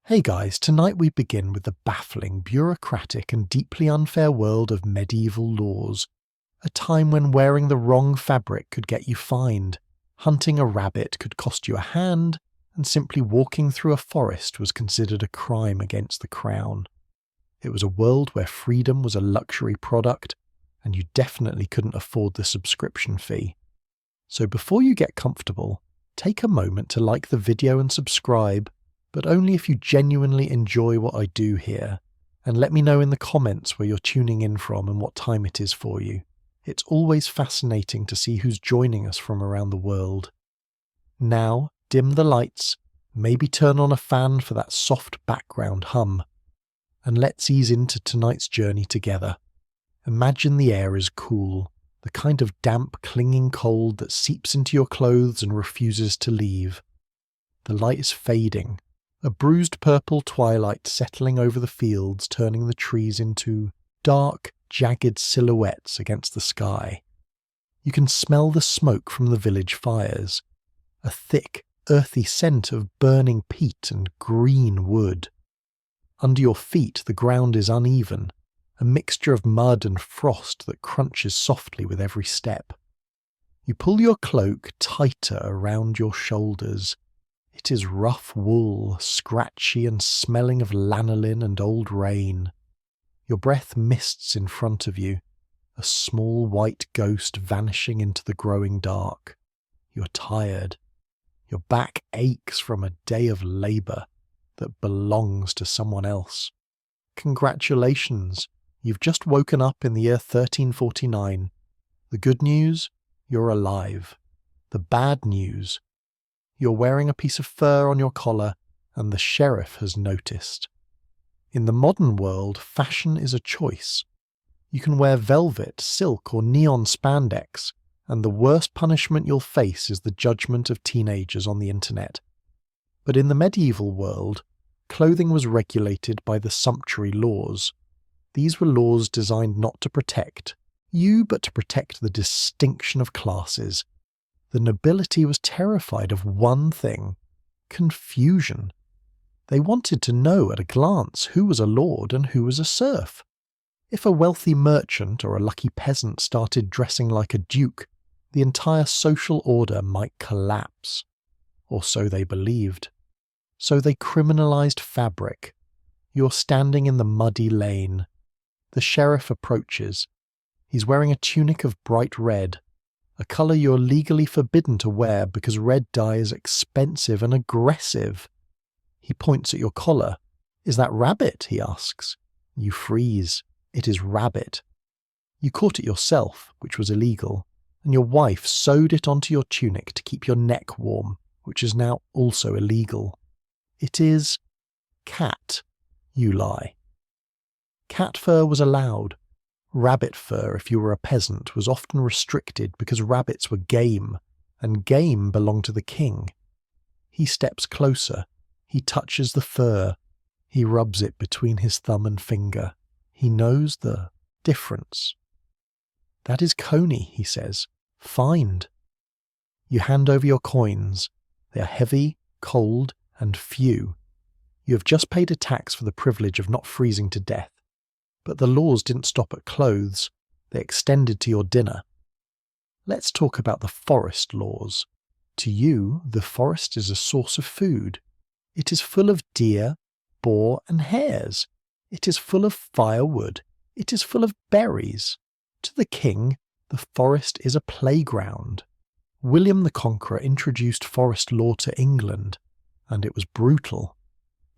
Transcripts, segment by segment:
Hey guys, tonight we begin with the baffling, bureaucratic and deeply unfair world of medieval laws. A time when wearing the wrong fabric could get you fined, hunting a rabbit could cost you a hand, and simply walking through a forest was considered a crime against the crown. It was a world where freedom was a luxury product, and you definitely couldn't afford the subscription fee. So before you get comfortable, take a moment to like the video and subscribe, but only if you genuinely enjoy what I do here, and let me know in the comments where you're tuning in from and what time it is for you. It's always fascinating to see who's joining us from around the world. Now, dim the lights, maybe turn on a fan for that soft background hum, and let's ease into tonight's journey together. Imagine the air is cool, the kind of damp, clinging cold that seeps into your clothes and refuses to leave. The light is fading, a bruised purple twilight settling over the fields, turning the trees into dark, jagged silhouettes against the sky. You can smell the smoke from the village fires, a thick, earthy scent of burning peat and green wood. Under your feet the ground is uneven, a mixture of mud and frost that crunches softly with every step. You pull your cloak tighter around your shoulders. It is rough wool, scratchy and smelling of lanolin and old rain. Your breath mists in front of you, a small white ghost vanishing into the growing dark. You're tired. Your back aches from a day of labour that belongs to someone else. Congratulations, you've just woken up in the year 1349. The good news? You're alive. The bad news? You're wearing a piece of fur on your collar, and the sheriff has noticed. In the modern world, fashion is a choice. You can wear velvet, silk, or neon spandex, and the worst punishment you'll face is the judgment of teenagers on the internet. But in the medieval world, clothing was regulated by the Sumptuary Laws. These were laws designed not to protect you, but to protect the distinction of classes. The nobility was terrified of one thing: confusion. They wanted to know at a glance who was a lord and who was a serf. If a wealthy merchant or a lucky peasant started dressing like a duke, the entire social order might collapse. Or so they believed. So they criminalized fabric. You're standing in the muddy lane. The sheriff approaches. He's wearing a tunic of bright red, a colour you're legally forbidden to wear because red dye is expensive and aggressive. He points at your collar. "Is that rabbit?" he asks. You freeze. It is rabbit. You caught it yourself, which was illegal, and your wife sewed it onto your tunic to keep your neck warm, which is now also illegal. It is cat. You lie. Cat fur was allowed. Rabbit fur, if you were a peasant, was often restricted because rabbits were game, and game belonged to the king. He steps closer. He touches the fur. He rubs it between his thumb and finger. He knows the difference. "That is coney," he says. "Fined." You hand over your coins. They are heavy, cold, and few. You have just paid a tax for the privilege of not freezing to death. But the laws didn't stop at clothes. They extended to your dinner. Let's talk about the forest laws. To you, the forest is a source of food. It is full of deer, boar, and hares. It is full of firewood. It is full of berries. To the king, the forest is a playground. William the Conqueror introduced forest law to England, and it was brutal.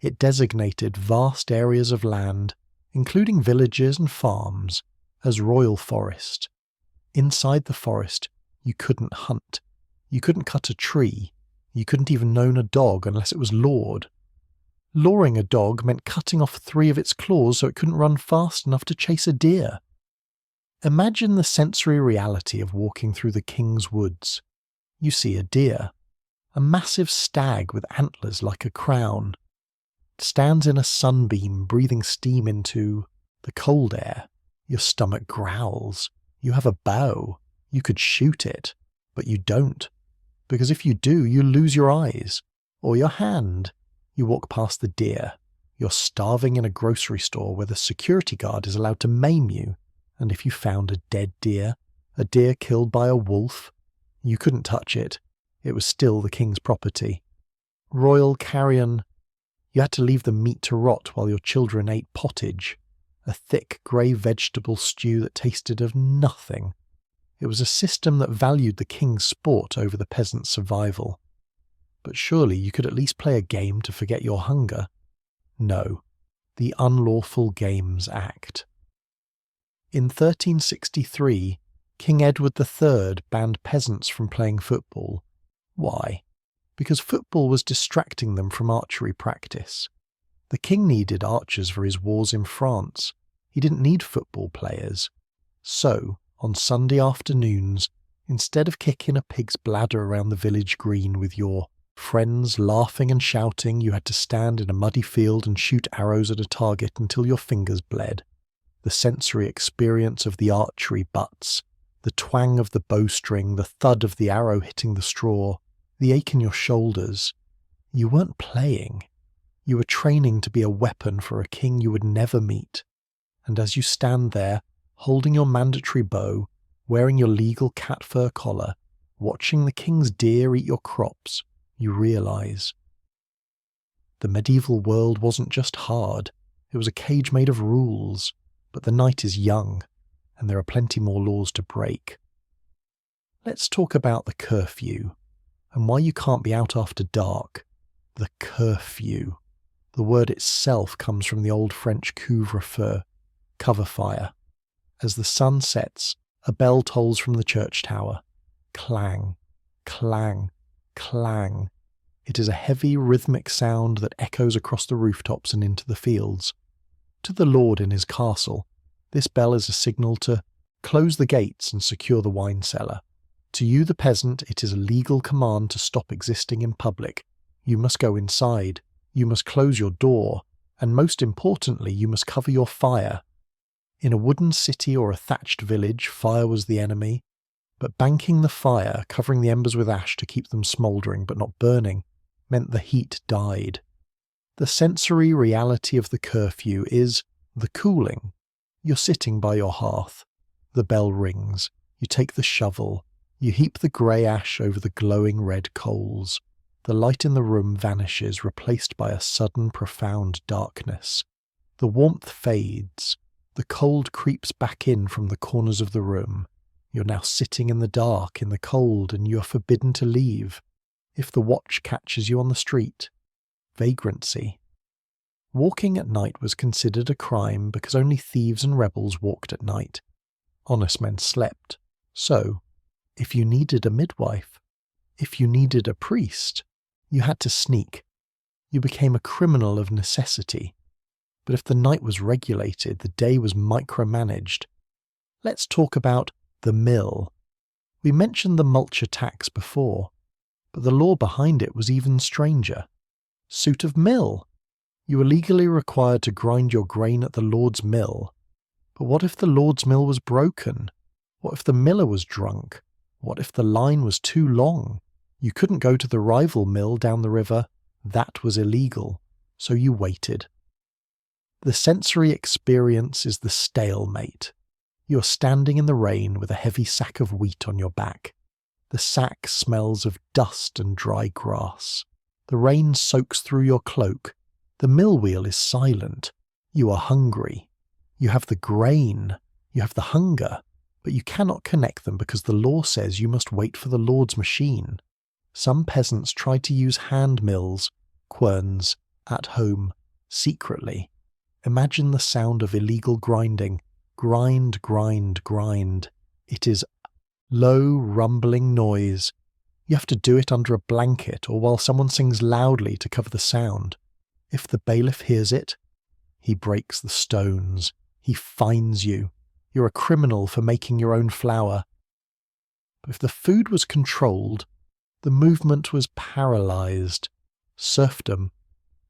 It designated vast areas of land, including villages and farms, as royal forest. Inside the forest, you couldn't hunt. You couldn't cut a tree. You couldn't even own a dog unless it was lawed. Lawing a dog meant cutting off 3 of its claws so it couldn't run fast enough to chase a deer. Imagine the sensory reality of walking through the king's woods. You see a deer, a massive stag with antlers like a crown. Stands in a sunbeam, breathing steam into the cold air. Your stomach growls. You have a bow. You could shoot it, but you don't, because if you do, you lose your eyes, or your hand. You walk past the deer. You're starving in a grocery store where the security guard is allowed to maim you, and if you found a dead deer, a deer killed by a wolf, you couldn't touch it. It was still the king's property. Royal carrion. You had to leave the meat to rot while your children ate pottage, a thick grey vegetable stew that tasted of nothing. It was a system that valued the king's sport over the peasant's survival. But surely you could at least play a game to forget your hunger. No, the Unlawful Games Act. In 1363, King Edward III banned peasants from playing football. Why? Because football was distracting them from archery practice. The king needed archers for his wars in France. He didn't need football players. So, on Sunday afternoons, instead of kicking a pig's bladder around the village green with your friends laughing and shouting, you had to stand in a muddy field and shoot arrows at a target until your fingers bled. The sensory experience of the archery butts, the twang of the bowstring, the thud of the arrow hitting the straw, the ache in your shoulders. You weren't playing. You were training to be a weapon for a king you would never meet. And as you stand there, holding your mandatory bow, wearing your legal cat fur collar, watching the king's deer eat your crops, you realise. The medieval world wasn't just hard, it was a cage made of rules, but the night is young, and there are plenty more laws to break. Let's talk about the curfew, and why you can't be out after dark. The curfew. The word itself comes from the old French couvre-feu, cover fire. As the sun sets, a bell tolls from the church tower. Clang, clang, clang. It is a heavy, rhythmic sound that echoes across the rooftops and into the fields. To the lord in his castle, this bell is a signal to close the gates and secure the wine cellar. To you, the peasant, it is a legal command to stop existing in public. You must go inside. You must close your door. And most importantly, you must cover your fire. In a wooden city or a thatched village, fire was the enemy. But banking the fire, covering the embers with ash to keep them smouldering but not burning, meant the heat died. The sensory reality of the curfew is the cooling. You're sitting by your hearth. The bell rings. You take the shovel. You heap the grey ash over the glowing red coals. The light in the room vanishes, replaced by a sudden profound darkness. The warmth fades. The cold creeps back in from the corners of the room. You're now sitting in the dark, in the cold, and you are forbidden to leave. If the watch catches you on the street. Vagrancy. Walking at night was considered a crime because only thieves and rebels walked at night. Honest men slept. So, if you needed a midwife, if you needed a priest, you had to sneak. You became a criminal of necessity. But if the night was regulated, the day was micromanaged. Let's talk about the mill. We mentioned the multure tax before, but the law behind it was even stranger. Suit of mill. You were legally required to grind your grain at the Lord's mill. But what if the Lord's mill was broken? What if the miller was drunk? What if the line was too long? You couldn't go to the rival mill down the river. That was illegal. So you waited. The sensory experience is the stalemate. You are standing in the rain with a heavy sack of wheat on your back. The sack smells of dust and dry grass. The rain soaks through your cloak. The mill wheel is silent. You are hungry. You have the grain. You have the hunger. But you cannot connect them because the law says you must wait for the Lord's machine. Some peasants try to use hand mills, querns, at home, secretly. Imagine the sound of illegal grinding. Grind, grind, grind. It is low, rumbling noise. You have to do it under a blanket or while someone sings loudly to cover the sound. If the bailiff hears it, he breaks the stones. He fines you. You're a criminal for making your own flour. But if the food was controlled, the movement was paralysed. Serfdom.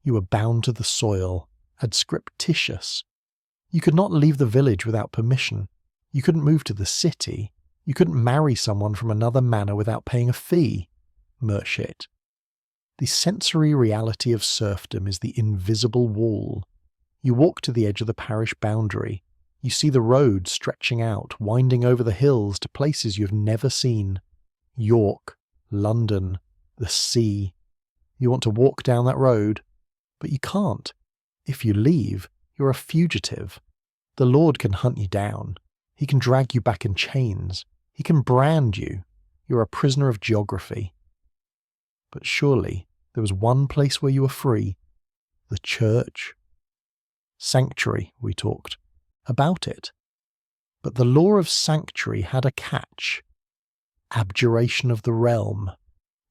You were bound to the soil, adscriptitious. You could not leave the village without permission. You couldn't move to the city. You couldn't marry someone from another manor without paying a fee. Mershit. The sensory reality of serfdom is the invisible wall. You walk to the edge of the parish boundary. You see the road stretching out, winding over the hills to places you've never seen. York, London, the sea. You want to walk down that road, but you can't. If you leave, you're a fugitive. The Lord can hunt you down. He can drag you back in chains. He can brand you. You're a prisoner of geography. But surely there was one place where you were free. The church. Sanctuary, we talked about it. But the law of sanctuary had a catch. Abjuration of the realm.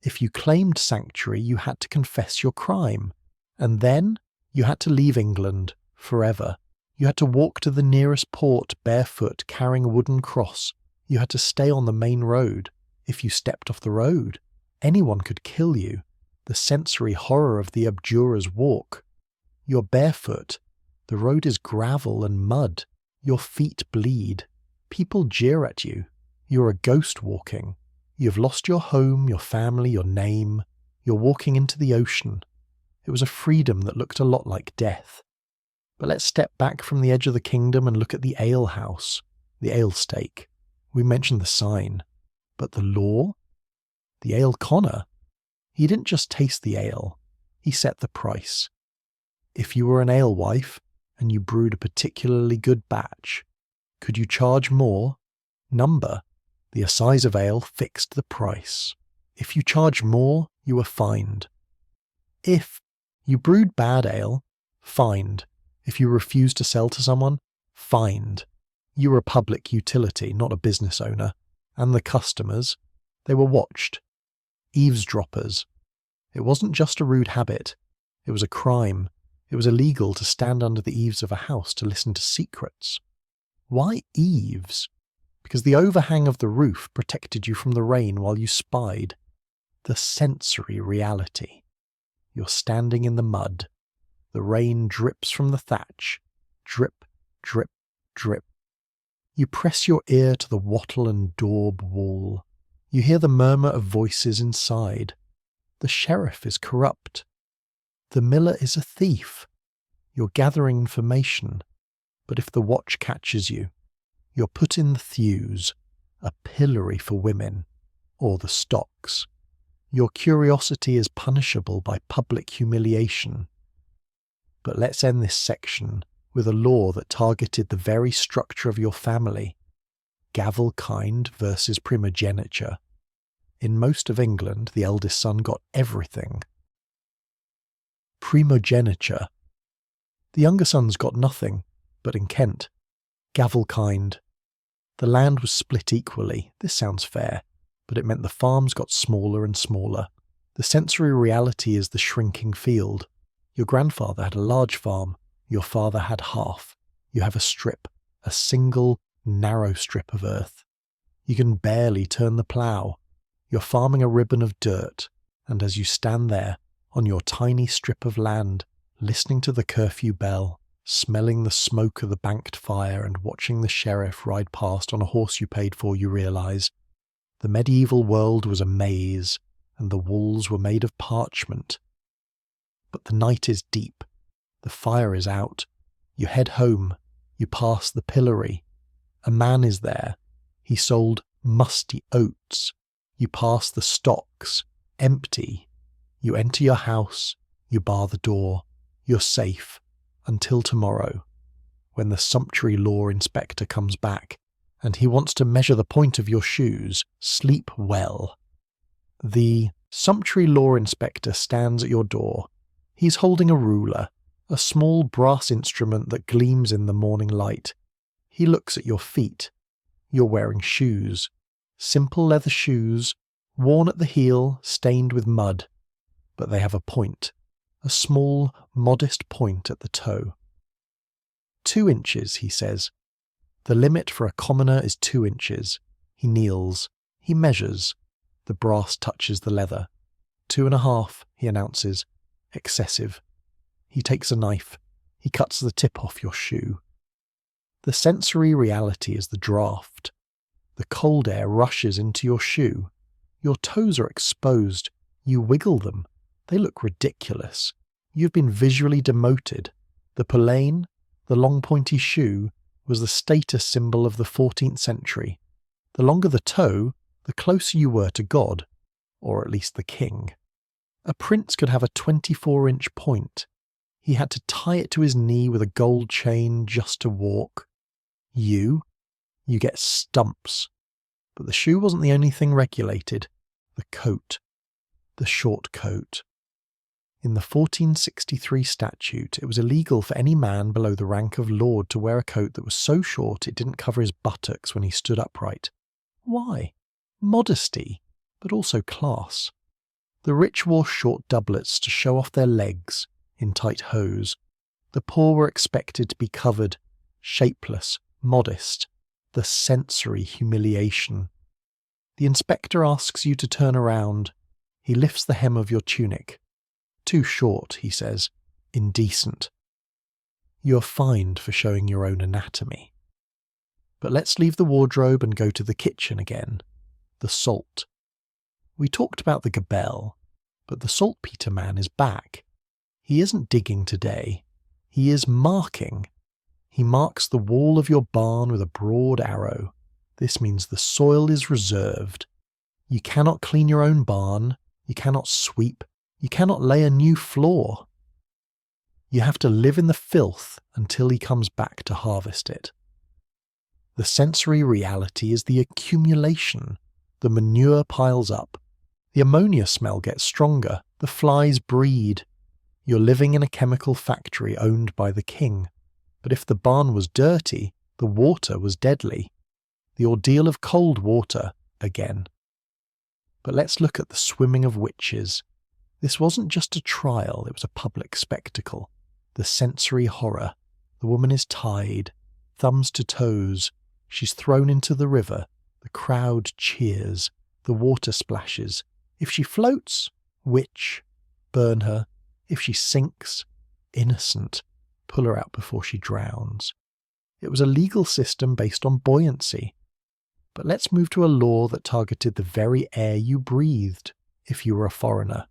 If you claimed sanctuary, you had to confess your crime. And then you had to leave England forever. You had to walk to the nearest port barefoot, carrying a wooden cross. You had to stay on the main road. If you stepped off the road, anyone could kill you. The sensory horror of the abjurer's walk. You're barefoot. The road is gravel and mud. Your feet bleed. People jeer at you. You're a ghost walking. You've lost your home, your family, your name. You're walking into the ocean. It was a freedom that looked a lot like death. But let's step back from the edge of the kingdom and look at the ale house, the ale stake. We mentioned the sign. But the law? The ale conner? He didn't just taste the ale. He set the price. If you were an alewife and you brewed a particularly good batch, could you charge more? Number. The assize of ale fixed the price. If you charged more, you were fined. If you brewed bad ale, fined. If you refused to sell to someone, fined. You were a public utility, not a business owner. And the customers, they were watched. Eavesdroppers. It wasn't just a rude habit. It was a crime. It was illegal to stand under the eaves of a house to listen to secrets. Why eaves? Because the overhang of the roof protected you from the rain while you spied. The sensory reality. You're standing in the mud. The rain drips from the thatch. Drip, drip, drip. You press your ear to the wattle and daub wall. You hear the murmur of voices inside. The sheriff is corrupt. The miller is a thief. You're gathering information. But if the watch catches you, you're put in the thews, a pillory for women, or the stocks. Your curiosity is punishable by public humiliation. But let's end this section with a law that targeted the very structure of your family. Gavelkind versus primogeniture. In most of England, the eldest son got everything. Primogeniture. The younger sons got nothing, but in Kent, gavelkind. The land was split equally. This sounds fair, but it meant the farms got smaller and smaller. The sensory reality is the shrinking field. Your grandfather had a large farm. Your father had half. You have a strip, a single, narrow strip of earth. You can barely turn the plough. You're farming a ribbon of dirt, and as you stand there, on your tiny strip of land, listening to the curfew bell, smelling the smoke of the banked fire and watching the sheriff ride past on a horse you paid for, you realise the medieval world was a maze, and the walls were made of parchment. But the night is deep. The fire is out. You head home. You pass the pillory. A man is there. He sold musty oats. You pass the stocks, empty. You enter your house. You bar the door. You're safe. Until tomorrow, when the Sumptuary Law inspector comes back, and he wants to measure the point of your shoes. Sleep well. The Sumptuary Law inspector stands at your door. He's holding a ruler, a small brass instrument that gleams in the morning light. He looks at your feet. You're wearing shoes. Simple leather shoes, worn at the heel, stained with mud. But they have a point. A small, modest point at the toe. 2 inches, he says. The limit for a commoner is 2 inches. He kneels. He measures. The brass touches the leather. 2.5, he announces. Excessive. He takes a knife. He cuts the tip off your shoe. The sensory reality is the draft. The cold air rushes into your shoe. Your toes are exposed. You wiggle them. They look ridiculous. You've been visually demoted. The pollane, the long pointy shoe, was the status symbol of the 14th century. The longer the toe, the closer you were to God, or at least the king. A prince could have a 24-inch point. He had to tie it to his knee with a gold chain just to walk. You get stumps. But the shoe wasn't the only thing regulated. The coat. The short coat. In the 1463 statute, it was illegal for any man below the rank of lord to wear a coat that was so short it didn't cover his buttocks when he stood upright. Why? Modesty, but also class. The rich wore short doublets to show off their legs in tight hose. The poor were expected to be covered, shapeless, modest, the sensory humiliation. The inspector asks you to turn around. He lifts the hem of your tunic. Too short, he says. Indecent. You are fined for showing your own anatomy. But let's leave the wardrobe and go to the kitchen again. The salt. We talked about the gabelle, but the saltpeter man is back. He isn't digging today. He is marking. He marks the wall of your barn with a broad arrow. This means the soil is reserved. You cannot clean your own barn. You cannot sweep. You cannot lay a new floor. You have to live in the filth until he comes back to harvest it. The sensory reality is the accumulation. The manure piles up. The ammonia smell gets stronger. The flies breed. You're living in a chemical factory owned by the king. But if the barn was dirty, the water was deadly. The ordeal of cold water again. But let's look at the swimming of witches. This wasn't just a trial, it was a public spectacle. The sensory horror. The woman is tied, thumbs to toes. She's thrown into the river. The crowd cheers. The water splashes. If she floats, witch. Burn her. If she sinks, innocent. Pull her out before she drowns. It was a legal system based on buoyancy. But let's move to a law that targeted the very air you breathed if you were a foreigner.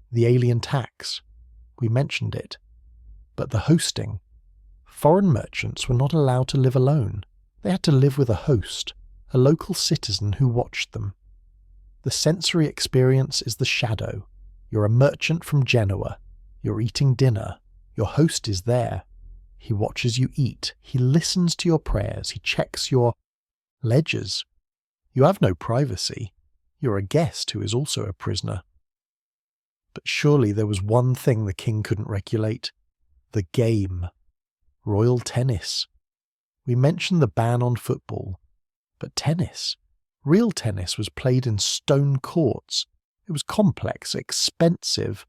The alien tax. We mentioned it. But the hosting. Foreign merchants were not allowed to live alone. They had to live with a host, a local citizen who watched them. The sensory experience is the shadow. You're a merchant from Genoa. You're eating dinner. Your host is there. He watches you eat. He listens to your prayers. He checks your ledgers. You have no privacy. You're a guest who is also a prisoner. But surely there was one thing the king couldn't regulate. The game. Royal tennis. We mentioned the ban on football. But tennis. Real tennis was played in stone courts. It was complex, expensive.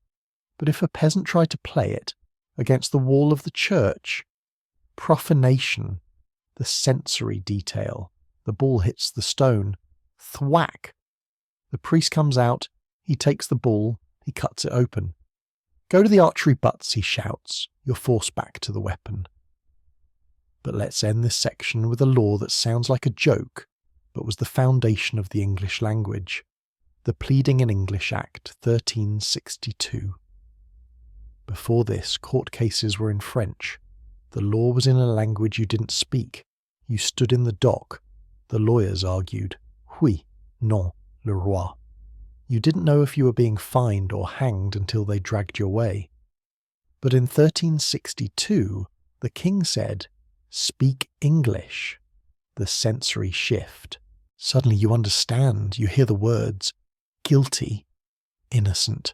But if a peasant tried to play it against the wall of the church, profanation, the sensory detail. The ball hits the stone. Thwack! The priest comes out. He takes the ball. He cuts it open. Go to the archery butts, he shouts. You're forced back to the weapon. But let's end this section with a law that sounds like a joke, but was the foundation of the English language. The Pleading in English Act, 1362. Before this, court cases were in French. The law was in a language you didn't speak. You stood in the dock. The lawyers argued, oui, non, le roi. You didn't know if you were being fined or hanged until they dragged you away. But in 1362, the king said, speak English. The sensory shift. Suddenly you understand, you hear the words, guilty, innocent,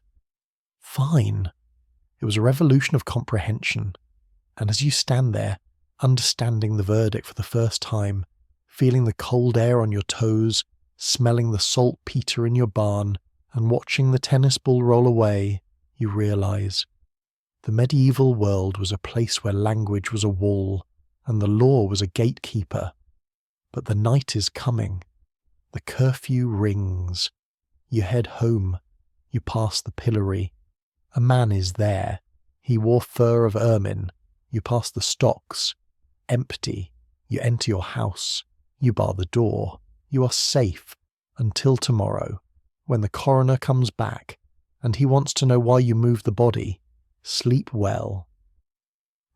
fine. It was a revolution of comprehension. And as you stand there, understanding the verdict for the first time, feeling the cold air on your toes, smelling the saltpeter in your barn, and watching the tennis ball roll away, you realize the medieval world was a place where language was a wall, and the law was a gatekeeper. But the night is coming. The curfew rings. You head home. You pass the pillory. A man is there. He wore fur of ermine. You pass the stocks. Empty. You enter your house. You bar the door. You are safe until tomorrow, when the coroner comes back and he wants to know why you moved the body. Sleep well."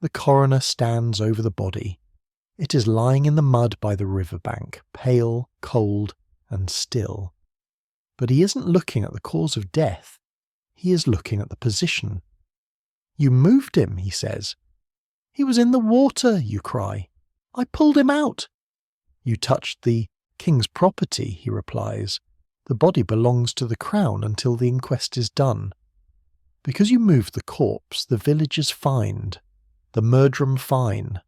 The coroner stands over the body. It is lying in the mud by the riverbank, pale, cold, and still. But he isn't looking at the cause of death. He is looking at the position. "You moved him," he says. "He was in the water," you cry. "I pulled him out." "You touched the king's property," he replies. "The body belongs to the crown until the inquest is done. Because you moved the corpse, the village is fined. The murderum fine.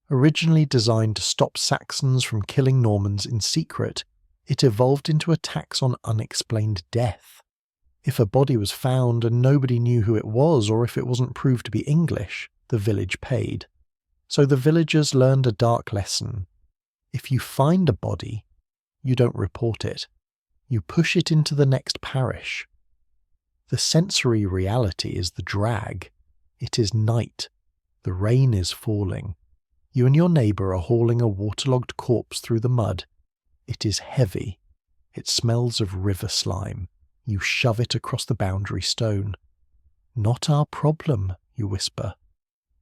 Originally designed to stop Saxons from killing Normans in secret, it evolved into a tax on unexplained death. If a body was found and nobody knew who it was, or if it wasn't proved to be English, the village paid. So the villagers learned a dark lesson. If you find a body, you don't report it. You push it into the next parish. The sensory reality is the drag. It is night. The rain is falling. You and your neighbour are hauling a waterlogged corpse through the mud. It is heavy. It smells of river slime. You shove it across the boundary stone. "Not our problem," you whisper.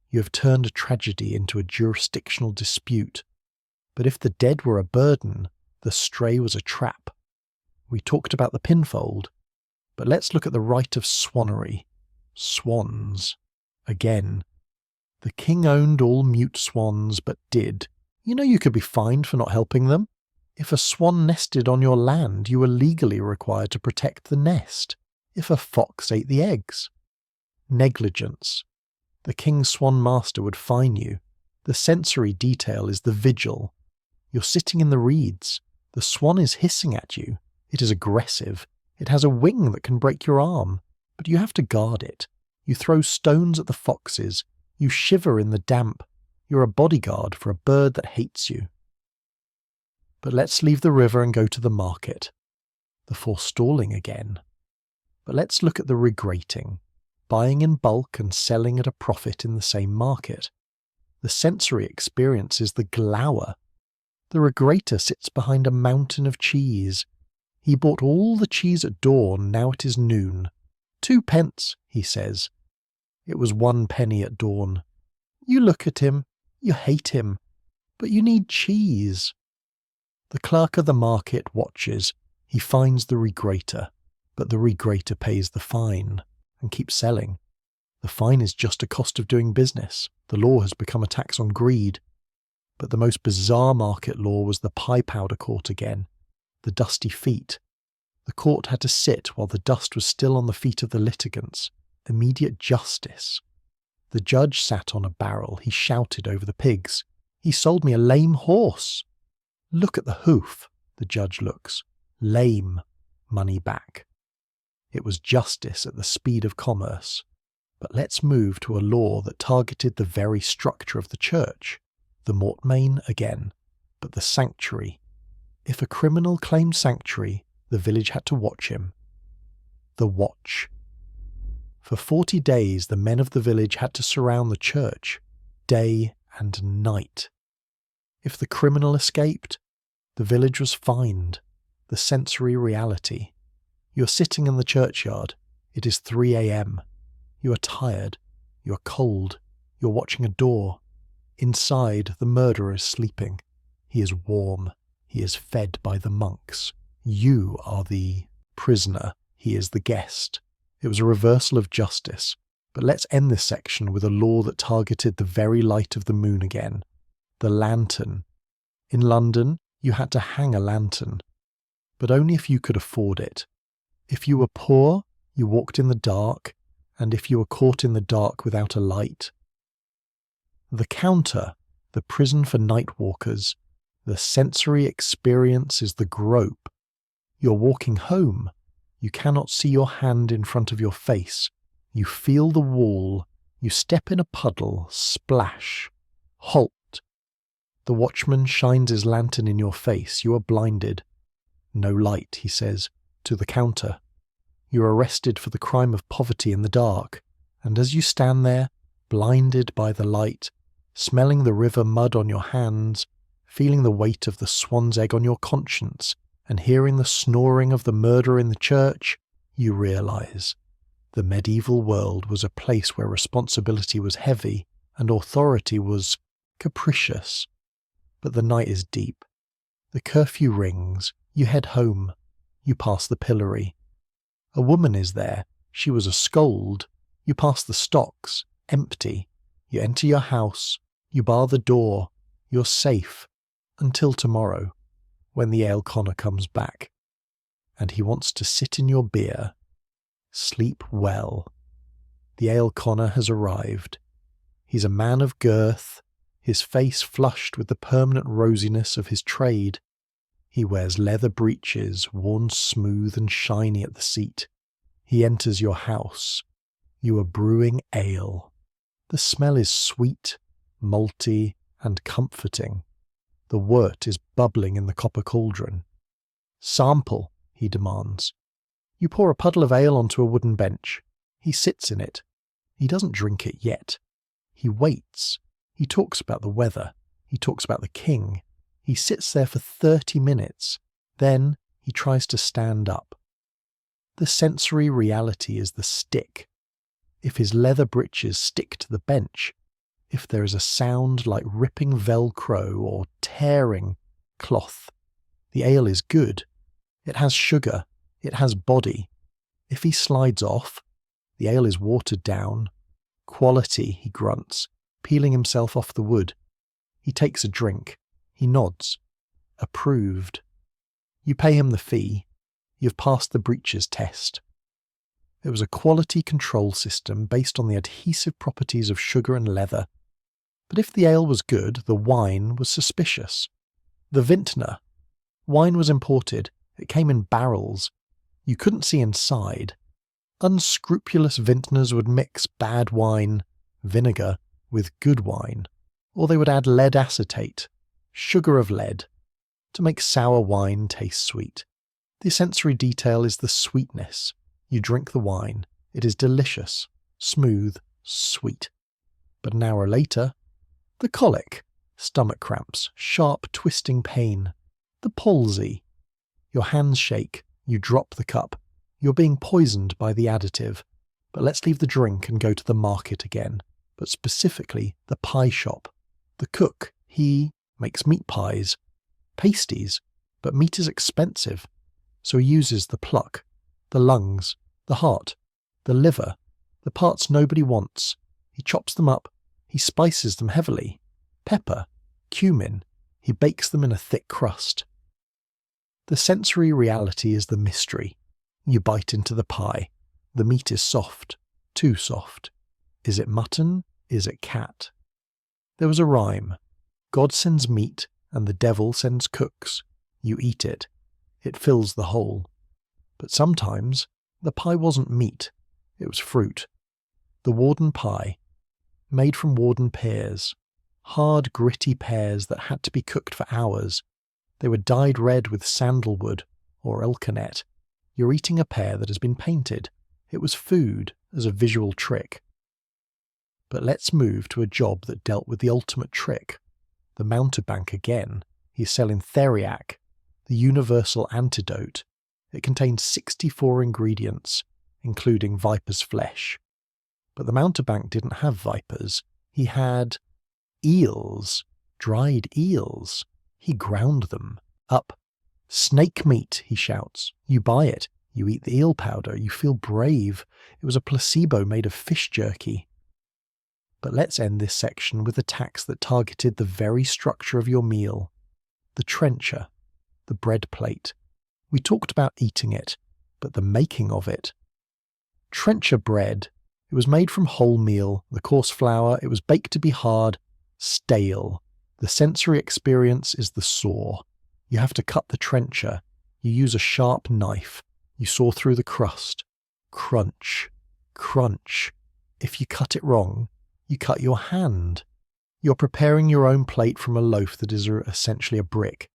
You have turned a tragedy into a jurisdictional dispute. But if the dead were a burden, the stray was a trap. We talked about the pinfold, but let's look at the right of swannery. Swans. Again. The king owned all mute swans, but did. You know you could be fined for not helping them. If a swan nested on your land, you were legally required to protect the nest. If a fox ate the eggs. Negligence. The king's swan master would fine you. The sensory detail is the vigil. You're sitting in the reeds. The swan is hissing at you. It is aggressive. It has a wing that can break your arm. But you have to guard it. You throw stones at the foxes. You shiver in the damp. You're a bodyguard for a bird that hates you. But let's leave the river and go to the market. The forestalling again. But let's look at the regrating. Buying in bulk and selling at a profit in the same market. The sensory experience is the glower. The regrater sits behind a mountain of cheese. He bought all the cheese at dawn, now it is noon. 2 pence, he says. It was 1 penny at dawn. You look at him, you hate him, but you need cheese. The clerk of the market watches. He finds the regrater, but the regrater pays the fine and keeps selling. The fine is just a cost of doing business. The law has become a tax on greed. But the most bizarre market law was the pie powder court again. The dusty feet. The court had to sit while the dust was still on the feet of the litigants. Immediate justice. The judge sat on a barrel. He shouted over the pigs. "He sold me a lame horse." "Look at the hoof." The judge looks. "Lame. Money back." It was justice at the speed of commerce. But let's move to a law that targeted the very structure of the church. The mortmain again, but the sanctuary. If a criminal claimed sanctuary, the village had to watch him. The watch. For 40 days the men of the village had to surround the church, day and night. If the criminal escaped, the village was fined. The sensory reality. You're sitting in the churchyard. It is 3 a.m. You are tired. You are cold. You're watching a door. Inside, the murderer is sleeping. He is warm. He is fed by the monks. You are the prisoner. He is the guest. It was a reversal of justice. But let's end this section with a law that targeted the very light of the moon again. The lantern. In London, you had to hang a lantern. But only if you could afford it. If you were poor, you walked in the dark, and if you were caught in the dark without a light. The counter, the prison for night walkers. The sensory experience is the grope. You're walking home. You cannot see your hand in front of your face. You feel the wall. You step in a puddle. Splash. Halt. The watchman shines his lantern in your face. You are blinded. No light, he says, to the counter. You are arrested for the crime of poverty in the dark, and as you stand there, blinded by the light, smelling the river mud on your hands, feeling the weight of the swan's egg on your conscience, and hearing the snoring of the murderer in the church, you realize The medieval world was a place where responsibility was heavy and authority was capricious. But the night is deep. The curfew rings. You head home. You pass the pillory. A woman is there. She was a scold. You pass the stocks, empty. You enter your house. You bar the door. You're safe. Until tomorrow, when the ale conner comes back. And he wants to sit in your beer. Sleep well. The ale conner has arrived. He's a man of girth, his face flushed with the permanent rosiness of his trade. He wears leather breeches, worn smooth and shiny at the seat. He enters your house. You are brewing ale. The smell is sweet, malty, and comforting. The wort is bubbling in the copper cauldron. Sample, he demands. You pour a puddle of ale onto a wooden bench. He sits in it. He doesn't drink it yet. He waits. He talks about the weather. He talks about the king. He sits there for 30 minutes. Then he tries to stand up. The sensory reality is the stick. If his leather breeches stick to the bench, if there is a sound like ripping Velcro or tearing cloth, the ale is good. It has sugar. It has body. If he slides off, the ale is watered down. Quality, he grunts, peeling himself off the wood. He takes a drink. He nods. Approved. You pay him the fee. You've passed the breeches test. It was a quality control system based on the adhesive properties of sugar and leather. But if the ale was good, the wine was suspicious. The vintner. Wine was imported. It came in barrels. You couldn't see inside. Unscrupulous vintners would mix bad wine, vinegar, with good wine, or they would add lead acetate, sugar of lead, to make sour wine taste sweet. The sensory detail is the sweetness. You drink the wine. It is delicious, smooth, sweet. But an hour later, the colic, stomach cramps, sharp twisting pain, the palsy. Your hands shake. You drop the cup. You're being poisoned by the additive. But let's leave the drink and go to the market again, but specifically the pie shop. The cook, he makes meat pies, pasties, but meat is expensive, so he uses the pluck, the lungs, the heart, the liver, the parts nobody wants. He chops them up, he spices them heavily, pepper, cumin, he bakes them in a thick crust. The sensory reality is the mystery. You bite into the pie. The meat is soft, too soft. Is it mutton? Is it cat? There was a rhyme. God sends meat and the devil sends cooks. You eat it. It fills the hole. But sometimes the pie wasn't meat. It was fruit. The Warden pie, made from Warden pears. Hard, gritty pears that had to be cooked for hours. They were dyed red with sandalwood or elkanet. You're eating a pear that has been painted. It was food as a visual trick. But let's move to a job that dealt with the ultimate trick. The mountebank again. He's selling theriac, the universal antidote. It contained 64 ingredients, including viper's flesh. But the mountebank didn't have vipers. He had eels, dried eels. He ground them up. Snake meat, he shouts. You buy it. You eat the eel powder. You feel brave. It was a placebo made of fish jerky. But let's end this section with a tax that targeted the very structure of your meal. The trencher. The bread plate. We talked about eating it, but the making of it. Trencher bread. It was made from wholemeal, the coarse flour. It was baked to be hard, stale. The sensory experience is the saw. You have to cut the trencher. You use a sharp knife. You saw through the crust. Crunch. Crunch. If you cut it wrong, you cut your hand. You're preparing your own plate from a loaf that is essentially a brick.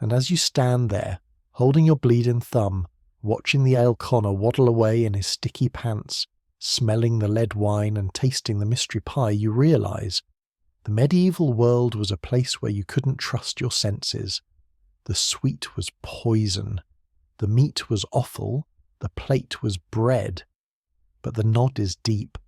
And as you stand there, holding your bleeding thumb, watching the ale conner waddle away in his sticky pants, smelling the lead wine and tasting the mystery pie, you realise the medieval world was a place where you couldn't trust your senses. The sweet was poison. The meat was offal. The plate was bread. but the nod is deep.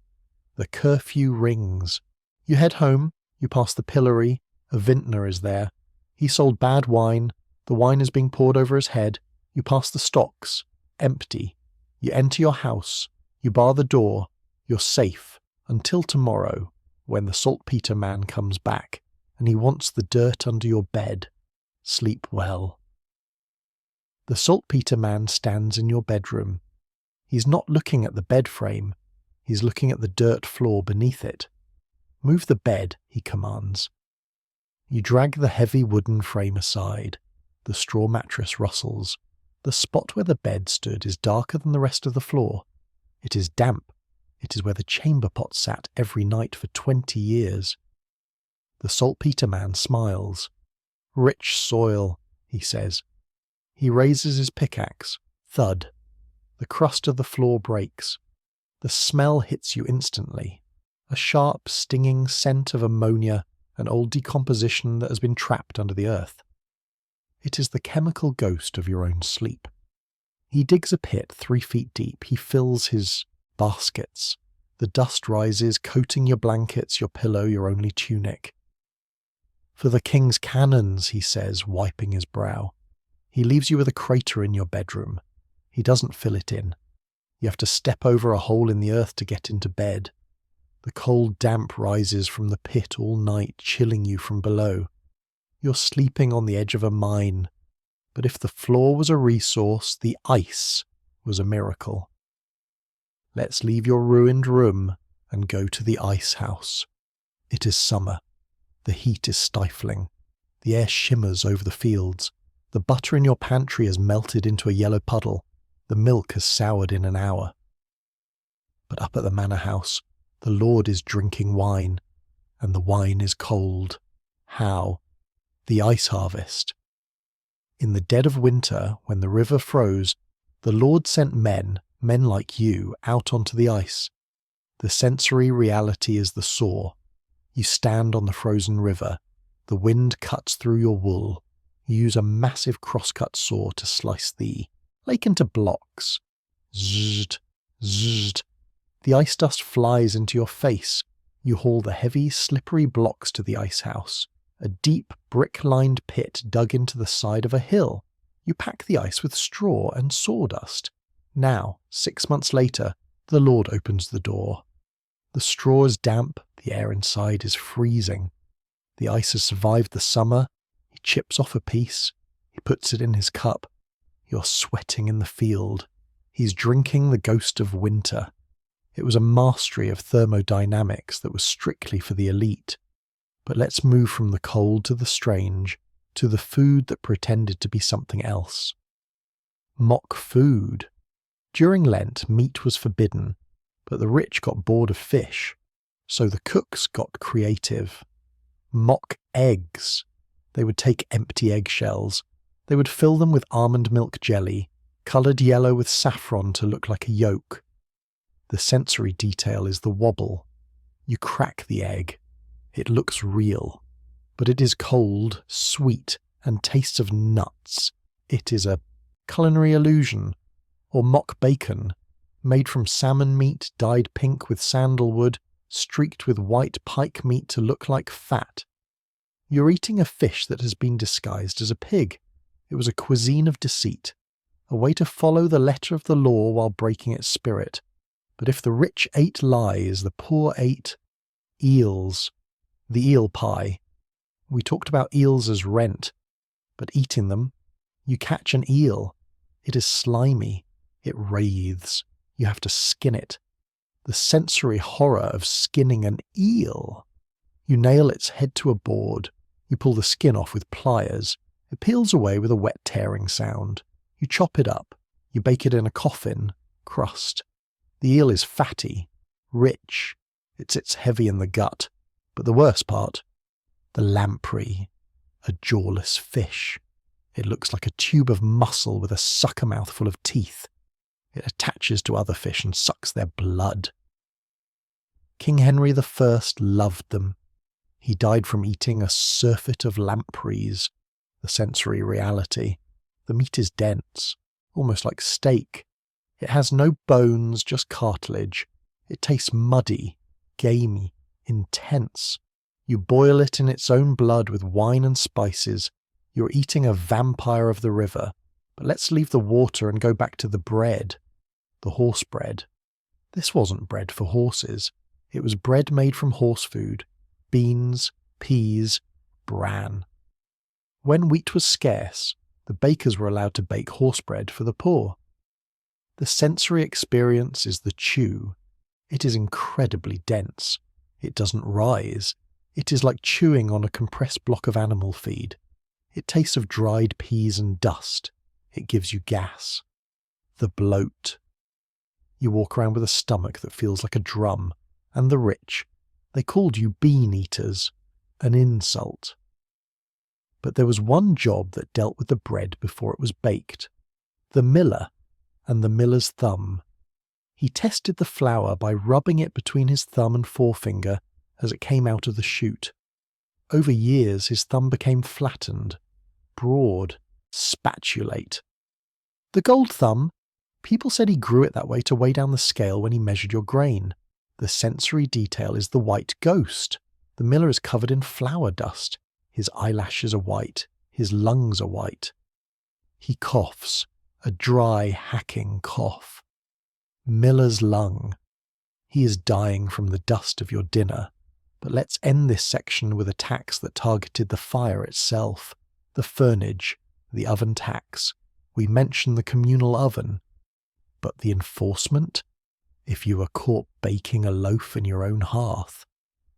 The curfew rings. You head home, you pass the pillory, a vintner is there. He sold bad wine, the wine is being poured over his head. You pass the stocks, empty. You enter your house, you bar the door, you're safe until tomorrow, when the saltpeter man comes back, and he wants the dirt under your bed. Sleep well. The saltpeter man stands in your bedroom. He's not looking at the bed frame, he's looking at the dirt floor beneath it. Move the bed, he commands. You drag the heavy wooden frame aside. The straw mattress rustles. The spot where the bed stood is darker than the rest of the floor. It is damp. It is where the chamber pot sat every night for 20 years. The saltpeter man smiles. Rich soil, he says. He raises his pickaxe. Thud. The crust of the floor breaks. The smell hits you instantly. A sharp, stinging scent of ammonia, an old decomposition that has been trapped under the earth. It is the chemical ghost of your own sleep. He digs a pit 3 feet deep. He fills his baskets. The dust rises, coating your blankets, your pillow, your only tunic. For the king's cannons, he says, wiping his brow. He leaves you with a crater in your bedroom. He doesn't fill it in. You have to step over a hole in the earth to get into bed. The cold damp rises from the pit all night, chilling you from below. You're sleeping on the edge of a mine. But if the floor was a resource, the ice was a miracle. Let's leave your ruined room and go to the ice house. It is summer. The heat is stifling. The air shimmers over the fields. The butter in your pantry has melted into a yellow puddle. The milk has soured in an hour. But up at the manor house, the lord is drinking wine, and the wine is cold. How? The ice harvest. In the dead of winter, when the river froze, the Lord sent men like you, out onto the ice. The sensory reality is the saw. You stand on the frozen river. The wind cuts through your wool. You use a massive crosscut saw to slice the lake into blocks. Zzzt, zzzt. The ice dust flies into your face. You haul the heavy, slippery blocks to the ice house. A deep, brick-lined pit dug into the side of a hill. You pack the ice with straw and sawdust. Now, 6 months later, the Lord opens the door. The straw is damp, the air inside is freezing. The ice has survived the summer. He chips off a piece. He puts it in his cup. You're sweating in the field. He's drinking the ghost of winter. It was a mastery of thermodynamics that was strictly for the elite. But let's move from the cold to the strange, to the food that pretended to be something else. Mock food. During Lent, meat was forbidden, but the rich got bored of fish, so the cooks got creative. Mock eggs. They would take empty eggshells. They would fill them with almond milk jelly, coloured yellow with saffron to look like a yolk. The sensory detail is the wobble. You crack the egg. It looks real, but it is cold, sweet, and tastes of nuts. It is a culinary illusion. Or mock bacon, made from salmon meat dyed pink with sandalwood, streaked with white pike meat to look like fat. You're eating a fish that has been disguised as a pig. It was a cuisine of deceit, a way to follow the letter of the law while breaking its spirit. But if the rich ate lies, the poor ate eels. The eel pie. We talked about eels as rent, but eating them, you catch an eel. It is slimy. It writhes. You have to skin it. The sensory horror of skinning an eel. You nail its head to a board. You pull the skin off with pliers. It peels away with a wet tearing sound. You chop it up. You bake it in a coffin, crust. The eel is fatty, rich. It sits heavy in the gut. But the worst part, the lamprey, a jawless fish. It looks like a tube of muscle with a sucker mouth full of teeth. It attaches to other fish and sucks their blood. King Henry I loved them. He died from eating a surfeit of lampreys, the sensory reality. The meat is dense, almost like steak. It has no bones, just cartilage. It tastes muddy, gamey, intense. You boil it in its own blood with wine and spices. You're eating a vampire of the river. But let's leave the water and go back to the bread. The horse bread. This wasn't bread for horses. It was bread made from horse food. Beans, peas, bran. When wheat was scarce, the bakers were allowed to bake horse bread for the poor. The sensory experience is the chew. It is incredibly dense. It doesn't rise. It is like chewing on a compressed block of animal feed. It tastes of dried peas and dust. It gives you gas. The bloat. You walk around with a stomach that feels like a drum. And the rich. They called you bean eaters. An insult. But there was one job that dealt with the bread before it was baked. The miller and the miller's thumb. He tested the flour by rubbing it between his thumb and forefinger as it came out of the chute. Over years his thumb became flattened, broad, spatulate. The gold thumb, people said he grew it that way to weigh down the scale when he measured your grain. The sensory detail is the white ghost. The miller is covered in flour dust. His eyelashes are white. His lungs are white. He coughs, a dry, hacking cough. Miller's lung. He is dying from the dust of your dinner. But let's end this section with a tax that targeted the fire itself, the furnage, the oven tax. We mentioned the communal oven. But the enforcement? If you were caught baking a loaf in your own hearth.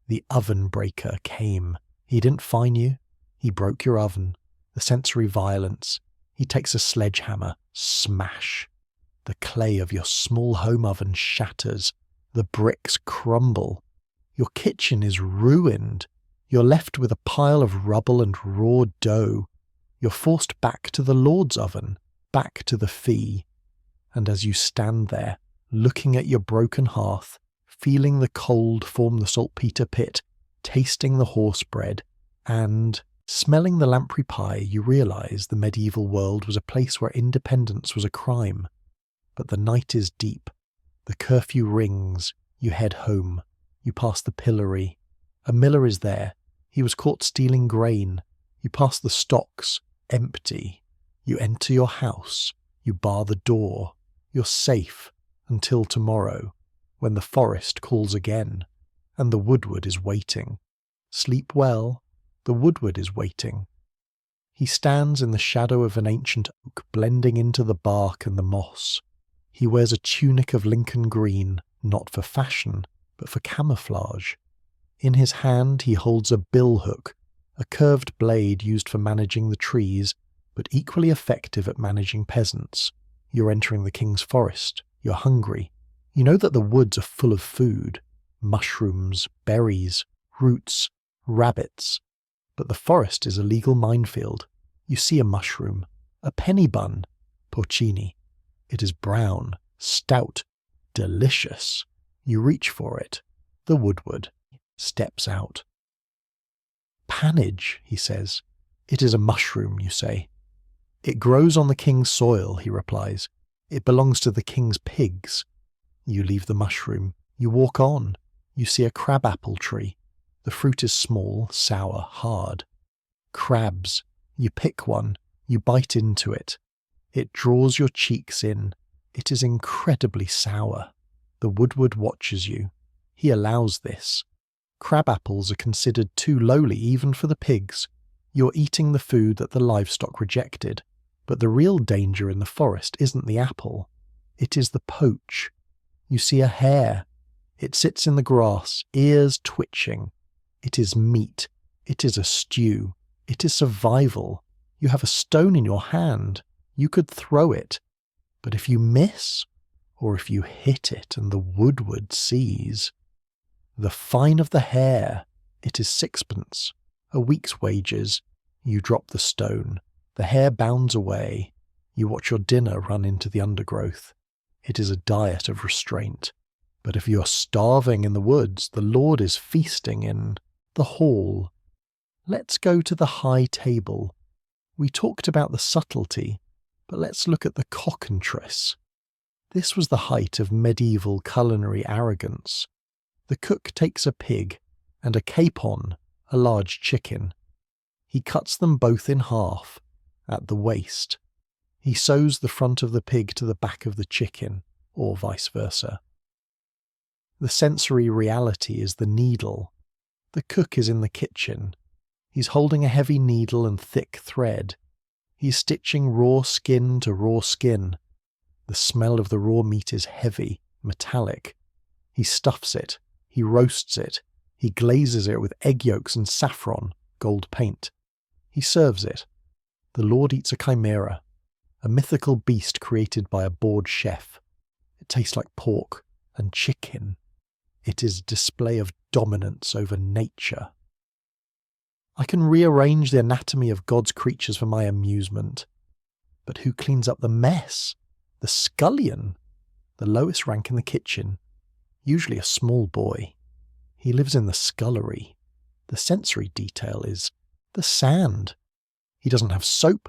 The oven breaker came. He didn't fine you. He broke your oven. The sensory violence. He takes a sledgehammer. Smash. The clay of your small home oven shatters. The bricks crumble. Your kitchen is ruined. You're left with a pile of rubble and raw dough. You're forced back to the Lord's oven, back to the fee. And as you stand there, looking at your broken hearth, feeling the cold form the saltpeter pit, tasting the horse bread, and smelling the lamprey pie, you realise the medieval world was a place where independence was a crime. But the night is deep. The curfew rings. You head home. You pass the pillory. A miller is there. He was caught stealing grain. You pass the stocks, empty. You enter your house. You bar the door. You're safe until tomorrow, when the forest calls again, and the woodward is waiting. Sleep well. The woodward is waiting. He stands in the shadow of an ancient oak, blending into the bark and the moss. He wears a tunic of Lincoln green, not for fashion, but for camouflage. In his hand he holds a billhook, a curved blade used for managing the trees, but equally effective at managing peasants. You're entering the king's forest. You're hungry. You know that the woods are full of food. Mushrooms, berries, roots, rabbits. But the forest is a legal minefield. You see a mushroom, a penny bun, porcini. It is brown, stout, delicious. You reach for it. The woodward steps out. Panage, he says. It is a mushroom, you say. It grows on the king's soil, he replies. It belongs to the king's pigs. You leave the mushroom. You walk on. You see a crabapple tree. The fruit is small, sour, hard. Crabs. You pick one. You bite into it. It draws your cheeks in. It is incredibly sour. The woodward watches you. He allows this. Crab apples are considered too lowly even for the pigs. You're eating the food that the livestock rejected. But the real danger in the forest isn't the apple. It is the poach. You see a hare. It sits in the grass, ears twitching. It is meat. It is a stew. It is survival. You have a stone in your hand. You could throw it. But if you miss, or if you hit it and the woodward sees, the fine of the hare, it is 6pence, a week's wages. You drop the stone. The hare bounds away. You watch your dinner run into the undergrowth. It is a diet of restraint. But if you are starving in the woods, the Lord is feasting in the hall. Let's go to the high table. We talked about the subtlety, but let's look at the cockantress. This was the height of medieval culinary arrogance. The cook takes a pig and a capon, a large chicken. He cuts them both in half, at the waist. He sews the front of the pig to the back of the chicken, or vice versa. The sensory reality is the needle. The cook is in the kitchen. He's holding a heavy needle and thick thread. He's stitching raw skin to raw skin. The smell of the raw meat is heavy, metallic. He stuffs it. He roasts it. He glazes it with egg yolks and saffron, gold paint. He serves it. The Lord eats a chimera, a mythical beast created by a bored chef. It tastes like pork and chicken. It is a display of dominance over nature. I can rearrange the anatomy of God's creatures for my amusement. But who cleans up the mess? The scullion, the lowest rank in the kitchen, usually a small boy. He lives in the scullery. The sensory detail is the sand. He doesn't have soap.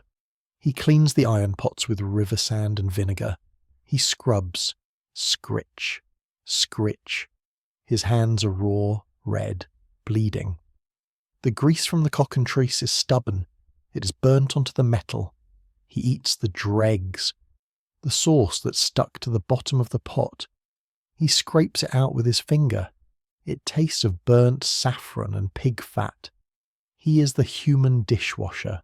He cleans the iron pots with river sand and vinegar. He scrubs. Scritch. Scritch. His hands are raw, red, bleeding. The grease from the cockatrice is stubborn. It is burnt onto the metal. He eats the dregs. The sauce that's stuck to the bottom of the pot. He scrapes it out with his finger. It tastes of burnt saffron and pig fat. He is the human dishwasher.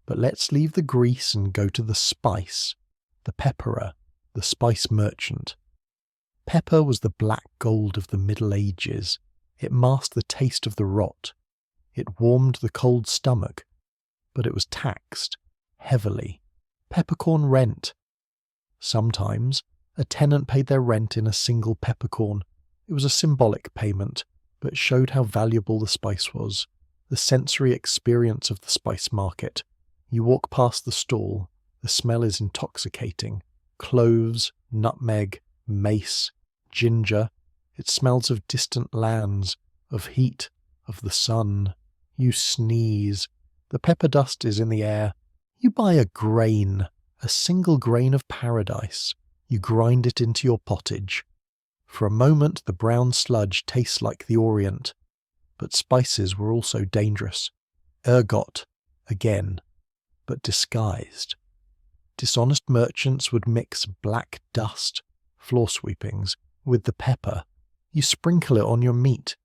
But let's leave the grease and go to the spice, the pepperer, the spice merchant. Pepper was the black gold of the Middle Ages. It masked the taste of the rot. It warmed the cold stomach. But it was taxed, heavily. Peppercorn rent. Sometimes, a tenant paid their rent in a single peppercorn. It was a symbolic payment, but showed how valuable the spice was. The sensory experience of the spice market. You walk past the stall. The smell is intoxicating. Cloves, nutmeg, mace, ginger. It smells of distant lands, of heat, of the sun. You sneeze. The pepper dust is in the air. You buy a grain, a single grain of paradise. You grind it into your pottage. For a moment the brown sludge tastes like the Orient. But spices were also dangerous. Ergot, again, but disguised. Dishonest merchants would mix black dust, floor sweepings, with the pepper. You sprinkle it on your meat.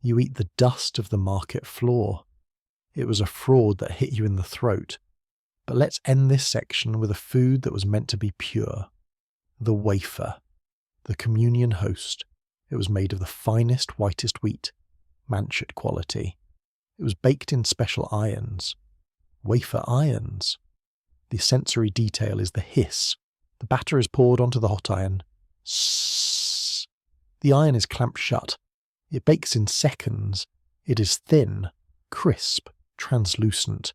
You eat the dust of the market floor. It was a fraud that hit you in the throat. But let's end this section with a food that was meant to be pure. The wafer. The communion host. It was made of the finest, whitest wheat, manchet quality. It was baked in special irons. Wafer irons. The sensory detail is the hiss. The batter is poured onto the hot iron. Sss. The iron is clamped shut. It bakes in seconds. It is thin, crisp, translucent.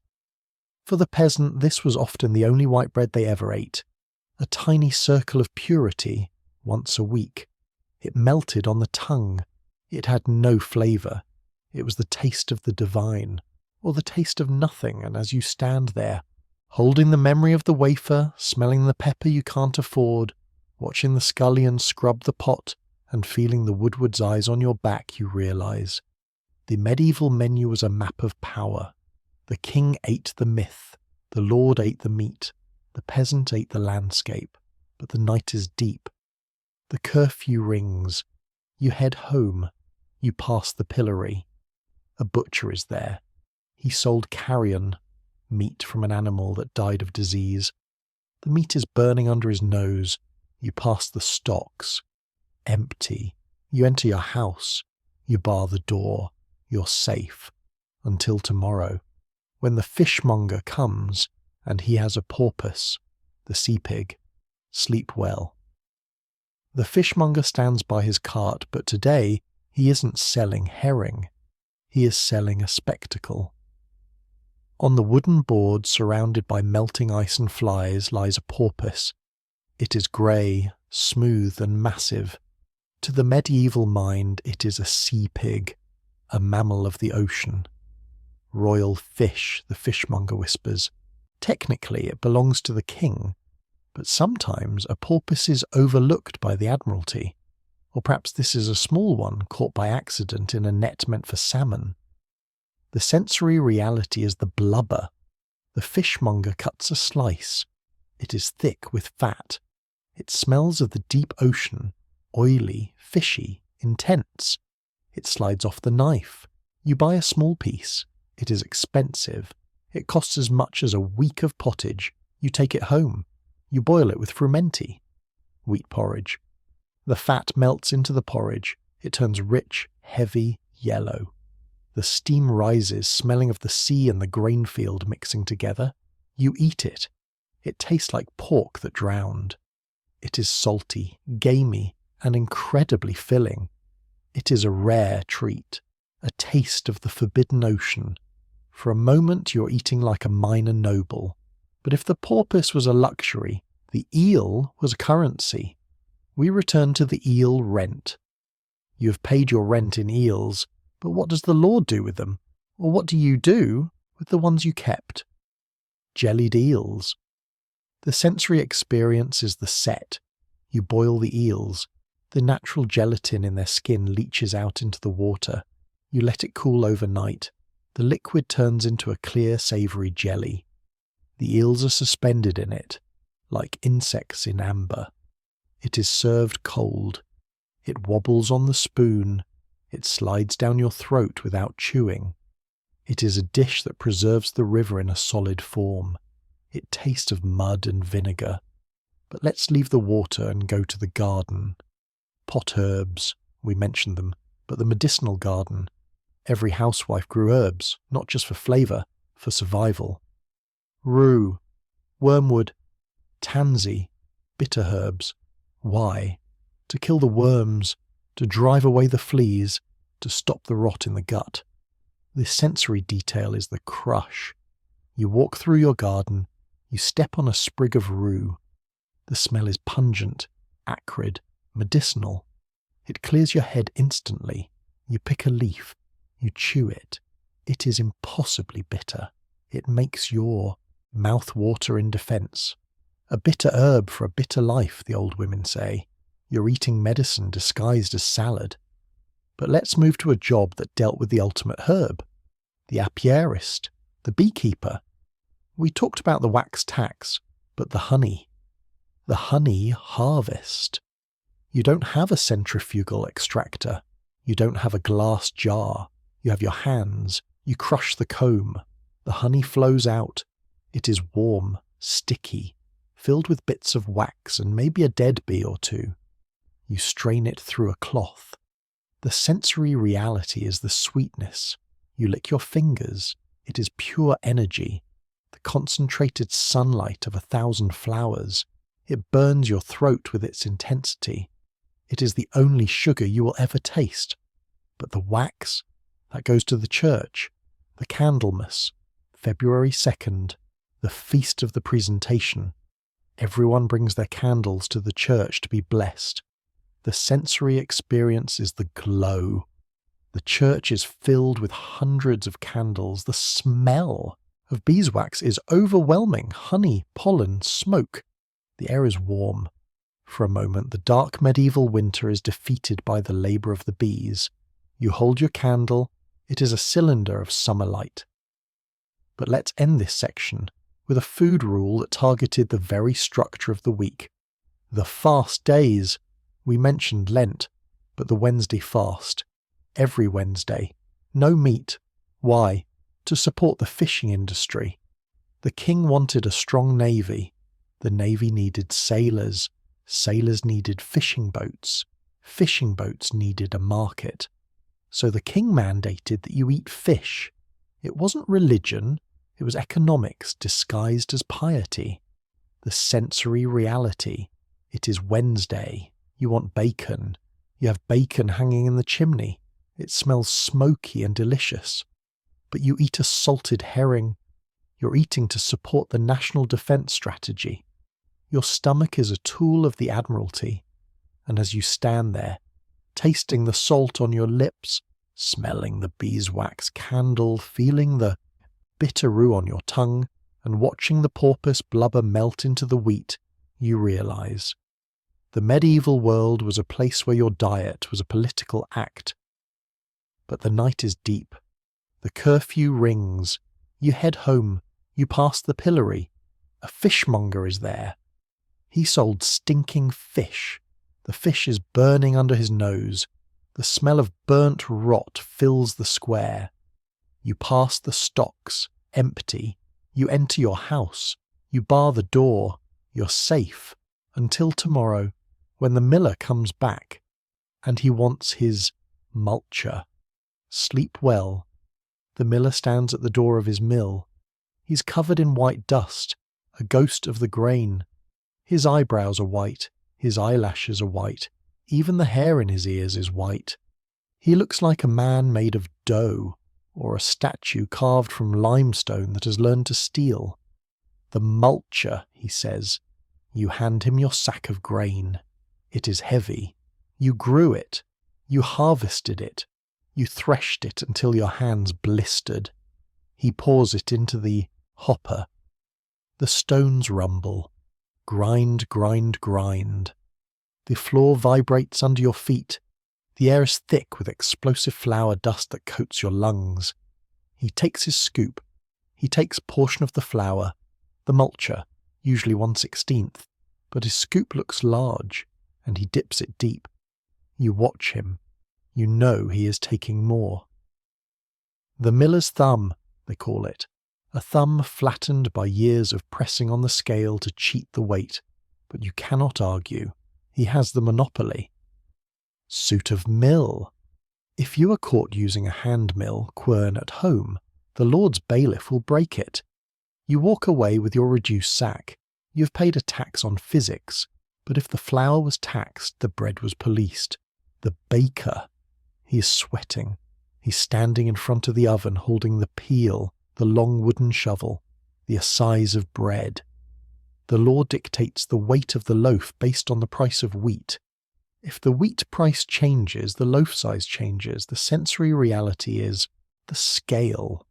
For the peasant, this was often the only white bread they ever ate. A tiny circle of purity, once a week. It melted on the tongue. It had no flavour. It was the taste of the divine, or the taste of nothing, and as you stand there, holding the memory of the wafer, smelling the pepper you can't afford, watching the scullion scrub the pot, and feeling the woodward's eyes on your back, you realise. The medieval menu was a map of power. The king ate the myth, the lord ate the meat, the peasant ate the landscape, but the night is deep. The curfew rings. You head home. You pass the pillory. A butcher is there. He sold carrion, meat from an animal that died of disease. The meat is burning under his nose. You pass the stocks. Empty. You enter your house. You bar the door. You're safe. Until tomorrow, when the fishmonger comes and he has a porpoise, the sea pig. Sleep well. The fishmonger stands by his cart, but today he isn't selling herring. He is selling a spectacle. On the wooden board, surrounded by melting ice and flies, lies a porpoise. It is grey, smooth and massive. To the medieval mind, it is a sea pig, a mammal of the ocean. Royal fish, the fishmonger whispers. Technically, it belongs to the king, But sometimes a porpoise is overlooked by the Admiralty, or perhaps this is a small one caught by accident in a net meant for salmon. The sensory reality is the blubber. The fishmonger cuts a slice. It is thick with fat. It smells of the deep ocean, oily, fishy, intense. It slides off the knife. You buy a small piece. It is expensive. It costs as much as a week of pottage. You take it home. You boil it with frumenty, wheat porridge. The fat melts into the porridge. It turns rich, heavy, yellow. The steam rises, smelling of the sea and the grain field mixing together. You eat it. It tastes like pork that drowned. It is salty, gamey, and incredibly filling. It is a rare treat, a taste of the forbidden ocean. For a moment you're eating like a minor noble. But if the porpoise was a luxury, the eel was a currency. We return to the eel rent. You have paid your rent in eels, but what does the Lord do with them? Or what do you do with the ones you kept? Jellied eels. The sensory experience is the set. You boil the eels. The natural gelatin in their skin leaches out into the water. You let it cool overnight. The liquid turns into a clear, savoury jelly. The eels are suspended in it, like insects in amber. It is served cold. It wobbles on the spoon. It slides down your throat without chewing. It is a dish that preserves the river in a solid form. It tastes of mud and vinegar. But let's leave the water and go to the garden. Pot herbs, we mentioned them, but the medicinal garden. Every housewife grew herbs, not just for flavour, for survival. Rue, wormwood, tansy, bitter herbs. Why? To kill the worms, to drive away the fleas, to stop the rot in the gut. This sensory detail is the crush. You walk through your garden, you step on a sprig of rue. The smell is pungent, acrid, medicinal. It clears your head instantly. You pick a leaf, you chew it. It is impossibly bitter. It makes your mouth water in defence. A bitter herb for a bitter life, the old women say. You're eating medicine disguised as salad. But let's move to a job that dealt with the ultimate herb. The apiarist, the beekeeper. We talked about the wax tax, but the honey. The honey harvest. You don't have a centrifugal extractor. You don't have a glass jar. You have your hands. You crush the comb. The honey flows out. It is warm, sticky, filled with bits of wax and maybe a dead bee or two. You strain it through a cloth. The sensory reality is the sweetness. You lick your fingers. It is pure energy. The concentrated sunlight of 1,000 flowers. It burns your throat with its intensity. It is the only sugar you will ever taste. But the wax, that goes to the church. The Candlemas, February 2nd, the feast of the presentation. Everyone brings their candles to the church to be blessed. The sensory experience is the glow. The church is filled with hundreds of candles. The smell of beeswax is overwhelming. Honey, pollen, smoke. The air is warm. For a moment, the dark medieval winter is defeated by the labour of the bees. You hold your candle. It is a cylinder of summer light. But let's end this section with a food rule that targeted the very structure of the week. The fast days. We mentioned Lent, but the Wednesday fast. Every Wednesday. No meat. Why? To support the fishing industry. The king wanted a strong navy. The navy needed sailors. Sailors needed fishing boats. Fishing boats needed a market. So the king mandated that you eat fish. It wasn't religion, it was economics disguised as piety. The sensory reality. It is Wednesday. You want bacon. You have bacon hanging in the chimney. It smells smoky and delicious. But you eat a salted herring. You're eating to support the national defence strategy. Your stomach is a tool of the Admiralty. And as you stand there, tasting the salt on your lips, smelling the beeswax candle, feeling the bitter rue on your tongue, and watching the porpoise blubber melt into the wheat, you realise. The medieval world was a place where your diet was a political act. But the night is deep. The curfew rings. You head home. You pass the pillory. A fishmonger is there. He sold stinking fish. The fish is burning under his nose. The smell of burnt rot fills the square. You pass the stocks, empty. You enter your house. You bar the door. You're safe. Until tomorrow, when the miller comes back, and he wants his mulcher. Sleep well. The miller stands at the door of his mill. He's covered in white dust, a ghost of the grain. His eyebrows are white, his eyelashes are white, even the hair in his ears is white. He looks like a man made of dough, or a statue carved from limestone that has learned to steal. The mulcher, he says. You hand him your sack of grain. It is heavy. You grew it. You harvested it. You threshed it until your hands blistered. He pours it into the hopper. The stones rumble. Grind, grind, grind. The floor vibrates under your feet. The air is thick with explosive flour dust that coats your lungs. He takes his scoop. He takes a portion of the flour, the mulcher, usually 1/16, but his scoop looks large, and he dips it deep. You watch him. You know he is taking more. The miller's thumb, they call it. A thumb flattened by years of pressing on the scale to cheat the weight, but you cannot argue. He has the monopoly. Suit of mill. If you are caught using a hand mill quern at home, the Lord's bailiff will break it. You walk away with your reduced sack. You have paid a tax on physics, but if the flour was taxed, the bread was policed. The baker. He is sweating. He's standing in front of the oven holding the peel, the long wooden shovel, the assize of bread. The law dictates the weight of the loaf based on the price of wheat. If the wheat price changes, the loaf size changes. The sensory reality is the scale.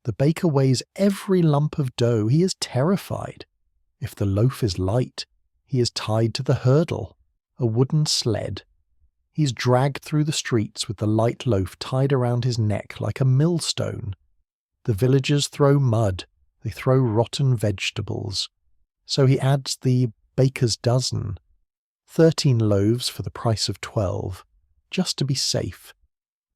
The baker weighs every lump of dough. He is terrified. If the loaf is light, he is tied to the hurdle, a wooden sled. He's dragged through the streets with the light loaf tied around his neck like a millstone. The villagers throw mud. They throw rotten vegetables. So he adds the baker's dozen. 13 loaves for the price of 12, just to be safe.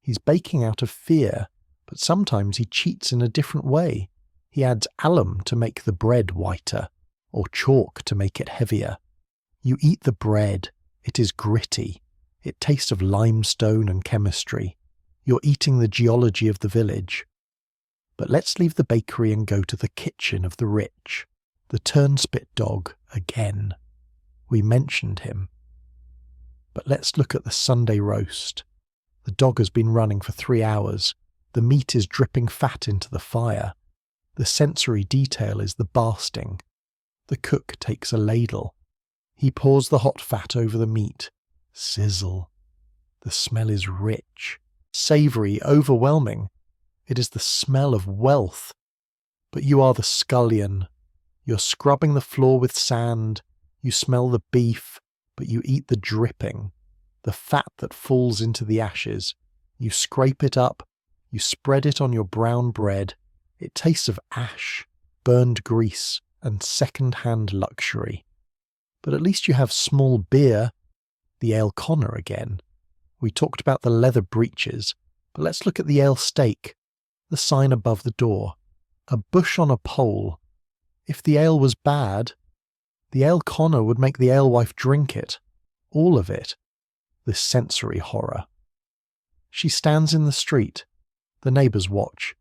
He's baking out of fear, but sometimes he cheats in a different way. He adds alum to make the bread whiter, or chalk to make it heavier. You eat the bread. It is gritty. It tastes of limestone and chemistry. You're eating the geology of the village. But let's leave the bakery and go to the kitchen of the rich. The turnspit dog again. We mentioned him. But let's look at the Sunday roast. The dog has been running for 3 hours. The meat is dripping fat into the fire. The sensory detail is the basting. The cook takes a ladle. He pours the hot fat over the meat. Sizzle. The smell is rich, savoury, overwhelming. It is the smell of wealth. But you are the scullion. You're scrubbing the floor with sand. You smell the beef, but you eat the dripping, the fat that falls into the ashes. You scrape it up. You spread it on your brown bread. It tastes of ash, burned grease, and second-hand luxury. But at least you have small beer. The ale Connor again. We talked about the leather breeches, but let's look at the ale steak. The sign above the door. A bush on a pole. If the ale was bad, the ale Connor would make the alewife drink it. All of it. This sensory horror. She stands in the street. The neighbours watch.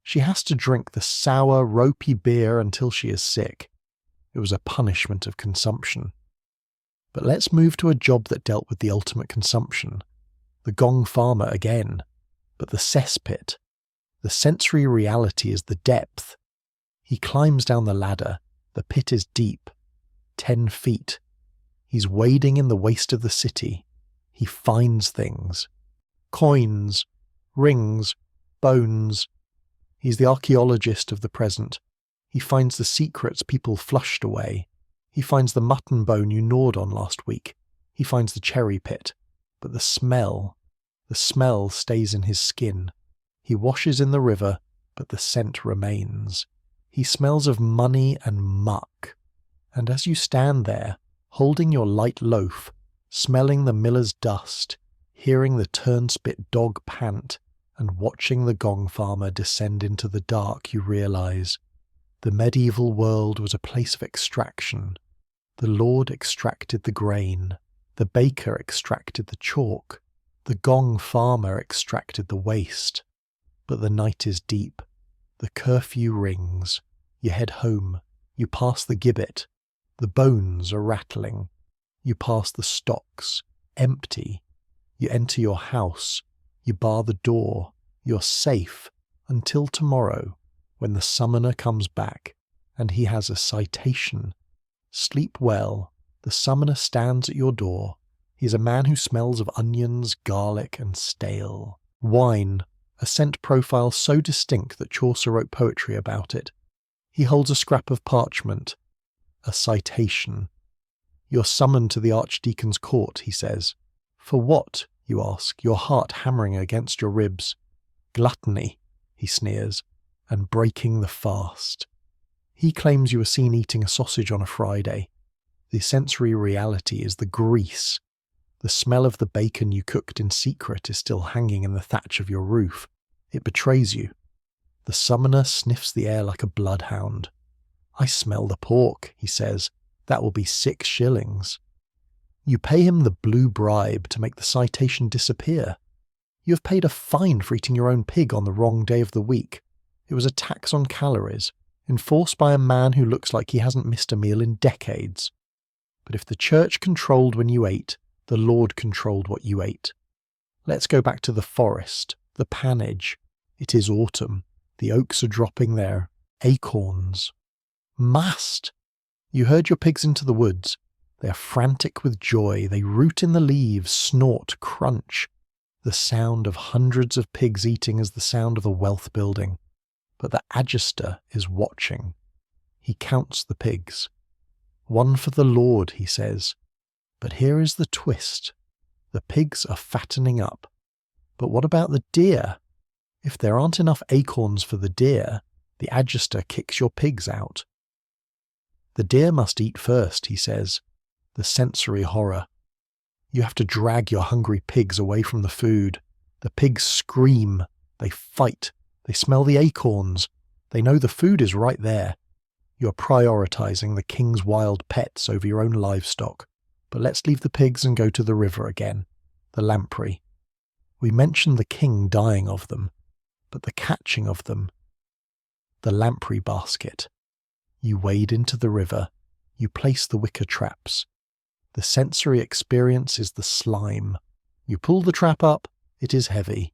She has to drink the sour, ropey beer until she is sick. It was a punishment of consumption. But let's move to a job that dealt with the ultimate consumption. The gong farmer again. But the cesspit. The sensory reality is the depth. He climbs down the ladder. The pit is deep. 10 feet. He's wading in the waste of the city. He finds things. Coins. Rings. Bones. He's the archaeologist of the present. He finds the secrets people flushed away. He finds the mutton bone you gnawed on last week. He finds the cherry pit. But the smell stays in his skin. He washes in the river, but the scent remains. He smells of money and muck. And as you stand there, holding your light loaf, smelling the miller's dust, hearing the turnspit dog pant, and watching the gong farmer descend into the dark, you realise the medieval world was a place of extraction. The lord extracted the grain, the baker extracted the chalk, the gong farmer extracted the waste. But the night is deep. The curfew rings. You head home. You pass the gibbet. The bones are rattling. You pass the stocks, empty. You enter your house. You bar the door. You're safe until tomorrow, when the summoner comes back and he has a citation. Sleep well. The summoner stands at your door. He's a man who smells of onions, garlic, and stale. Wine, a scent profile so distinct that Chaucer wrote poetry about it. He holds a scrap of parchment. A citation. You're summoned to the archdeacon's court, he says. For what, you ask, your heart hammering against your ribs? Gluttony, he sneers, and breaking the fast. He claims you were seen eating a sausage on a Friday. The sensory reality is the grease. The smell of the bacon you cooked in secret is still hanging in the thatch of your roof. It betrays you. The summoner sniffs the air like a bloodhound. I smell the pork, he says. That will be 6 shillings. You pay him the blue bribe to make the citation disappear. You have paid a fine for eating your own pig on the wrong day of the week. It was a tax on calories, enforced by a man who looks like he hasn't missed a meal in decades. But if the church controlled when you ate, the Lord controlled what you ate. Let's go back to the forest, the panage. It is autumn. The oaks are dropping their acorns. Must! You herd your pigs into the woods. They are frantic with joy. They root in the leaves, snort, crunch. The sound of hundreds of pigs eating is the sound of a wealth building. But the Adjuster is watching. He counts the pigs. 1 for the Lord, he says. But here is the twist. The pigs are fattening up. But what about the deer? If there aren't enough acorns for the deer, the Adjuster kicks your pigs out. The deer must eat first, he says. The sensory horror. You have to drag your hungry pigs away from the food. The pigs scream. They fight. They smell the acorns. They know the food is right there. You're prioritizing the king's wild pets over your own livestock. But let's leave the pigs and go to the river again. The lamprey. We mentioned the king dying of them, but the catching of them. The lamprey basket. You wade into the river. You place the wicker traps. The sensory experience is the slime. You pull the trap up. It is heavy.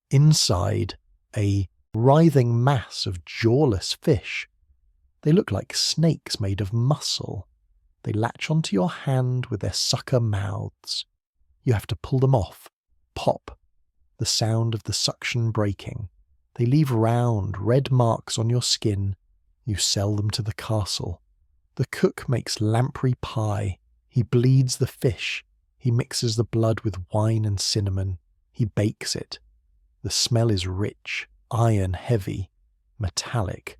Inside, a writhing mass of jawless fish. They look like snakes made of muscle. They latch onto your hand with their sucker mouths. You have to pull them off. Pop. The sound of the suction breaking. They leave round, red marks on your skin. You sell them to the castle. The cook makes lamprey pie. He bleeds the fish. He mixes the blood with wine and cinnamon. He bakes it. The smell is rich, iron heavy, metallic.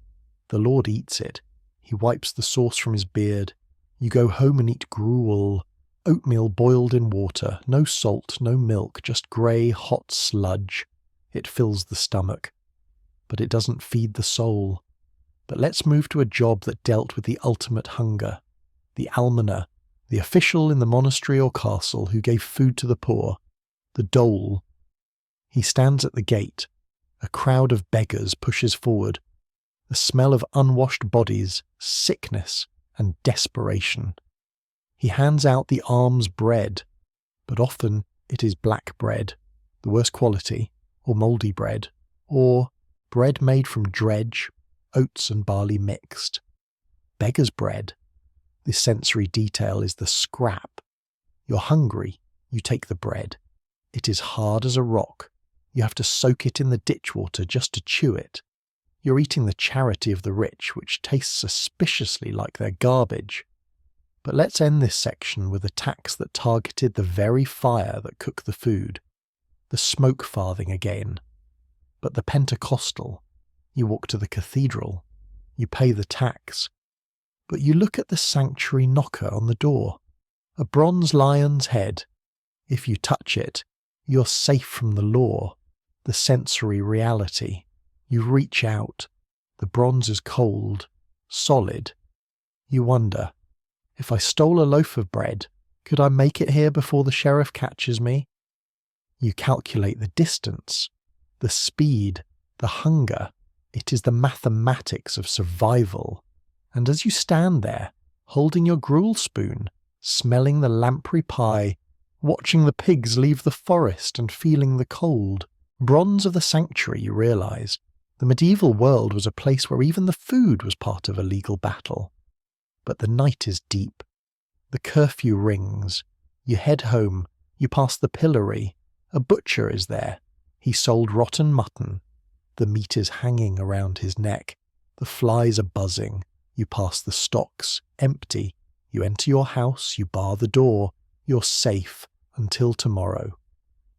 The Lord eats it. He wipes the sauce from his beard. You go home and eat gruel, oatmeal boiled in water, no salt, no milk, just grey, hot sludge. It fills the stomach. But it doesn't feed the soul. But let's move to a job that dealt with the ultimate hunger. The almoner, the official in the monastery or castle who gave food to the poor. The dole. He stands at the gate. A crowd of beggars pushes forward. The smell of unwashed bodies, sickness, and desperation. He hands out the alms bread, but often it is black bread, the worst quality, or mouldy bread, or bread made from dredge, oats and barley mixed. Beggar's bread. The sensory detail is the scrap. You're hungry, you take the bread. It is hard as a rock. You have to soak it in the ditch water just to chew it. You're eating the charity of the rich, which tastes suspiciously like their garbage. But let's end this section with attacks that targeted the very fire that cooked the food. The smoke farthing again. But the Pentecostal. You walk to the cathedral. You pay the tax. But you look at the sanctuary knocker on the door. A bronze lion's head. If you touch it, you're safe from the law, the sensory reality. You reach out. The bronze is cold, solid. You wonder, if I stole a loaf of bread, could I make it here before the sheriff catches me? You calculate the distance, the speed, the hunger. It is the mathematics of survival. And as you stand there, holding your gruel spoon, smelling the lamprey pie, watching the pigs leave the forest and feeling the cold, bronze of the sanctuary, you realise, the medieval world was a place where even the food was part of a legal battle. But the night is deep. The curfew rings. You head home. You pass the pillory. A butcher is there. He sold rotten mutton. The meat is hanging around his neck. The flies are buzzing. You pass the stocks, empty. You enter your house. You bar the door. You're safe until tomorrow,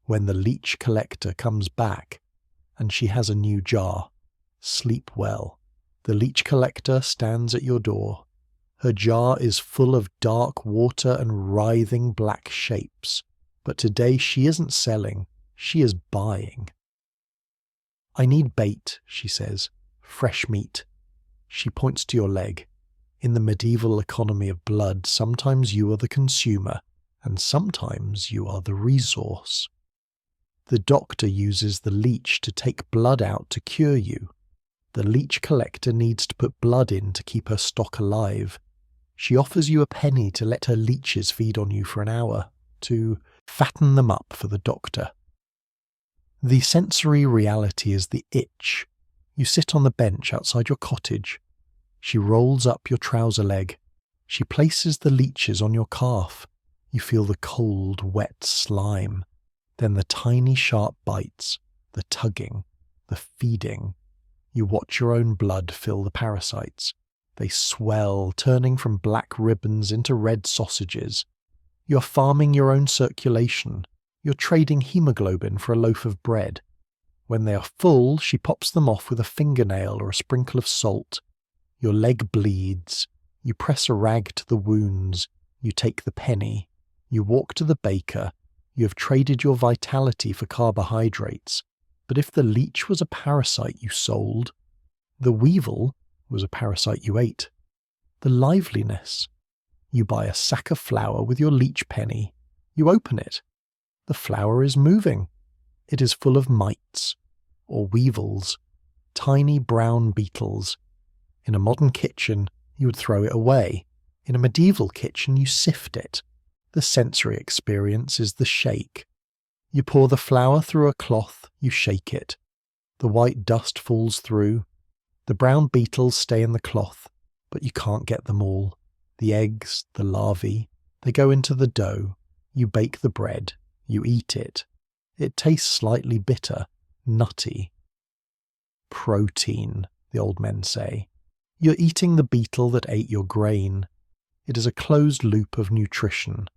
when the leech collector comes back and she has a new jar. Sleep well. The leech collector stands at your door. Her jar is full of dark water and writhing black shapes. But today she isn't selling, she is buying. I need bait, she says. Fresh meat. She points to your leg. In the medieval economy of blood, sometimes you are the consumer, and sometimes you are the resource. The doctor uses the leech to take blood out to cure you. The leech collector needs to put blood in to keep her stock alive. She offers you a penny to let her leeches feed on you for an hour, to fatten them up for the doctor. The sensory reality is the itch. You sit on the bench outside your cottage. She rolls up your trouser leg. She places the leeches on your calf. You feel the cold, wet slime. Then the tiny sharp bites, the tugging, the feeding. You watch your own blood fill the parasites. They swell, turning from black ribbons into red sausages. You're farming your own circulation. You're trading hemoglobin for a loaf of bread. When they are full, she pops them off with a fingernail or a sprinkle of salt. Your leg bleeds. You press a rag to the wounds. You take the penny. You walk to the baker. You have traded your vitality for carbohydrates. But if the leech was a parasite you sold, the weevil was a parasite you ate. The liveliness. You buy a sack of flour with your leech penny. You open it. The flour is moving. It is full of mites, or weevils, tiny brown beetles. In a modern kitchen, you would throw it away. In a medieval kitchen, you sift it. The sensory experience is the shake. You pour the flour through a cloth, you shake it. The white dust falls through. The brown beetles stay in the cloth, but you can't get them all. The eggs, the larvae, they go into the dough. You bake the bread. You eat it. It tastes slightly bitter, nutty. Protein, the old men say. You're eating the beetle that ate your grain. It is a closed loop of nutrition.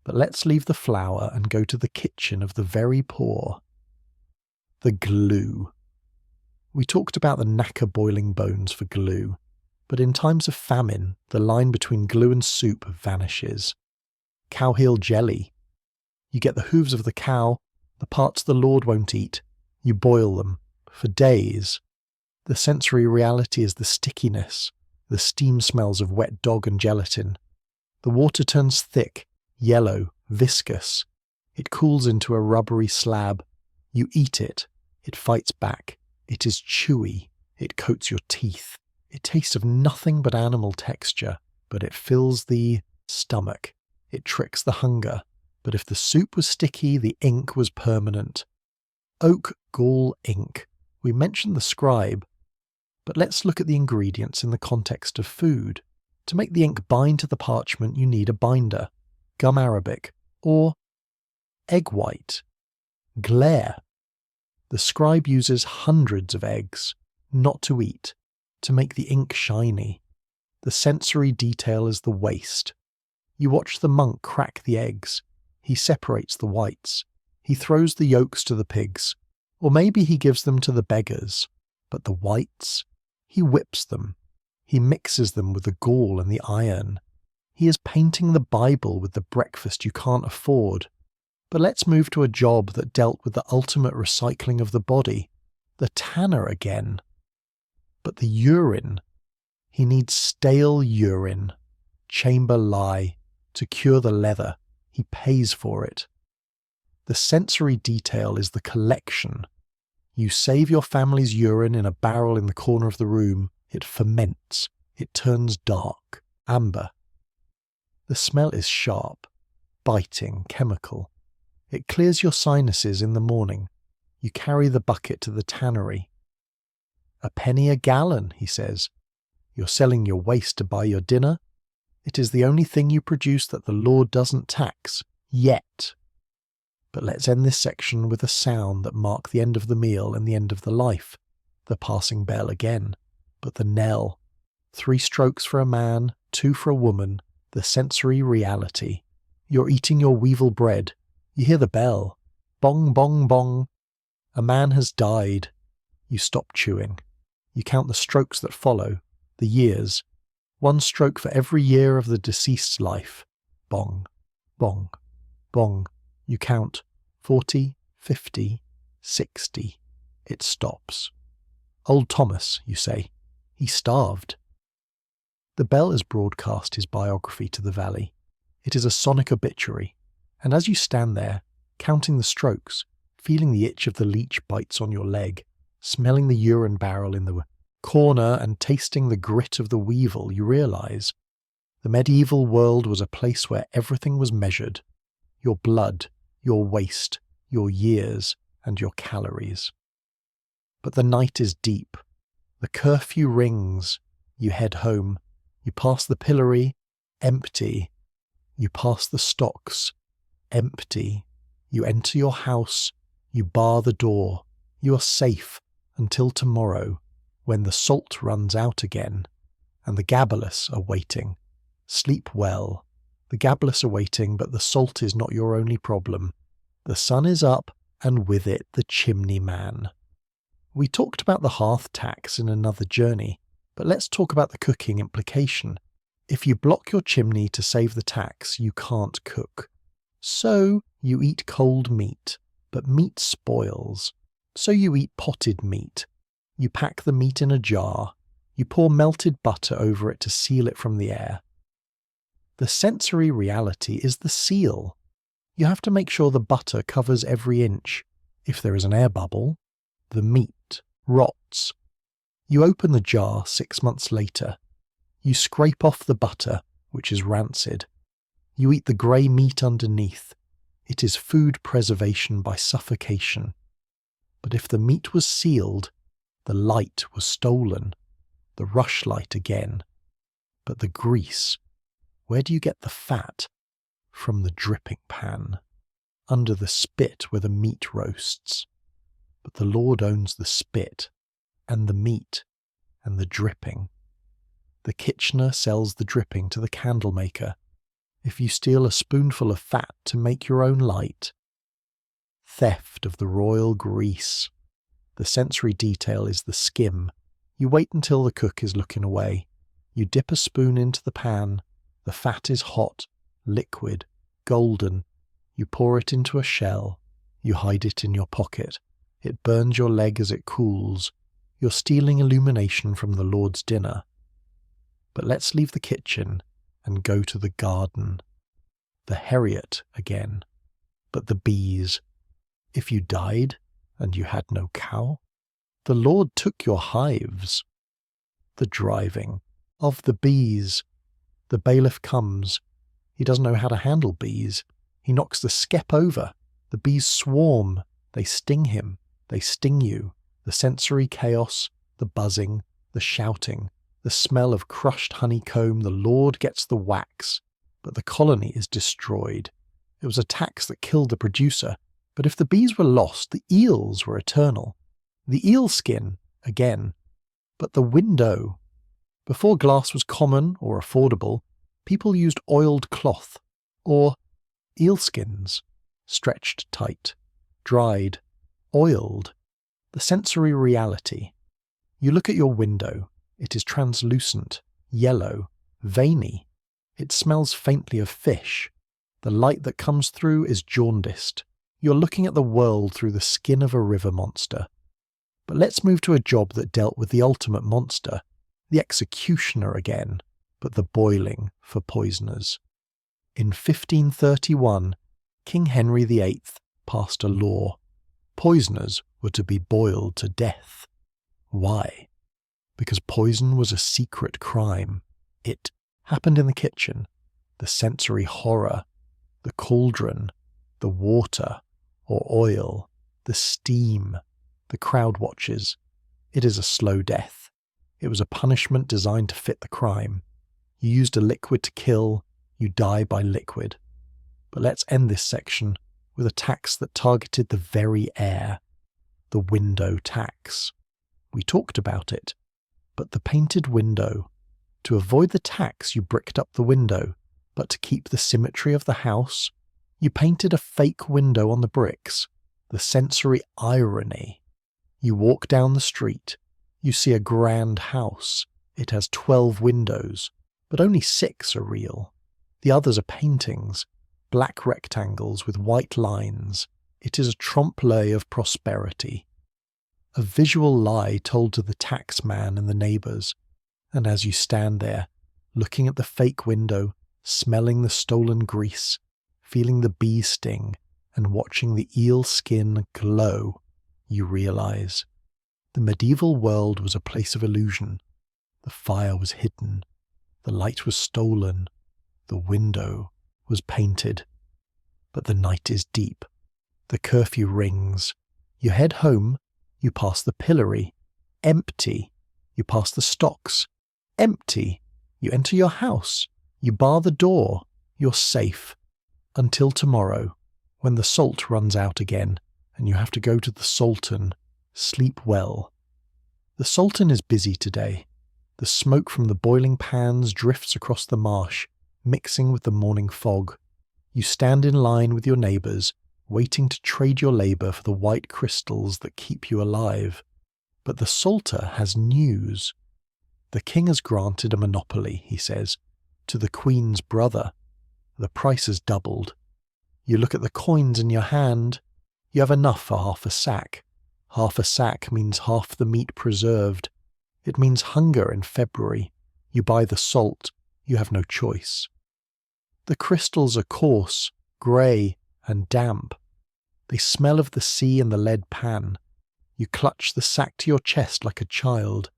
But let's leave the flour and go to the kitchen of the very poor. The glue. We talked about the knacker boiling bones for glue, but in times of famine, the line between glue and soup vanishes. Cow heel jelly. You get the hooves of the cow, the parts the Lord won't eat. You boil them for days. The sensory reality is the stickiness, the steam smells of wet dog and gelatin. The water turns thick, yellow, viscous. It cools into a rubbery slab. You eat it. It fights back. It is chewy. It coats your teeth. It tastes of nothing but animal texture, but it fills the stomach. It tricks the hunger. But if the soup was sticky, the ink was permanent. Oak gall ink. We mentioned the scribe. But let's look at the ingredients in the context of food. To make the ink bind to the parchment, you need a binder. Gum arabic, or egg white. Glare. The scribe uses hundreds of eggs, not to eat, to make the ink shiny. The sensory detail is the waste. You watch the monk crack the eggs. He separates the whites. He throws the yolks to the pigs. Or maybe he gives them to the beggars. But the whites? He whips them. He mixes them with the gall and the iron. He is painting the Bible with the breakfast you can't afford. But let's move to a job that dealt with the ultimate recycling of the body. The tanner again. But the urine. He needs stale urine. Chamber lye. To cure the leather. He pays for it. The sensory detail is the collection. You save your family's urine in a barrel in the corner of the room. It ferments. It turns dark. Amber. The smell is sharp. Biting. Chemical. It clears your sinuses in the morning. You carry the bucket to the tannery. "A penny a gallon," he says. "You're selling your waste to buy your dinner? It is the only thing you produce that the Lord doesn't tax. Yet." But let's end this section with a sound that marked the end of the meal and the end of the life. The passing bell again. But the knell. 3 strokes for a man, 2 for a woman. The sensory reality. You're eating your weevil bread. You hear the bell. Bong, bong, bong. A man has died. You stop chewing. You count the strokes that follow. The years. 1 stroke for every year of the deceased's life. Bong, bong, bong. You count 40, 50, 60. It stops. "Old Thomas," you say. "He starved." The bell has broadcast his biography to the valley. It is a sonic obituary. And as you stand there, counting the strokes, feeling the itch of the leech bites on your leg, smelling the urine barrel in the corner and tasting the grit of the weevil, you realise the medieval world was a place where everything was measured. Your blood, your waste, your years, and your calories. But the night is deep. The curfew rings. You head home. You pass the pillory. Empty. You pass the stocks. Empty. You enter your house. You bar the door. You are safe until tomorrow, when the salt runs out again, and the gabalus are waiting. Sleep well. The gabalus are waiting, but the salt is not your only problem. The sun is up, and with it the chimney man. We talked about the hearth tax in another journey, but let's talk about the cooking implication. If you block your chimney to save the tax, you can't cook. So you eat cold meat, but meat spoils. So you eat potted meat. You pack the meat in a jar. You pour melted butter over it to seal it from the air. The sensory reality is the seal. You have to make sure the butter covers every inch. If there is an air bubble, the meat rots. You open the jar 6 months later. You scrape off the butter, which is rancid. You eat the grey meat underneath. It is food preservation by suffocation. But if the meat was sealed, the light was stolen. The rushlight again. But the grease, where do you get the fat? From the dripping pan. Under the spit where the meat roasts. But the Lord owns the spit, and the meat, and the dripping. The kitchener sells the dripping to the candle maker. If you steal a spoonful of fat to make your own light. Theft of the royal grease. The sensory detail is the skim. You wait until the cook is looking away. You dip a spoon into the pan. The fat is hot, liquid, golden. You pour it into a shell. You hide it in your pocket. It burns your leg as it cools. You're stealing illumination from the Lord's dinner. But let's leave the kitchen and go to the garden. The Harriet again. But the bees. If you died and you had no cow, the Lord took your hives. The driving of the bees. The bailiff comes. He doesn't know how to handle bees. He knocks the skep over. The bees swarm. They sting him. They sting you. The sensory chaos, the buzzing, the shouting, the smell of crushed honeycomb. The Lord gets the wax, but the colony is destroyed. It was a tax that killed the producer, but if the bees were lost, the eels were eternal. The eel skin, again. But the window. Before glass was common or affordable, People used oiled cloth, or eelskins, stretched tight, dried, oiled. The sensory reality. You look at your window, it is translucent, yellow, veiny. It smells faintly of fish. The light that comes through is jaundiced. You're looking at the world through the skin of a river monster. But let's move to a job that dealt with the ultimate monster, the executioner again, but the boiling for poisoners. In 1531, King Henry VIII passed a law. Poisoners were to be boiled to death. Why? Because poison was a secret crime. It happened in the kitchen, the sensory horror, the cauldron, the water or oil, the steam. The crowd watches. It is a slow death. It was a punishment designed to fit the crime. You used a liquid to kill, you die by liquid. But let's end this section with a tax that targeted the very air. The window tax. We talked about it. But the painted window. To avoid the tax, you bricked up the window. But to keep the symmetry of the house, you painted a fake window on the bricks. The sensory irony. You walk down the street. You see a grand house. It has 12 windows, but only 6 are real. The others are paintings, black rectangles with white lines. It is a trompe-l'oeil of prosperity. A visual lie told to the taxman and the neighbours. And as you stand there, looking at the fake window, smelling the stolen grease, feeling the bee sting, and watching the eel skin glow, you realise the medieval world was a place of illusion. The fire was hidden. The light was stolen. The window was painted. But the night is deep. The curfew rings. You head home. You pass the pillory. Empty. You pass the stocks. Empty. You enter your house. You bar the door. You're safe. Until tomorrow, when the salt runs out again, and you have to go to the Sultan. Sleep well. The Sultan is busy today. The smoke from the boiling pans drifts across the marsh, mixing with the morning fog. You stand in line with your neighbours, waiting to trade your labour for the white crystals that keep you alive. But the Sultan has news. The king has granted a monopoly, he says, to the Queen's brother. The price has doubled. You look at the coins in your hand. You have enough for half a sack. Half a sack means half the meat preserved. It means hunger in February. You buy the salt. You have no choice. The crystals are coarse, grey, and damp. They smell of the sea and the lead pan. You clutch the sack to your chest like a child.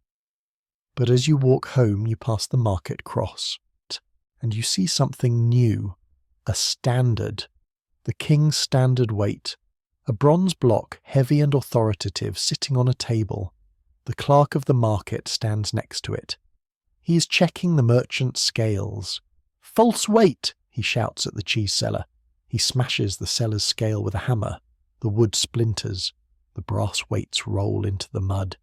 But as you walk home, you pass the market cross, and you see something new, a standard, the king's standard weight, a bronze block, heavy and authoritative, sitting on a table. The clerk of the market stands next to it. He is checking the merchant's scales. "False weight!" he shouts at the cheese seller. He smashes the seller's scale with a hammer. The wood splinters. The brass weights roll into the mud.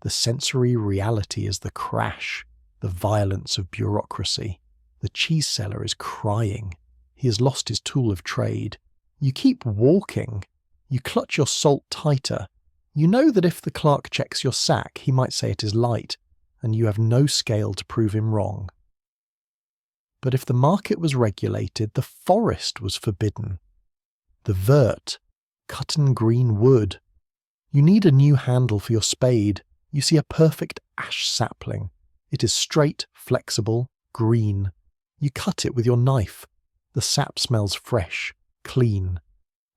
The sensory reality is the crash, the violence of bureaucracy. The cheese seller is crying. He has lost his tool of trade. You keep walking. You clutch your salt tighter. You know that if the clerk checks your sack, he might say it is light, and you have no scale to prove him wrong. But if the market was regulated, the forest was forbidden. The vert, cut in green wood. You need a new handle for your spade. You see a perfect ash sapling. It is straight, flexible, green. You cut it with your knife. The sap smells fresh, clean.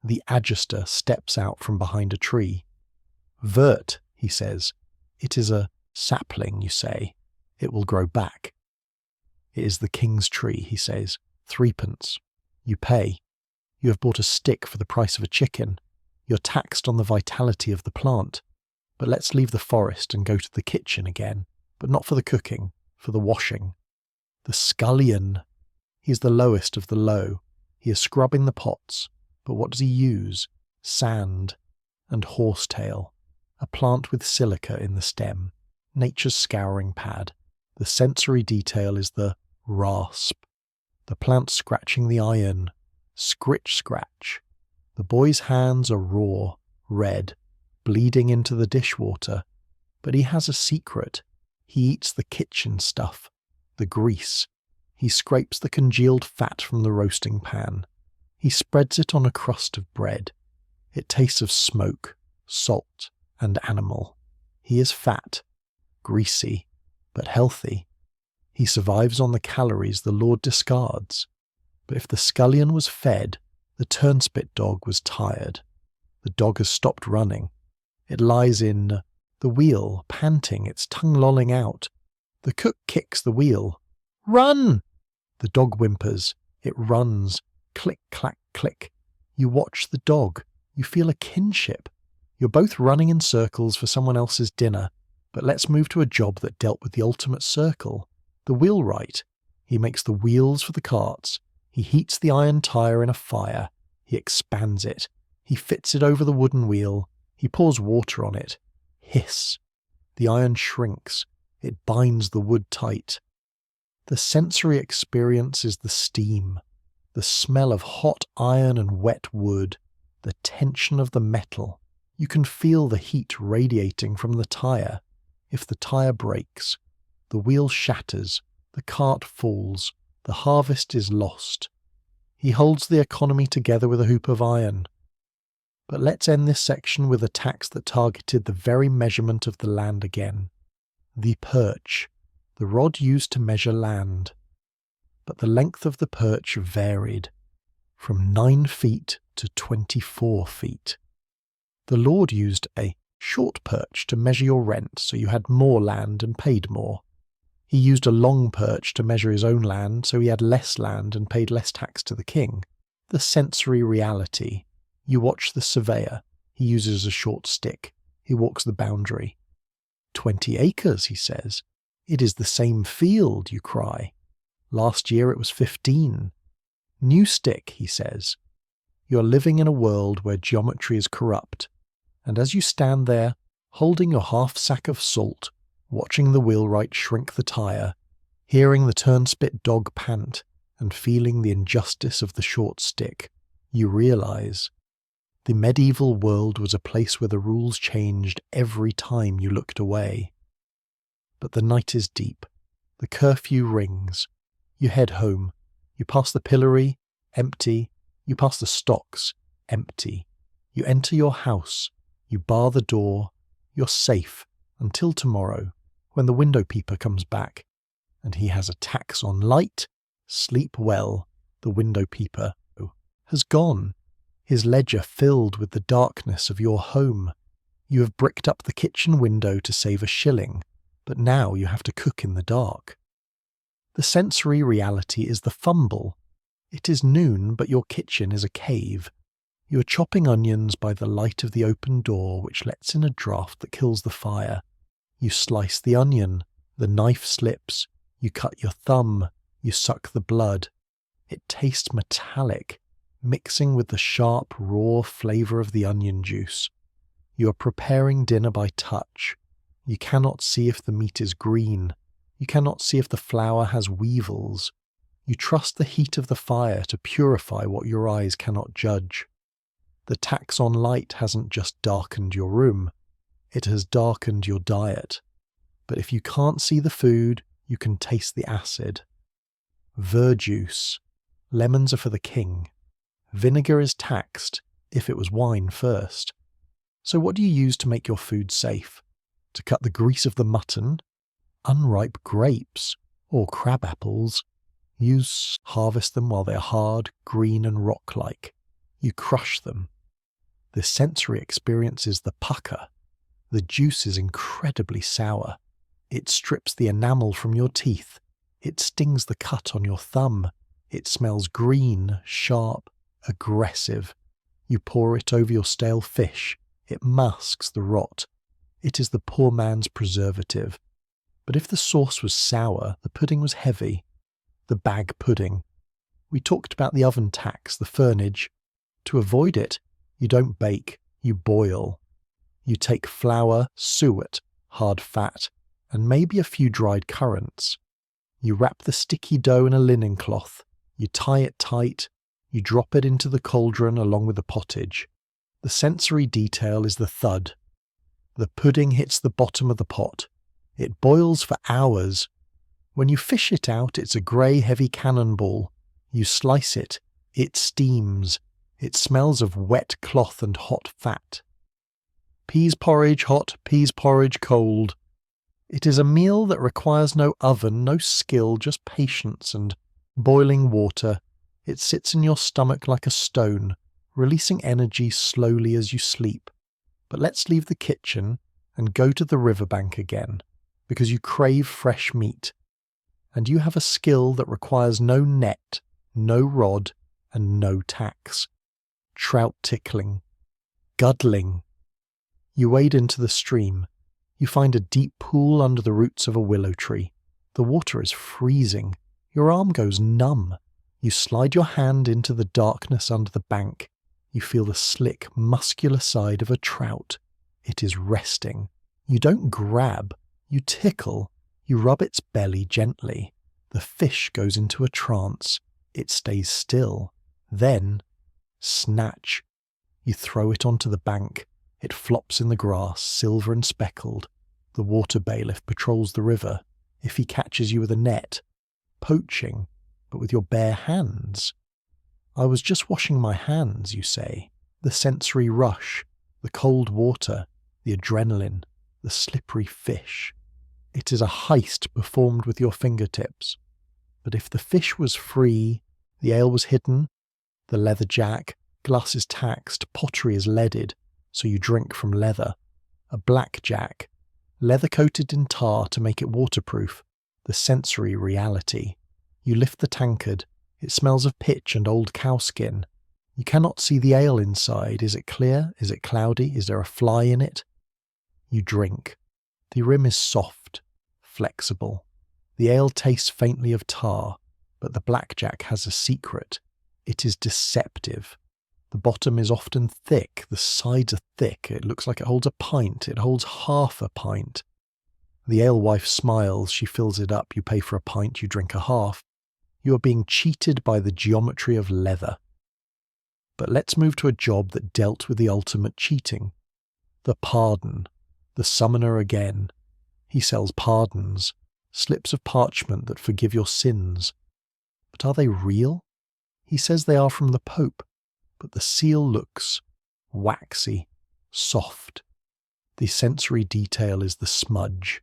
The adjuster steps out from behind a tree. "Vert," he says. "It is a sapling, you say. It will grow back." "It is the king's tree," he says. "3d. You pay. You have bought a stick for the price of a chicken. You're taxed on the vitality of the plant. But let's leave the forest and go to the kitchen again, but not for the cooking, for the washing. The scullion. He is the lowest of the low. He is scrubbing the pots. But what does he use? Sand and horsetail. A plant with silica in the stem. Nature's scouring pad. The sensory detail is the rasp. the plant scratching the iron. Scritch, scratch. The boy's hands are raw, red, bleeding into the dishwater. But he has a secret. He eats the kitchen stuff, the grease. He scrapes the congealed fat from the roasting pan. He spreads it on a crust of bread. It tastes of smoke, salt, and animal. He is fat, greasy, but healthy. He survives on the calories the Lord discards. But if the scullion was fed, the turnspit dog was tired. The dog has stopped running. It lies in the wheel, panting, its tongue lolling out. The cook kicks the wheel. Run! The dog whimpers. It runs. Click, clack, click. You watch the dog. You feel a kinship. You're both running in circles for someone else's dinner, but let's move to a job that dealt with the ultimate circle. The wheelwright. He makes the wheels for the carts. He heats the iron tire in a fire. He expands it. He fits it over the wooden wheel. He pours water on it. Hiss. The iron shrinks. It binds the wood tight. The sensory experience is the steam, the smell of hot iron and wet wood, the tension of the metal. You can feel the heat radiating from the tire. If the tire breaks, the wheel shatters, the cart falls, the harvest is lost. He holds the economy together with a hoop of iron. But let's end this section with a tax that targeted the very measurement of the land again. The perch, the rod used to measure land. But the length of the perch varied, from 9 feet to 24 feet. The Lord used a short perch to measure your rent so you had more land and paid more. He used a long perch to measure his own land so he had less land and paid less tax to the king. The sensory reality. You watch the surveyor. He uses a short stick. He walks the boundary. 20 acres, he says. It is the same field, you cry. Last year it was 15. New stick, he says. You are living in a world where geometry is corrupt, and as you stand there, holding your half sack of salt, watching the wheelwright shrink the tire, hearing the turnspit dog pant, and feeling the injustice of the short stick, you realize the medieval world was a place where the rules changed every time you looked away. But the night is deep. The curfew rings. You head home. You pass the pillory, empty. You pass the stocks, empty. You enter your house. You bar the door. You're safe until tomorrow, when the window peeper comes back, and he has a tax on light. Sleep well. The window peeper has gone. His ledger filled with the darkness of your home. You have bricked up the kitchen window to save a shilling, but now you have to cook in the dark. The sensory reality is the fumble. It is noon, but your kitchen is a cave. You are chopping onions by the light of the open door, which lets in a draught that kills the fire. You slice the onion. The knife slips. You cut your thumb. You suck the blood. It tastes metallic, mixing with the sharp, raw flavour of the onion juice. You are preparing dinner by touch. You cannot see if the meat is green. You cannot see if the flour has weevils. You trust the heat of the fire to purify what your eyes cannot judge. The tax on light hasn't just darkened your room. It has darkened your diet. But if you can't see the food, you can taste the acid. Verjuice. Lemons are for the king. Vinegar is taxed, if it was wine first. So what do you use to make your food safe? To cut the grease of the mutton? Unripe grapes, or crab apples. You harvest them while they're hard, green and rock-like. You crush them. The sensory experience is the pucker. The juice is incredibly sour. It strips the enamel from your teeth. It stings the cut on your thumb. It smells green, sharp, aggressive. You pour it over your stale fish. It masks the rot. It is the poor man's preservative. But if the sauce was sour, the pudding was heavy. The bag pudding. We talked about the oven tax, the furnage. To avoid it, you don't bake, you boil. You take flour, suet, hard fat, and maybe a few dried currants. You wrap the sticky dough in a linen cloth. You tie it tight, you drop it into the cauldron along with the pottage. The sensory detail is the thud. The pudding hits the bottom of the pot. It boils for hours. When you fish it out, it's a grey, heavy cannonball. You slice it. It steams. It smells of wet cloth and hot fat. Peas porridge hot, peas porridge cold. It is a meal that requires no oven, no skill, just patience and boiling water. It sits in your stomach like a stone, releasing energy slowly as you sleep. But let's leave the kitchen and go to the riverbank again, because you crave fresh meat. And you have a skill that requires no net, no rod, and no tax. Trout tickling. Guddling. You wade into the stream. You find a deep pool under the roots of a willow tree. The water is freezing. Your arm goes numb. You slide your hand into the darkness under the bank. You feel the slick, muscular side of a trout. It is resting. You don't grab. You tickle. You rub its belly gently. The fish goes into a trance. It stays still. Then, snatch. You throw it onto the bank. It flops in the grass, silver and speckled. The water bailiff patrols the river. If he catches you with a net, poaching, but with your bare hands. I was just washing my hands, you say. The sensory rush, the cold water, the adrenaline, the slippery fish. It is a heist performed with your fingertips. But if the fish was free, the ale was hidden, the leather jack, glass is taxed, pottery is leaded, so you drink from leather. A black jack, leather coated in tar to make it waterproof, the sensory reality. You lift the tankard. It smells of pitch and old cowskin. You cannot see the ale inside. Is it clear? Is it cloudy? Is there a fly in it? You drink. The rim is soft, flexible. The ale tastes faintly of tar, but the blackjack has a secret. It is deceptive. The bottom is often thick. The sides are thick. It looks like it holds a pint. It holds half a pint. The alewife smiles. She fills it up. You pay for a pint. You drink a half. You are being cheated by the geometry of leather. But let's move to a job that dealt with the ultimate cheating. The pardon. The summoner again. He sells pardons, slips of parchment that forgive your sins. But are they real? He says they are from the Pope, but the seal looks waxy, soft. The sensory detail is the smudge.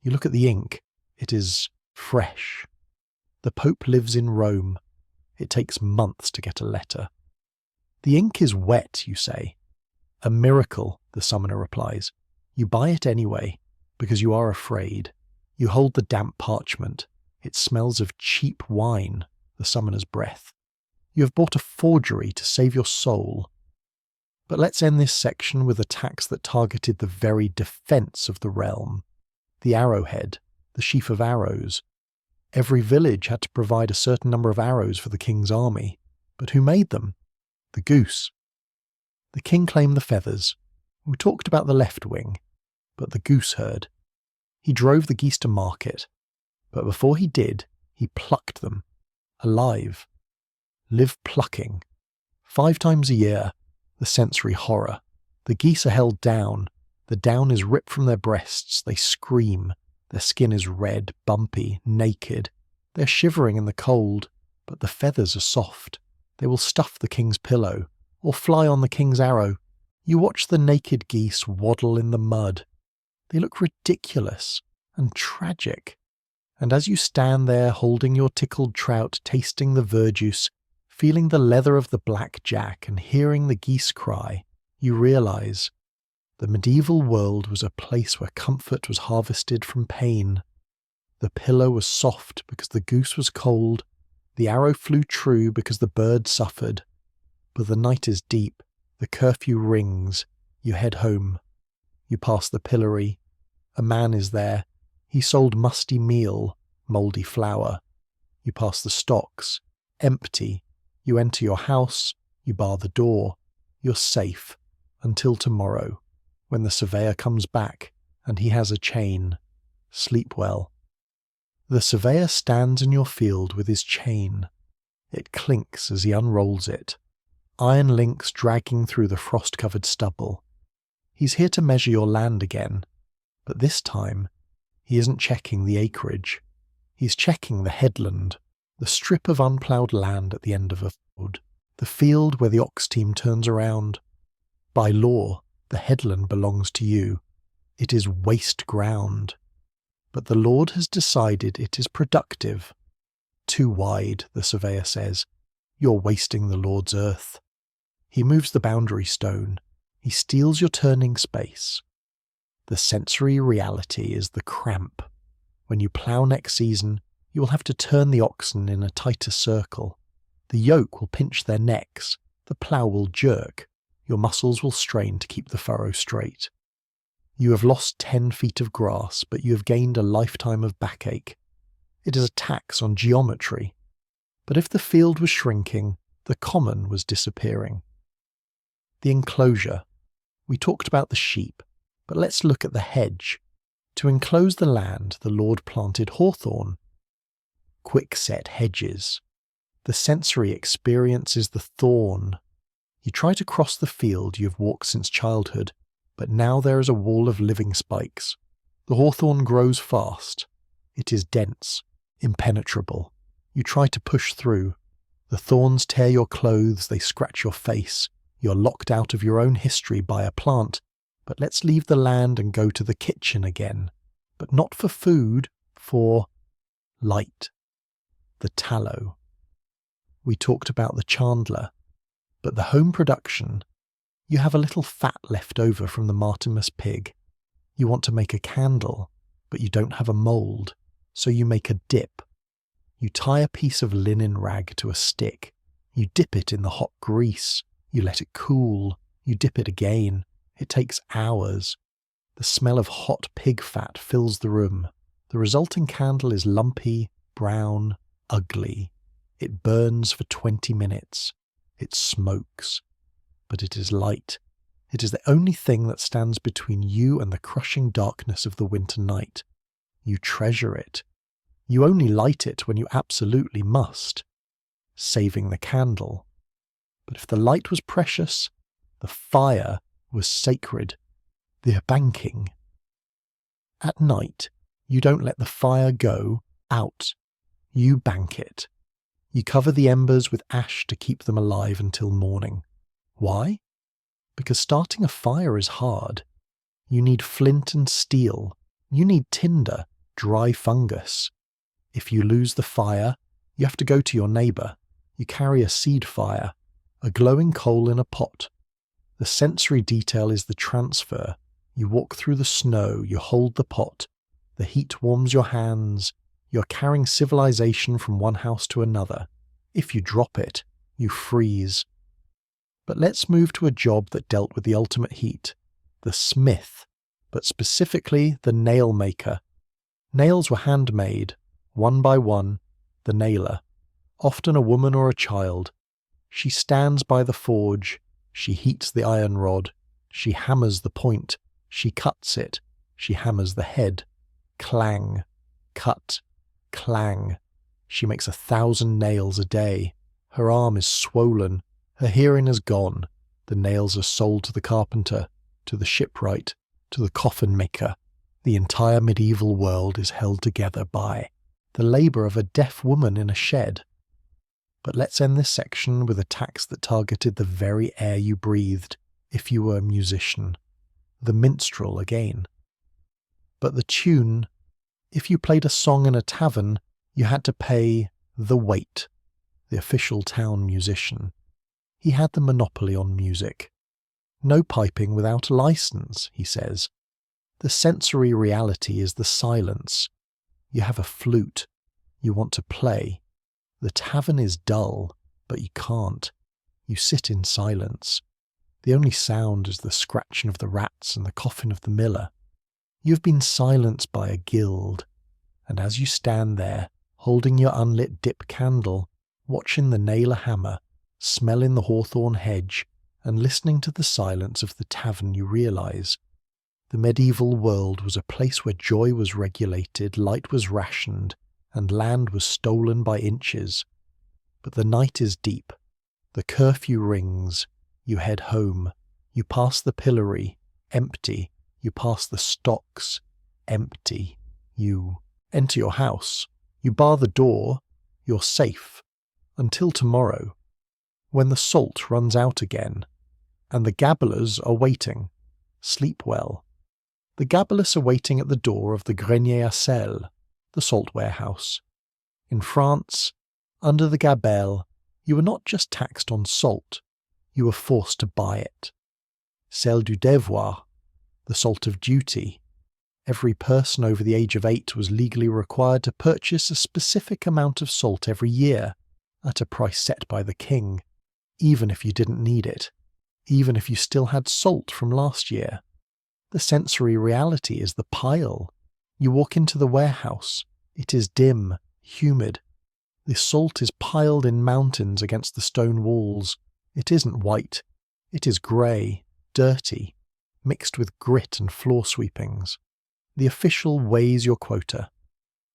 You look at the ink. It is fresh. The Pope lives in Rome. It takes months to get a letter. The ink is wet, you say. A miracle, the summoner replies. You buy it anyway, because you are afraid. You hold the damp parchment. It smells of cheap wine, the summoner's breath. You have bought a forgery to save your soul. But let's end this section with a tax that targeted the very defence of the realm. The arrowhead, the sheaf of arrows. Every village had to provide a certain number of arrows for the king's army. But who made them? The goose. The king claimed the feathers. We talked about the left wing, but the goose herd. He drove the geese to market, but before he did, he plucked them, alive. Live plucking. 5 times a year, the sensory horror. The geese are held down. The down is ripped from their breasts. They scream. Their skin is red, bumpy, naked. They're shivering in the cold, but the feathers are soft. They will stuff the king's pillow, or fly on the king's arrow. You watch the naked geese waddle in the mud. They look ridiculous and tragic. And as you stand there holding your tickled trout, tasting the verjuice, feeling the leather of the blackjack and hearing the geese cry, you realize the medieval world was a place where comfort was harvested from pain. The pillow was soft because the goose was cold. The arrow flew true because the bird suffered. But the night is deep. The curfew rings. You head home. You pass the pillory. A man is there. He sold musty meal, mouldy flour. You pass the stocks. Empty. You enter your house. You bar the door. You're safe. Until tomorrow, when the surveyor comes back and he has a chain. Sleep well. The surveyor stands in your field with his chain. It clinks as he unrolls it, iron links dragging through the frost-covered stubble. He's here to measure your land again, but this time he isn't checking the acreage. He's checking the headland, the strip of unploughed land at the end of a field, the field where the ox team turns around. By law, the headland belongs to you. It is waste ground. But the Lord has decided it is productive. Too wide, the surveyor says. You're wasting the Lord's earth. He moves the boundary stone. He steals your turning space. The sensory reality is the cramp. When you plough next season, you will have to turn the oxen in a tighter circle. The yoke will pinch their necks. The plough will jerk. Your muscles will strain to keep the furrow straight. You have lost 10 feet of grass, but you have gained a lifetime of backache. It is a tax on geometry. But if the field was shrinking, the common was disappearing. The enclosure. We talked about the sheep, but let's look at the hedge. To enclose the land, the Lord planted hawthorn. Quick-set hedges. The sensory experience is the thorn. You try to cross the field you have walked since childhood, but now there is a wall of living spikes. The hawthorn grows fast. It is dense, impenetrable. You try to push through. The thorns tear your clothes, they scratch your face. You're locked out of your own history by a plant. But let's leave the land and go to the kitchen again. But not for food, for light. The tallow. We talked about the chandler. But the home production, you have a little fat left over from the Martimas pig. You want to make a candle, but you don't have a mould, so you make a dip. You tie a piece of linen rag to a stick. You dip it in the hot grease. You let it cool. You dip it again. It takes hours. The smell of hot pig fat fills the room. The resulting candle is lumpy, brown, ugly. It burns for 20 minutes. It smokes. But it is light. It is the only thing that stands between you and the crushing darkness of the winter night. You treasure it. You only light it when you absolutely must, saving the candle. But if the light was precious, the fire was sacred. The banking. At night, you don't let the fire go out. You bank it. You cover the embers with ash to keep them alive until morning. Why? Because starting a fire is hard. You need flint and steel. You need tinder, dry fungus. If you lose the fire, you have to go to your neighbour. You carry a seed fire, a glowing coal in a pot. The sensory detail is the transfer. You walk through the snow, you hold the pot. The heat warms your hands. You're carrying civilization from one house to another. If you drop it, you freeze. But let's move to a job that dealt with the ultimate heat. The smith, but specifically the nail maker. Nails were handmade, one by one, the nailer, often a woman or a child. She stands by the forge, she heats the iron rod, she hammers the point, she cuts it, she hammers the head. Clang, cut, clang. She makes 1,000 nails a day. Her arm is swollen, her hearing is gone. The nails are sold to the carpenter, to the shipwright, to the coffin maker. The entire medieval world is held together by the labour of a deaf woman in a shed. But let's end this section with a tax that targeted the very air you breathed if you were a musician. The minstrel again. But the tune, if you played a song in a tavern, you had to pay the wait, the official town musician. He had the monopoly on music. No piping without a license, he says. The sensory reality is the silence. You have a flute. You want to play. The tavern is dull, but you can't. You sit in silence. The only sound is the scratching of the rats and the coffin of the miller. You have been silenced by a guild, and as you stand there, holding your unlit dip candle, watching the nailer hammer, smelling the hawthorn hedge, and listening to the silence of the tavern, you realise the medieval world was a place where joy was regulated, light was rationed, and land was stolen by inches. But the night is deep. The curfew rings. You head home. You pass the pillory, empty. You pass the stocks, empty. You enter your house. You bar the door. You're safe. Until tomorrow, when the salt runs out again, and the gabblers are waiting. Sleep well. The gabblers are waiting at the door of the grenier à sel, the salt warehouse. In France, under the gabelle, you were not just taxed on salt, you were forced to buy it. Sel du devoir, the salt of duty. Every person over the age of 8 was legally required to purchase a specific amount of salt every year, at a price set by the king, even if you didn't need it, even if you still had salt from last year. The sensory reality is the pile. You walk into the warehouse. It is dim, humid. The salt is piled in mountains against the stone walls. It isn't white. It is grey, dirty, mixed with grit and floor sweepings. The official weighs your quota.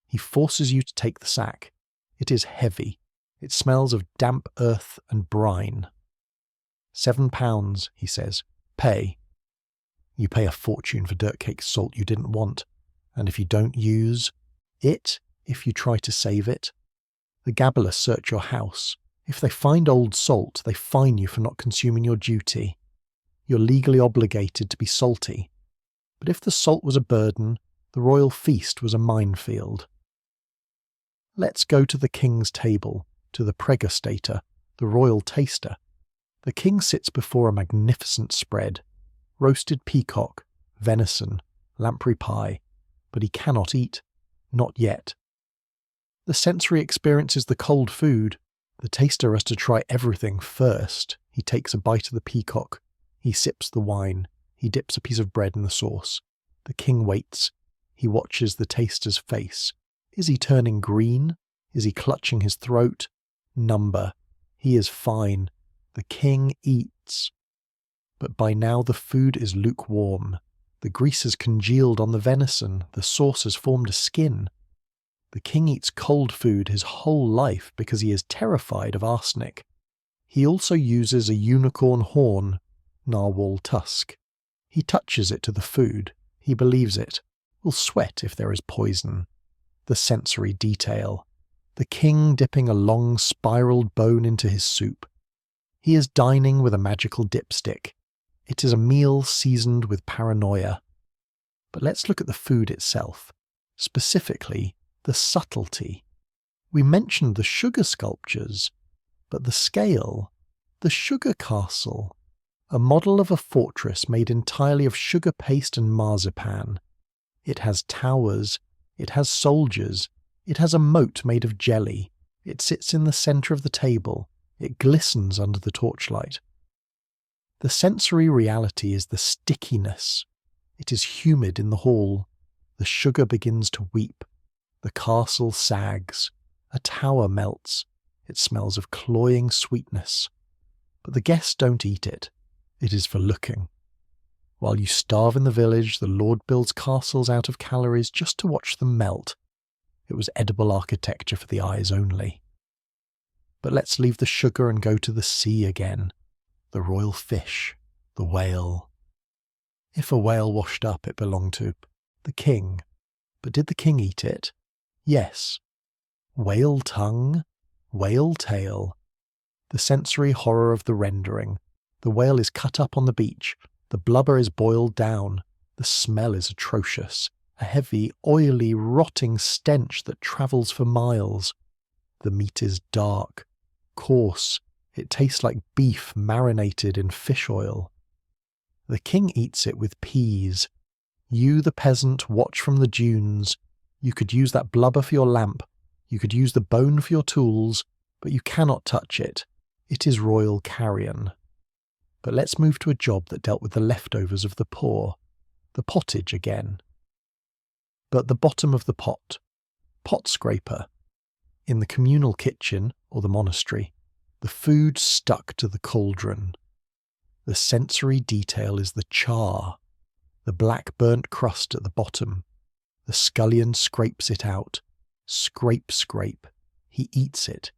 He forces you to take the sack. It is heavy. It smells of damp earth and brine. £7, he says. Pay. You pay a fortune for dirt-cake salt you didn't want, and if you don't use it, if you try to save it, the gabblers search your house. If they find old salt, they fine you for not consuming your duty. You're legally obligated to be salty. But if the salt was a burden, the royal feast was a minefield. Let's go to the king's table, to the pregustator, the royal taster. The king sits before a magnificent spread. Roasted peacock, venison, lamprey pie, but he cannot eat. Not yet. The sensory experience is the cold food. The taster has to try everything first. He takes a bite of the peacock. He sips the wine. He dips a piece of bread in the sauce. The king waits. He watches the taster's face. Is he turning green? Is he clutching his throat? Number. He is fine. The king eats. But by now the food is lukewarm. The grease has congealed on the venison. The sauce has formed a skin. The king eats cold food his whole life because he is terrified of arsenic. He also uses a unicorn horn, narwhal tusk. He touches it to the food. He believes it. Will sweat if there is poison. The sensory detail. The king dipping a long spiraled bone into his soup. He is dining with a magical dipstick. It is a meal seasoned with paranoia. But let's look at the food itself. Specifically, the subtlety. We mentioned the sugar sculptures, but the scale, the sugar castle, a model of a fortress made entirely of sugar paste and marzipan. It has towers, it has soldiers, it has a moat made of jelly, it sits in the centre of the table, it glistens under the torchlight. The sensory reality is the stickiness. It is humid in the hall. The sugar begins to weep. The castle sags. A tower melts. It smells of cloying sweetness. But the guests don't eat it. It is for looking. While you starve in the village, the lord builds castles out of calories just to watch them melt. It was edible architecture for the eyes only. But let's leave the sugar and go to the sea again. The royal fish, the whale. If a whale washed up, it belonged to the king. But did the king eat it? Yes. Whale tongue, whale tail. The sensory horror of the rendering. The whale is cut up on the beach. The blubber is boiled down. The smell is atrocious. A heavy, oily, rotting stench that travels for miles. The meat is dark, coarse. It tastes like beef marinated in fish oil. The king eats it with peas. You, the peasant, watch from the dunes. You could use that blubber for your lamp. You could use the bone for your tools, but you cannot touch it. It is royal carrion. But let's move to a job that dealt with the leftovers of the poor. The pottage again. But the bottom of the pot. Pot scraper. In the communal kitchen, or the monastery, the food stuck to the cauldron. The sensory detail is the char, the black burnt crust at the bottom. The scullion scrapes it out. Scrape, scrape. He eats it.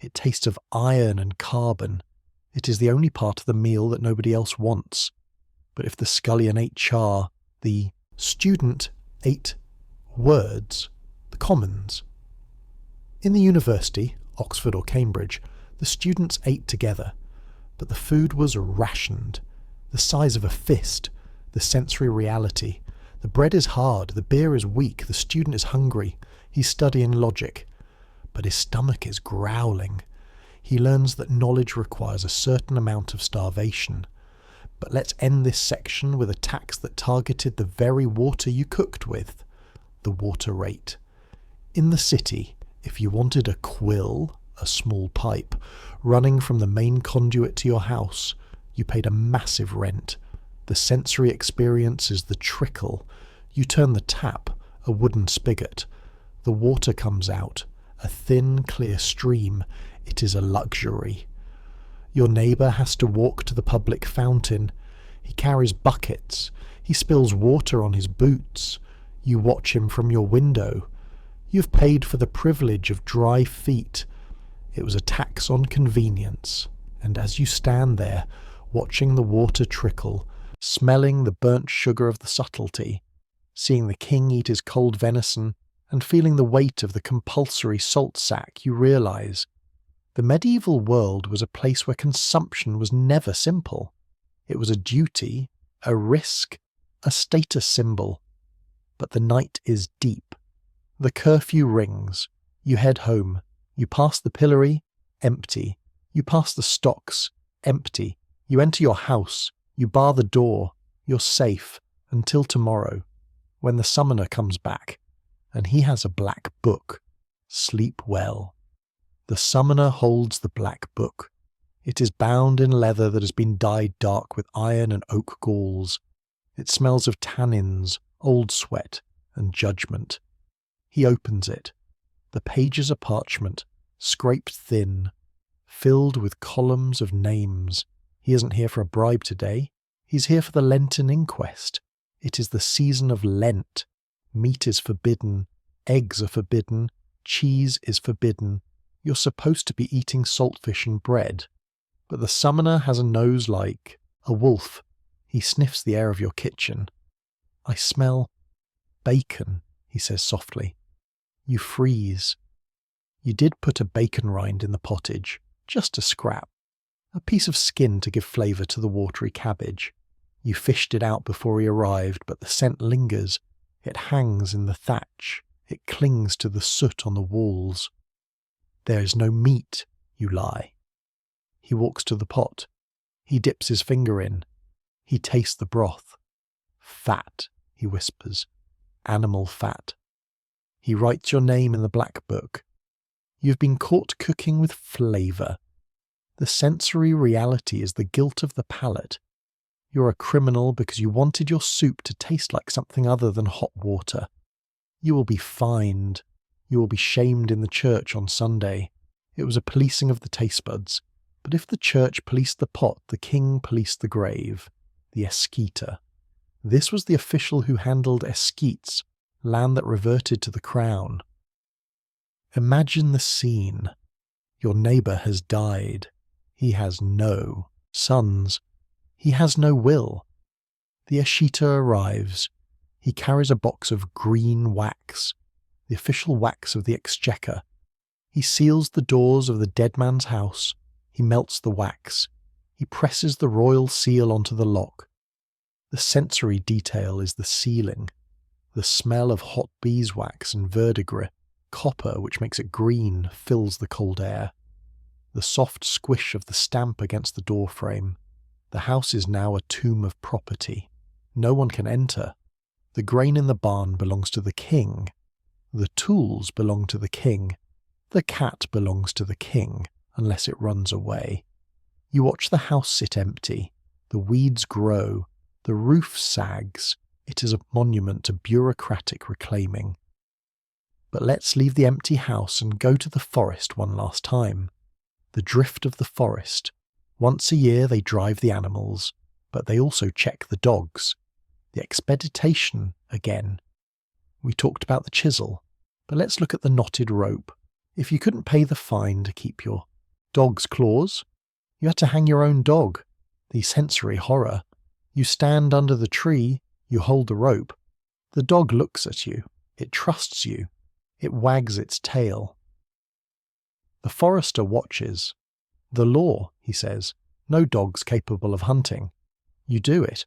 It tastes of iron and carbon. It is the only part of the meal that nobody else wants. But if the scullion ate char, the student ate words, the commons. In the university, Oxford or Cambridge, the students ate together, but the food was rationed, the size of a fist, the sensory reality. The bread is hard, the beer is weak, the student is hungry, he's studying logic, but his stomach is growling. He learns that knowledge requires a certain amount of starvation. But let's end this section with a tax that targeted the very water you cooked with, the water rate. In the city, if you wanted a quill, a small pipe, running from the main conduit to your house, you paid a massive rent. The sensory experience is the trickle. You turn the tap, a wooden spigot. The water comes out, a thin, clear stream. It is a luxury. Your neighbour has to walk to the public fountain. He carries buckets. He spills water on his boots. You watch him from your window. You've paid for the privilege of dry feet. It was a tax on convenience. And as you stand there, watching the water trickle, smelling the burnt sugar of the subtlety, seeing the king eat his cold venison, and feeling the weight of the compulsory salt sack, you realise the medieval world was a place where consumption was never simple. It was a duty, a risk, a status symbol. But the night is deep. The curfew rings. You head home. You pass the pillory, empty. You pass the stocks, empty. You enter your house. You bar the door. You're safe until tomorrow, when the summoner comes back, and he has a black book. Sleep well. The summoner holds the black book. It is bound in leather that has been dyed dark with iron and oak galls. It smells of tannins, old sweat, and judgment. He opens it. The pages are parchment, scraped thin, filled with columns of names. He isn't here for a bribe today. He's here for the Lenten inquest. It is the season of Lent. Meat is forbidden. Eggs are forbidden. Cheese is forbidden. You're supposed to be eating saltfish and bread. But the summoner has a nose like a wolf. He sniffs the air of your kitchen. I smell bacon, he says softly. You freeze. You did put a bacon rind in the pottage, just a scrap. A piece of skin to give flavour to the watery cabbage. You fished it out before he arrived, but the scent lingers. It hangs in the thatch. It clings to the soot on the walls. There is no meat, you lie. He walks to the pot. He dips his finger in. He tastes the broth. Fat, he whispers. Animal fat. He writes your name in the black book. You've been caught cooking with flavour. The sensory reality is the guilt of the palate. You're a criminal because you wanted your soup to taste like something other than hot water. You will be fined. You will be shamed in the church on Sunday. It was a policing of the taste buds. But if the church policed the pot, the king policed the grave, the esquita. This was the official who handled esquites, land that reverted to the crown. Imagine the scene. Your neighbour has died. He has no sons. He has no will. The esquita arrives. He carries a box of green wax, the official wax of the exchequer. He seals the doors of the dead man's house. He melts the wax. He presses the royal seal onto the lock. The sensory detail is the sealing. The smell of hot beeswax and verdigris, copper which makes it green, fills the cold air. The soft squish of the stamp against the doorframe. The house is now a tomb of property. No one can enter. The grain in the barn belongs to the king. The tools belong to the king. The cat belongs to the king, unless it runs away. You watch the house sit empty. The weeds grow. The roof sags. It is a monument to bureaucratic reclaiming. But let's leave the empty house and go to the forest one last time. The drift of the forest. Once a year they drive the animals, but they also check the dogs. The expeditation again. We talked about the chisel, but let's look at the knotted rope. If you couldn't pay the fine to keep your Dog's claws. You had to hang your own dog. The sensory horror. You stand under the tree, you hold the rope. The dog looks at you. It trusts you. It wags its tail. The forester watches. The law, he says, no dog's capable of hunting. You do it.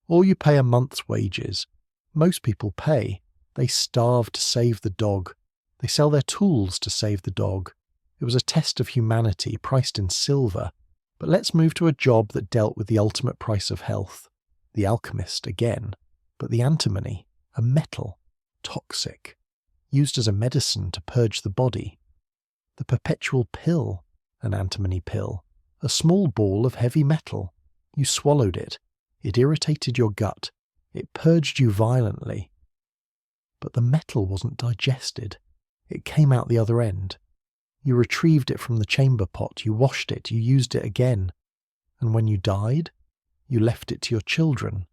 Or you pay a month's wages. Most people pay. They starve to save the dog. They sell their tools to save the dog. It was a test of humanity priced in silver. But let's move to a job that dealt with the ultimate price of health. The alchemist again. But the antimony, a metal, toxic, used as a medicine to purge the body. The perpetual pill, an antimony pill, a small ball of heavy metal. You swallowed it. It irritated your gut. It purged you violently. But the metal wasn't digested. It came out the other end. You retrieved it from the chamber pot, you washed it, you used it again. And when you died, you left it to your children.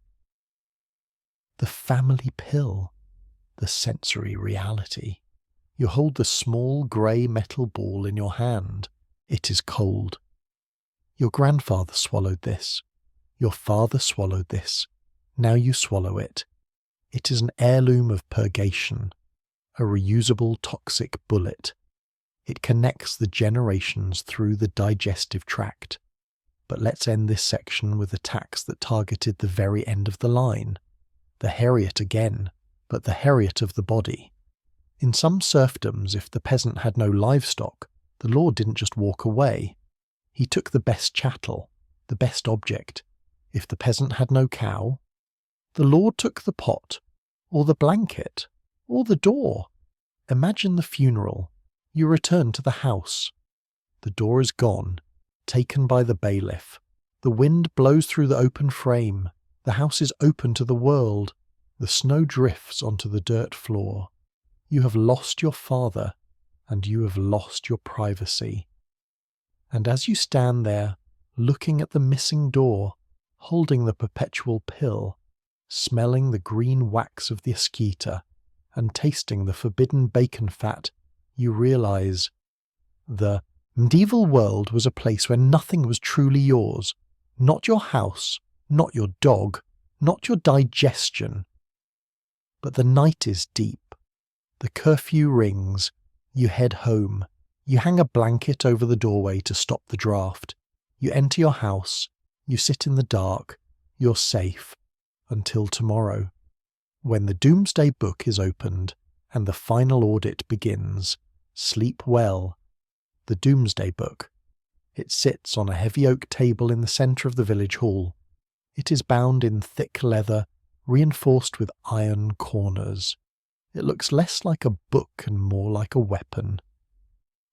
The family pill, the sensory reality. You hold the small grey metal ball in your hand. It is cold. Your grandfather swallowed this. Your father swallowed this. Now you swallow it. It is an heirloom of purgation, a reusable toxic bullet. It connects the generations through the digestive tract. But let's end this section with attacks that targeted the very end of the line. The Heriot again, but the Heriot of the body. In some serfdoms, if the peasant had no livestock, the lord didn't just walk away. He took the best chattel, the best object. If the peasant had no cow, the lord took the pot, or the blanket, or the door. Imagine the funeral. You return to the house. The door is gone, taken by the bailiff. The wind blows through the open frame. The house is open to the world. The snow drifts onto the dirt floor. You have lost your father, and you have lost your privacy. And as you stand there, looking at the missing door, holding the perpetual pill, smelling the green wax of the esquita, and tasting the forbidden bacon fat, you realize the medieval world was a place where nothing was truly yours. Not your house, not your dog, not your digestion. But the night is deep. The curfew rings. You head home. You hang a blanket over the doorway to stop the draft. You enter your house. You sit in the dark. You're safe. Until tomorrow, when the Doomsday Book is opened and the final audit begins. Sleep well. The Doomsday Book. It sits on a heavy oak table in the centre of the village hall. It is bound in thick leather, reinforced with iron corners. It looks less like a book and more like a weapon.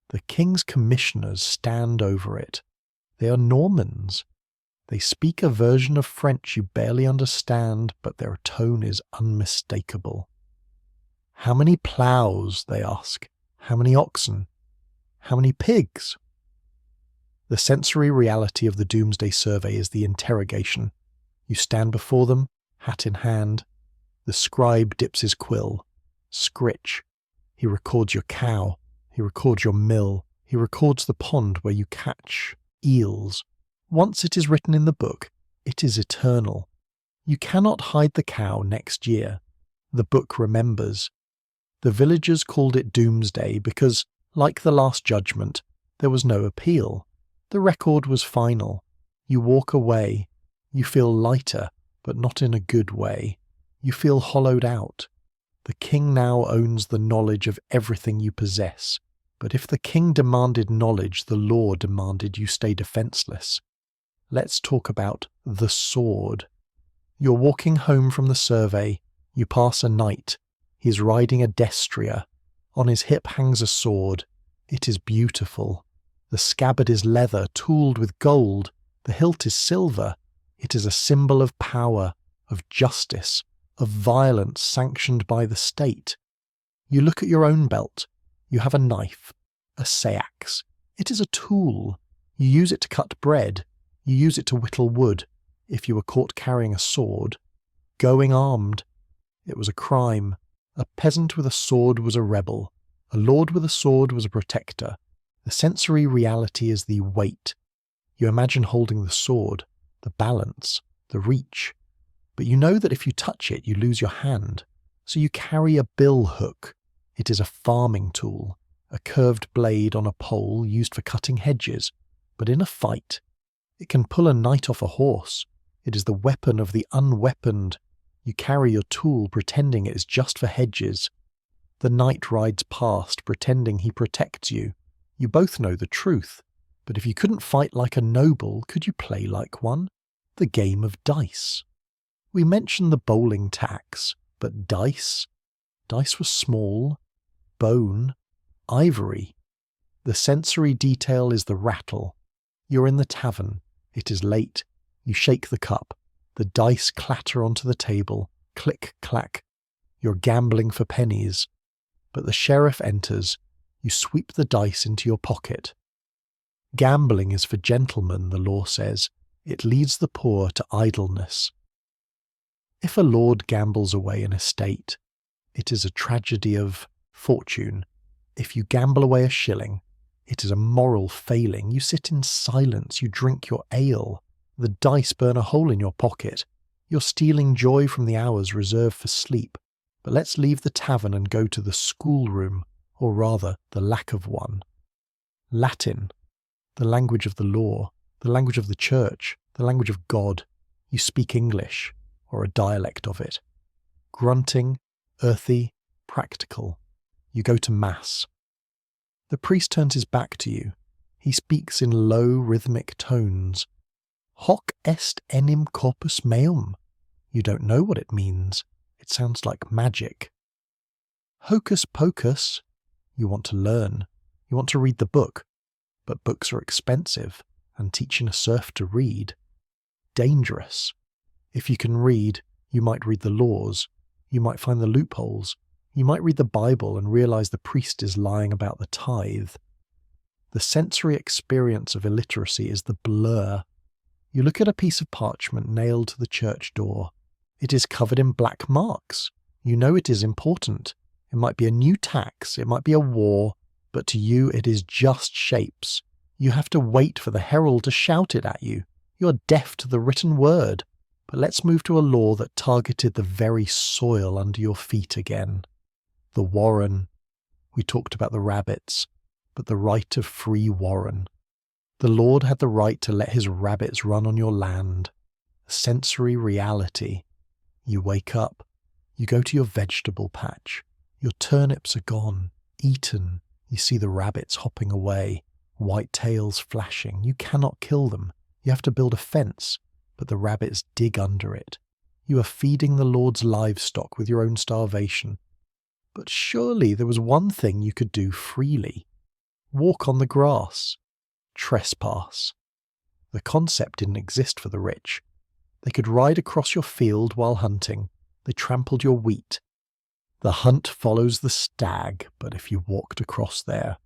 The king's commissioners stand over it. They are Normans. They speak a version of French you barely understand, but their tone is unmistakable. How many ploughs, they ask. How many oxen? How many pigs? The sensory reality of the Doomsday Survey is the interrogation. You stand before them, hat in hand. The scribe dips his quill. Scritch. He records your cow. He records your mill. He records the pond where you catch eels. Once it is written in the book, it is eternal. You cannot hide the cow next year. The book remembers. The villagers called it Doomsday because, like the Last Judgment, there was no appeal. The record was final. You walk away. You feel lighter, but not in a good way. You feel hollowed out. The king now owns the knowledge of everything you possess. But if the king demanded knowledge, the law demanded you stay defenseless. Let's talk about the sword. You're walking home from the survey. You pass a knight. He's riding a destrier. On his hip hangs a sword. It is beautiful. The scabbard is leather, tooled with gold. The hilt is silver. It is a symbol of power, of justice, of violence sanctioned by the state. You look at your own belt. You have a knife, a seax. It is a tool. You use it to cut bread. You use it to whittle wood. If you were caught carrying a sword, going armed, it was a crime. A peasant with a sword was a rebel. A lord with a sword was a protector. The sensory reality is the weight. You imagine holding the sword, the balance, the reach. But you know that if you touch it, you lose your hand. So you carry a bill hook. It is a farming tool, a curved blade on a pole used for cutting hedges. But in a fight, it can pull a knight off a horse. It is the weapon of the unweaponed. You carry your tool pretending it is just for hedges. The knight rides past pretending he protects you. You both know the truth. But if you couldn't fight like a noble, could you play like one? The game of dice. We mentioned the bowling tax, but dice? Dice were small, bone, ivory. The sensory detail is the rattle. You're in the tavern. It is late. You shake the cup. The dice clatter onto the table. Click, clack. You're gambling for pennies. But the sheriff enters. You sweep the dice into your pocket. Gambling is for gentlemen, the law says. It leads the poor to idleness. If a lord gambles away an estate, it is a tragedy of fortune. If you gamble away a shilling, it is a moral failing. You sit in silence, you drink your ale. The dice burn a hole in your pocket. You're stealing joy from the hours reserved for sleep. But let's leave the tavern and go to the schoolroom, or rather, the lack of one. Latin, the language of the law, the language of the church, the language of God. You speak English, or a dialect of it. Grunting, earthy, practical. You go to Mass. The priest turns his back to you. He speaks in low, rhythmic tones. Hoc est enim corpus meum. You don't know what it means. It sounds like magic. Hocus pocus. You want to learn. You want to read the book. But books are expensive, and teaching a serf to read. Dangerous. If you can read, you might read the laws. You might find the loopholes. You might read the Bible and realize the priest is lying about the tithe. The sensory experience of illiteracy is the blur. You look at a piece of parchment nailed to the church door. It is covered in black marks. You know it is important. It might be a new tax, it might be a war, but to you it is just shapes. You have to wait for the herald to shout it at you. You are deaf to the written word. But let's move to a law that targeted the very soil under your feet again. The warren. We talked about the rabbits, but the right of free warren. The Lord had the right to let his rabbits run on your land. A sensory reality. You wake up. You go to your vegetable patch. Your turnips are gone, eaten. You see the rabbits hopping away, white tails flashing. You cannot kill them. You have to build a fence, but the rabbits dig under it. You are feeding the Lord's livestock with your own starvation. But surely there was one thing you could do freely. Walk on the grass. Trespass. The concept didn't exist for the rich. They could ride across your field while hunting. They trampled your wheat. The hunt follows the stag, but if you walked across there.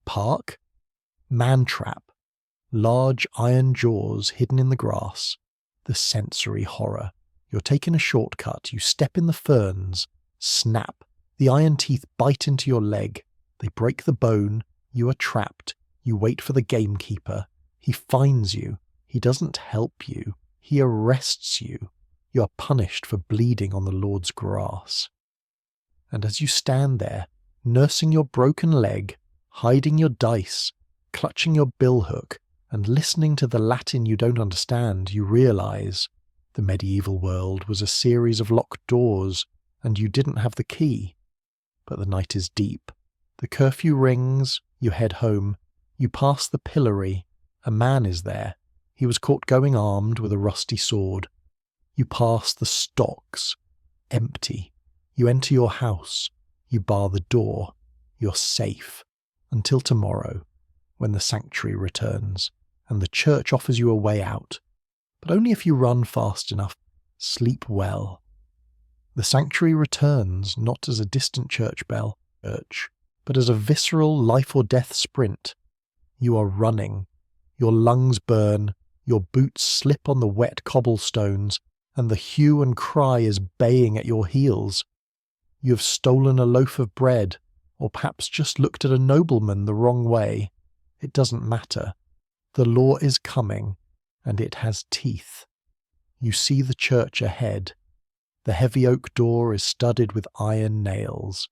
Park? Man-trap. Large iron jaws hidden in the grass. The sensory horror. You're taking a shortcut. You step in the ferns. Snap. The iron teeth bite into your leg. They break the bone. You are trapped. You wait for the gamekeeper. He finds you. He doesn't help you. He arrests you. You are punished for bleeding on the Lord's grass. And as you stand there, nursing your broken leg, hiding your dice, clutching your billhook, and listening to the Latin you don't understand, you realize the medieval world was a series of locked doors, and you didn't have the key. But the night is deep. The curfew rings. You head home. You pass the pillory. A man is there. He was caught going armed with a rusty sword. You pass the stocks. Empty. You enter your house. You bar the door. You're safe. Until tomorrow, when the sanctuary returns, and the church offers you a way out. But only if you run fast enough. Sleep well. The sanctuary returns not as a distant church bell, but as a visceral life or death sprint. You are running. Your lungs burn. Your boots slip on the wet cobblestones, and the hue and cry is baying at your heels. You have stolen a loaf of bread, or perhaps just looked at a nobleman the wrong way. It doesn't matter. The law is coming, and it has teeth. You see the church ahead. The heavy oak door is studded with iron nails.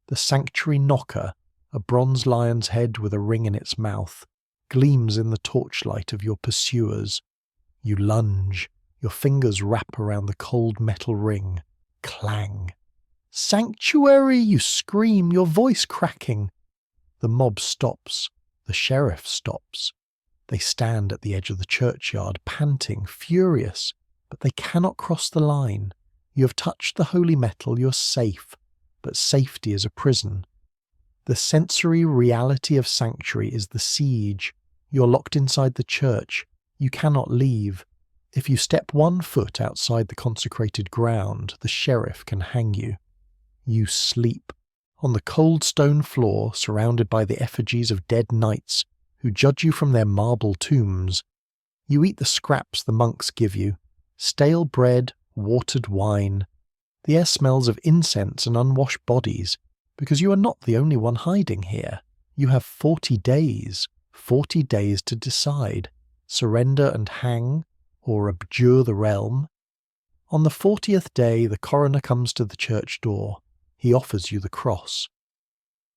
The sanctuary knocker, a bronze lion's head with a ring in its mouth, gleams in the torchlight of your pursuers. You lunge. Your fingers wrap around the cold metal ring. Clang. "Sanctuary!" you scream, your voice cracking. The mob stops. The sheriff stops. They stand at the edge of the churchyard, panting, furious, but they cannot cross the line. You have touched the holy metal, you're safe, but safety is a prison. The sensory reality of sanctuary is the siege. You're locked inside the church. You cannot leave. If you step 1 foot outside the consecrated ground, the sheriff can hang you. You sleep on the cold stone floor, surrounded by the effigies of dead knights who judge you from their marble tombs. You eat the scraps the monks give you, stale bread, watered wine. The air smells of incense and unwashed bodies, because you are not the only one hiding here. You have 40 days to decide, surrender and hang, or abjure the realm. On the 40th day, the coroner comes to the church door. He offers you the cross.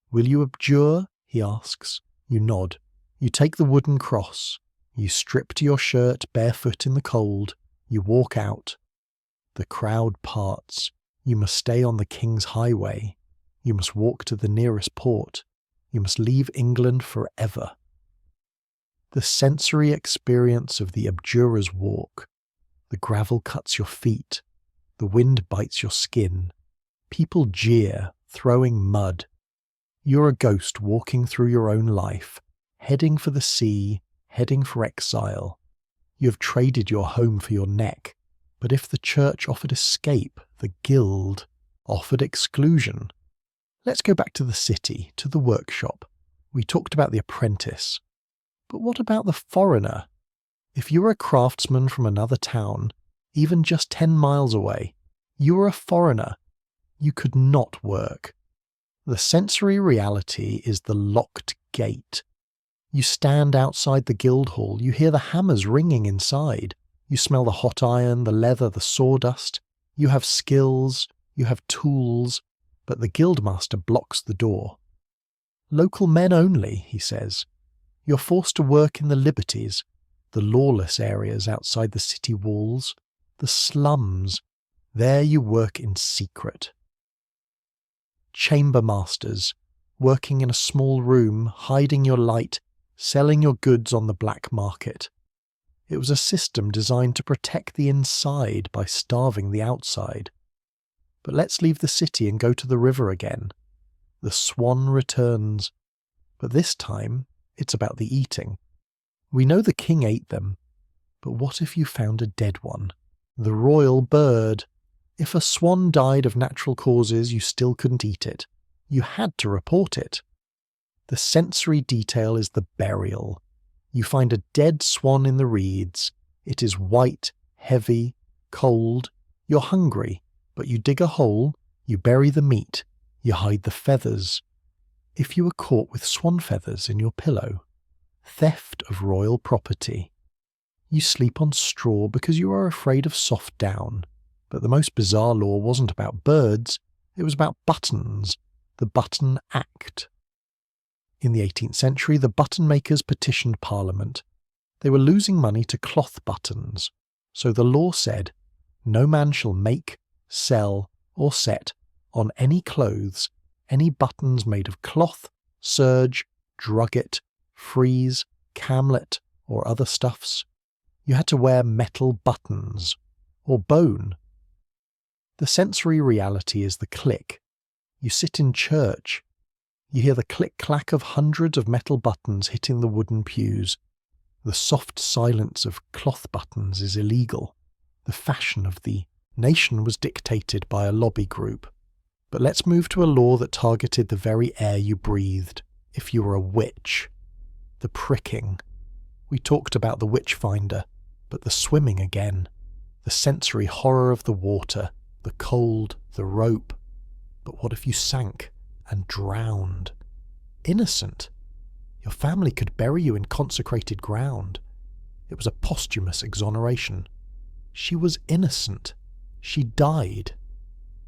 "Will you abjure?" he asks. You nod. You take the wooden cross. You strip to your shirt, barefoot in the cold. You walk out. The crowd parts. You must stay on the King's Highway. You must walk to the nearest port. You must leave England forever. The sensory experience of the abjurer's walk. The gravel cuts your feet. The wind bites your skin. People jeer, throwing mud. You're a ghost walking through your own life, heading for the sea, heading for exile. You have traded your home for your neck, but if the church offered escape, the guild offered exclusion. Let's go back to the city, to the workshop. We talked about the apprentice. But what about the foreigner? If you were a craftsman from another town, even just 10 miles away, you were a foreigner. You could not work. The sensory reality is the locked gate. You stand outside the guild hall, you hear the hammers ringing inside. You smell the hot iron, the leather, the sawdust. You have skills, you have tools, but the guildmaster blocks the door. "Local men only," he says. You're forced to work in the liberties, the lawless areas outside the city walls, the slums. There you work in secret. Chamber masters, working in a small room, hiding your light, selling your goods on the black market. It was a system designed to protect the inside by starving the outside. But let's leave the city and go to the river again. The swan returns, but this time it's about the eating. We know the king ate them, but what if you found a dead one? The royal bird. If a swan died of natural causes, you still couldn't eat it. You had to report it. The sensory detail is the burial. You find a dead swan in the reeds. It is white, heavy, cold. You're hungry, but you dig a hole, you bury the meat, you hide the feathers. If you were caught with swan feathers in your pillow, theft of royal property. You sleep on straw because you are afraid of soft down. But the most bizarre law wasn't about birds, it was about buttons, the Button Act. In the 18th century, the button makers petitioned Parliament. They were losing money to cloth buttons, so the law said, "No man shall make, sell, or set on any clothes any buttons made of cloth, serge, drugget, frieze, camlet, or other stuffs. You had to wear metal buttons, or bone." The sensory reality is the click. You sit in church. You hear the click-clack of hundreds of metal buttons hitting the wooden pews. The soft silence of cloth buttons is illegal. The fashion of the nation was dictated by a lobby group. But let's move to a law that targeted the very air you breathed, if you were a witch. The pricking. We talked about the witch finder, but the swimming again. The sensory horror of the water, the cold, the rope. But what if you sank and drowned? Innocent. Your family could bury you in consecrated ground. It was a posthumous exoneration. She was innocent. She died.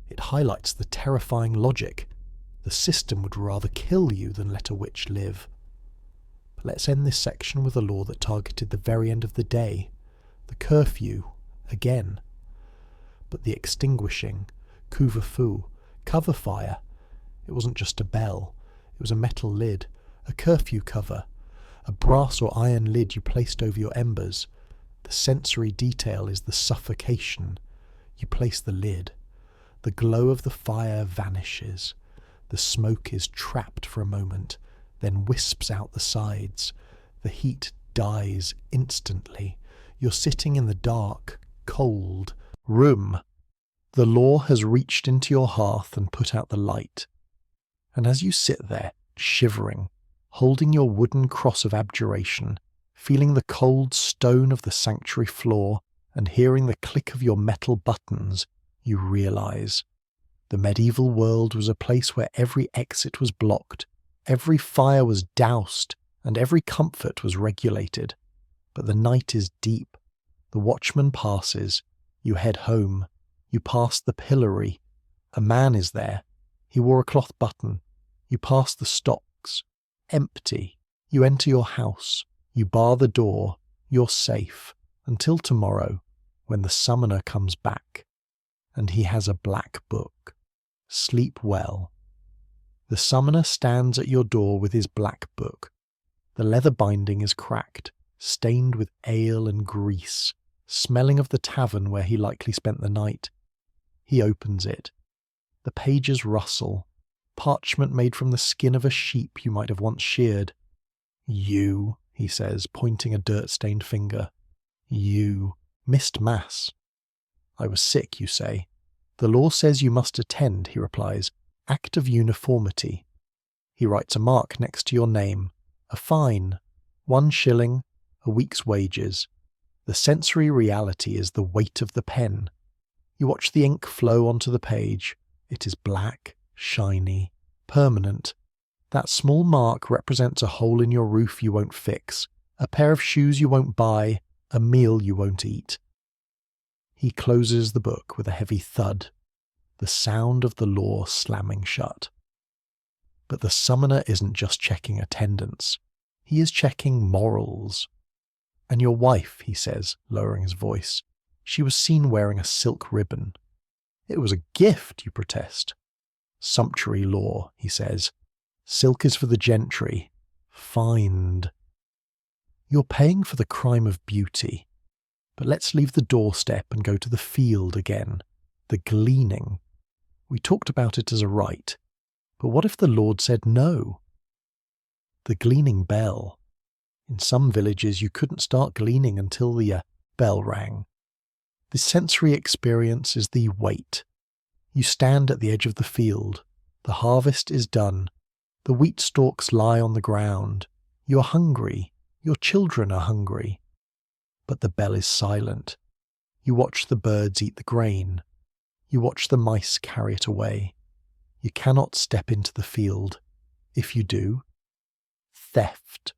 It highlights the terrifying logic. The system would rather kill you than let a witch live. But let's end this section with a law that targeted the very end of the day. The curfew, again. But the extinguishing, couvre-feu, cover fire. It wasn't just a bell. It was a metal lid, a curfew cover, a brass or iron lid you placed over your embers. The sensory detail is the suffocation. You place the lid. The glow of the fire vanishes. The smoke is trapped for a moment, then wisps out the sides. The heat dies instantly. You're sitting in the dark, cold room. The law has reached into your hearth and put out the light. And as you sit there, shivering, holding your wooden cross of abjuration, feeling the cold stone of the sanctuary floor, and hearing the click of your metal buttons, you realize the medieval world was a place where every exit was blocked, every fire was doused, and every comfort was regulated. But the night is deep. The watchman passes. You head home. You pass the pillory. A man is there. He wore a cloth button. You pass the stocks. Empty. You enter your house. You bar the door. You're safe. Until tomorrow, when the summoner comes back. And he has a black book. Sleep well. The summoner stands at your door with his black book. The leather binding is cracked, stained with ale and grease, smelling of the tavern where he likely spent the night. He opens it. The pages rustle, parchment made from the skin of a sheep you might have once sheared. You, he says, pointing a dirt-stained finger. You missed Mass. I was sick, you say. The law says you must attend, he replies. Act of uniformity. He writes a mark next to your name. A fine. 1 shilling. A week's wages. The sensory reality is the weight of the pen. You watch the ink flow onto the page. It is black, shiny, permanent. That small mark represents a hole in your roof you won't fix, a pair of shoes you won't buy, a meal you won't eat. He closes the book with a heavy thud, the sound of the law slamming shut. But the summoner isn't just checking attendance. He is checking morals. And your wife, he says, lowering his voice, she was seen wearing a silk ribbon. It was a gift, you protest. Sumptuary law, he says. Silk is for the gentry. Fined. You're paying for the crime of beauty. But let's leave the doorstep and go to the field again. The gleaning. We talked about it as a right. But what if the Lord said no? The gleaning bell. In some villages you couldn't start gleaning until the bell rang. The sensory experience is the wait. You stand at the edge of the field. The harvest is done. The wheat stalks lie on the ground. You are hungry. Your children are hungry. But the bell is silent. You watch the birds eat the grain. You watch the mice carry it away. You cannot step into the field. If you do, theft.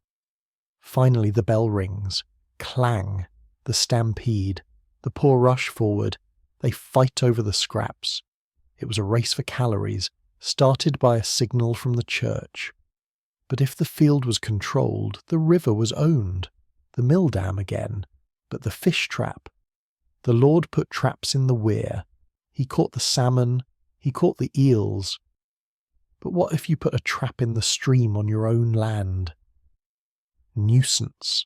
Finally the bell rings. Clang. The stampede. The poor rush forward. They fight over the scraps. It was a race for calories, started by a signal from the church. But if the field was controlled, the river was owned. The mill dam again. But the fish trap. The Lord put traps in the weir. He caught the salmon. He caught the eels. But what if you put a trap in the stream on your own land? Nuisance.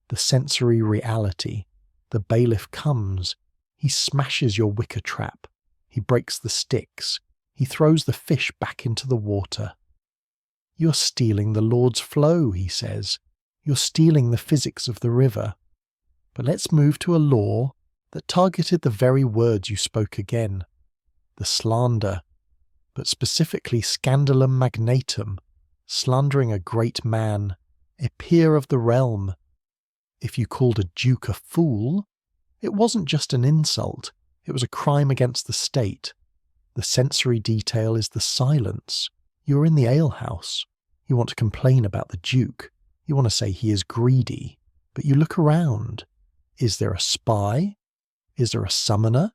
The sensory reality. The bailiff comes. He smashes your wicker trap. He breaks the sticks. He throws the fish back into the water. You're stealing the Lord's flow, he says. You're stealing the physics of the river. But let's move to a law that targeted the very words you spoke again. The slander, but specifically scandalum magnatum, slandering a great man, a peer of the realm. If you called a duke a fool, it wasn't just an insult, it was a crime against the state. The sensory detail is the silence. You're in the alehouse. You want to complain about the Duke. You want to say he is greedy. But you look around. Is there a spy? Is there a summoner?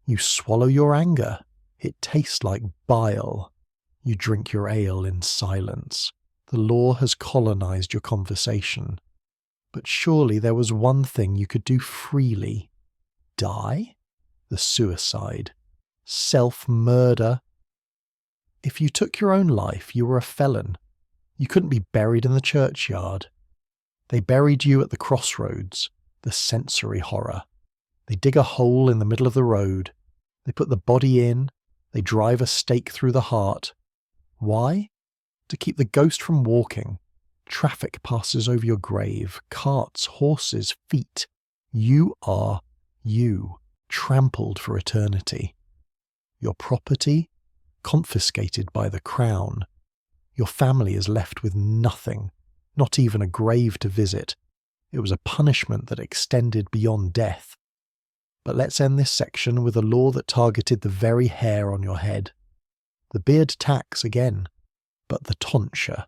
You swallow your anger. It tastes like bile. You drink your ale in silence. The law has colonized your conversation. But surely there was one thing you could do freely. Die? The suicide. Self-murder. If you took your own life, you were a felon. You couldn't be buried in the churchyard. They buried you at the crossroads, the sensory horror. They dig a hole in the middle of the road. They put the body in. They drive a stake through the heart. Why? To keep the ghost from walking. Traffic passes over your grave, carts, horses, feet. You are you, trampled for eternity. Your property, confiscated by the crown. Your family is left with nothing, not even a grave to visit. It was a punishment that extended beyond death. But let's end this section with a law that targeted the very hair on your head. The beard tax again, but the tonsure.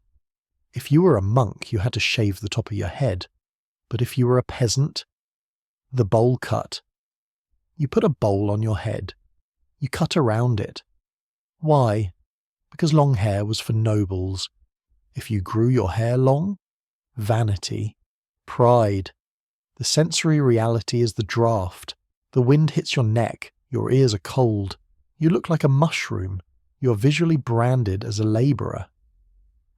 If you were a monk, you had to shave the top of your head. But if you were a peasant, the bowl cut. You put a bowl on your head. You cut around it. Why? Because long hair was for nobles. If you grew your hair long, vanity, pride. The sensory reality is the draft. The wind hits your neck, your ears are cold. You look like a mushroom. You're visually branded as a labourer.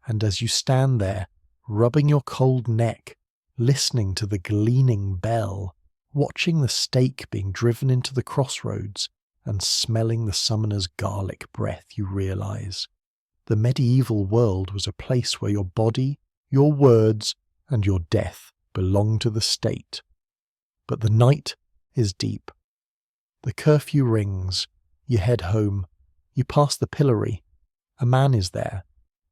And as you stand there, rubbing your cold neck, listening to the gleaning bell, watching the stake being driven into the crossroads, and smelling the summoner's garlic breath, you realise the medieval world was a place where your body, your words, and your death belong to the state. But the night is deep. The curfew rings. You head home. You pass the pillory. A man is there.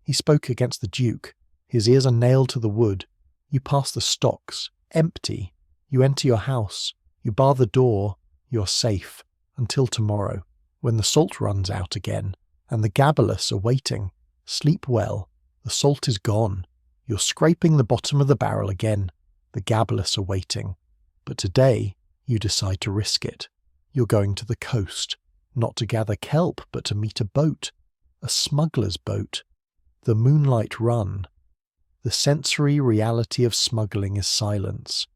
He spoke against the Duke. His ears are nailed to the wood. You pass the stocks, empty. You enter your house. You bar the door. You're safe. Until tomorrow, when the salt runs out again, and the gabalus are waiting. Sleep well. The salt is gone. You're scraping the bottom of the barrel again. The gabalus are waiting. But today, you decide to risk it. You're going to the coast, not to gather kelp, but to meet a boat. A smuggler's boat. The moonlight run. The sensory reality of smuggling is silence.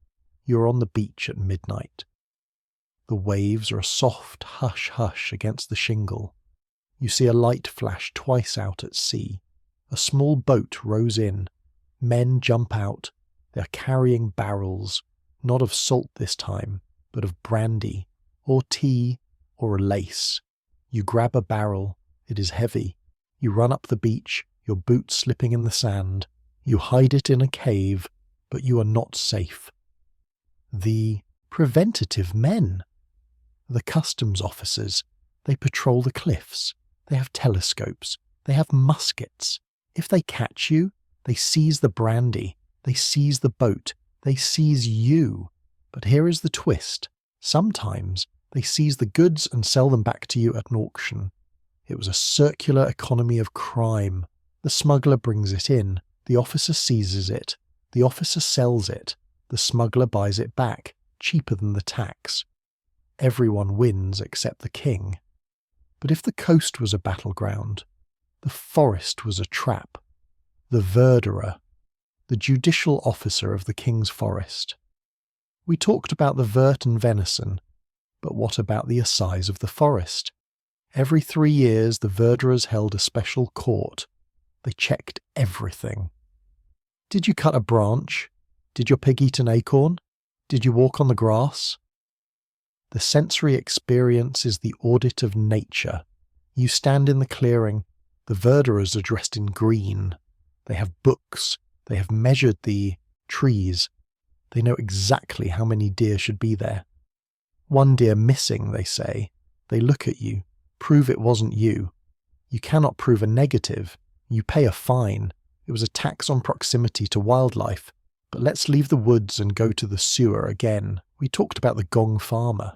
You're on the beach at midnight. The waves are a soft hush-hush against the shingle. You see a light flash twice out at sea. A small boat rows in. Men jump out. They are carrying barrels, not of salt this time, but of brandy, or tea, or a lace. You grab a barrel. It is heavy. You run up the beach, your boots slipping in the sand. You hide it in a cave, but you are not safe. The preventative men. The customs officers. They patrol the cliffs. They have telescopes. They have muskets. If they catch you, they seize the brandy. They seize the boat. They seize you. But here is the twist. Sometimes they seize the goods and sell them back to you at an auction. It was a circular economy of crime. The smuggler brings it in. The officer seizes it. The officer sells it. The smuggler buys it back, cheaper than the tax. Everyone wins except the king. But if the coast was a battleground, the forest was a trap. The verderer, the judicial officer of the king's forest. We talked about the vert and venison, but what about the assize of the forest? Every 3 years the verderers held a special court. They checked everything. Did you cut a branch? Did your pig eat an acorn? Did you walk on the grass? The sensory experience is the audit of nature. You stand in the clearing. The verderers are dressed in green. They have books. They have measured the trees. They know exactly how many deer should be there. One deer missing, they say. They look at you. Prove it wasn't you. You cannot prove a negative. You pay a fine. It was a tax on proximity to wildlife. But let's leave the woods and go to the sewer again. We talked about the gong farmer.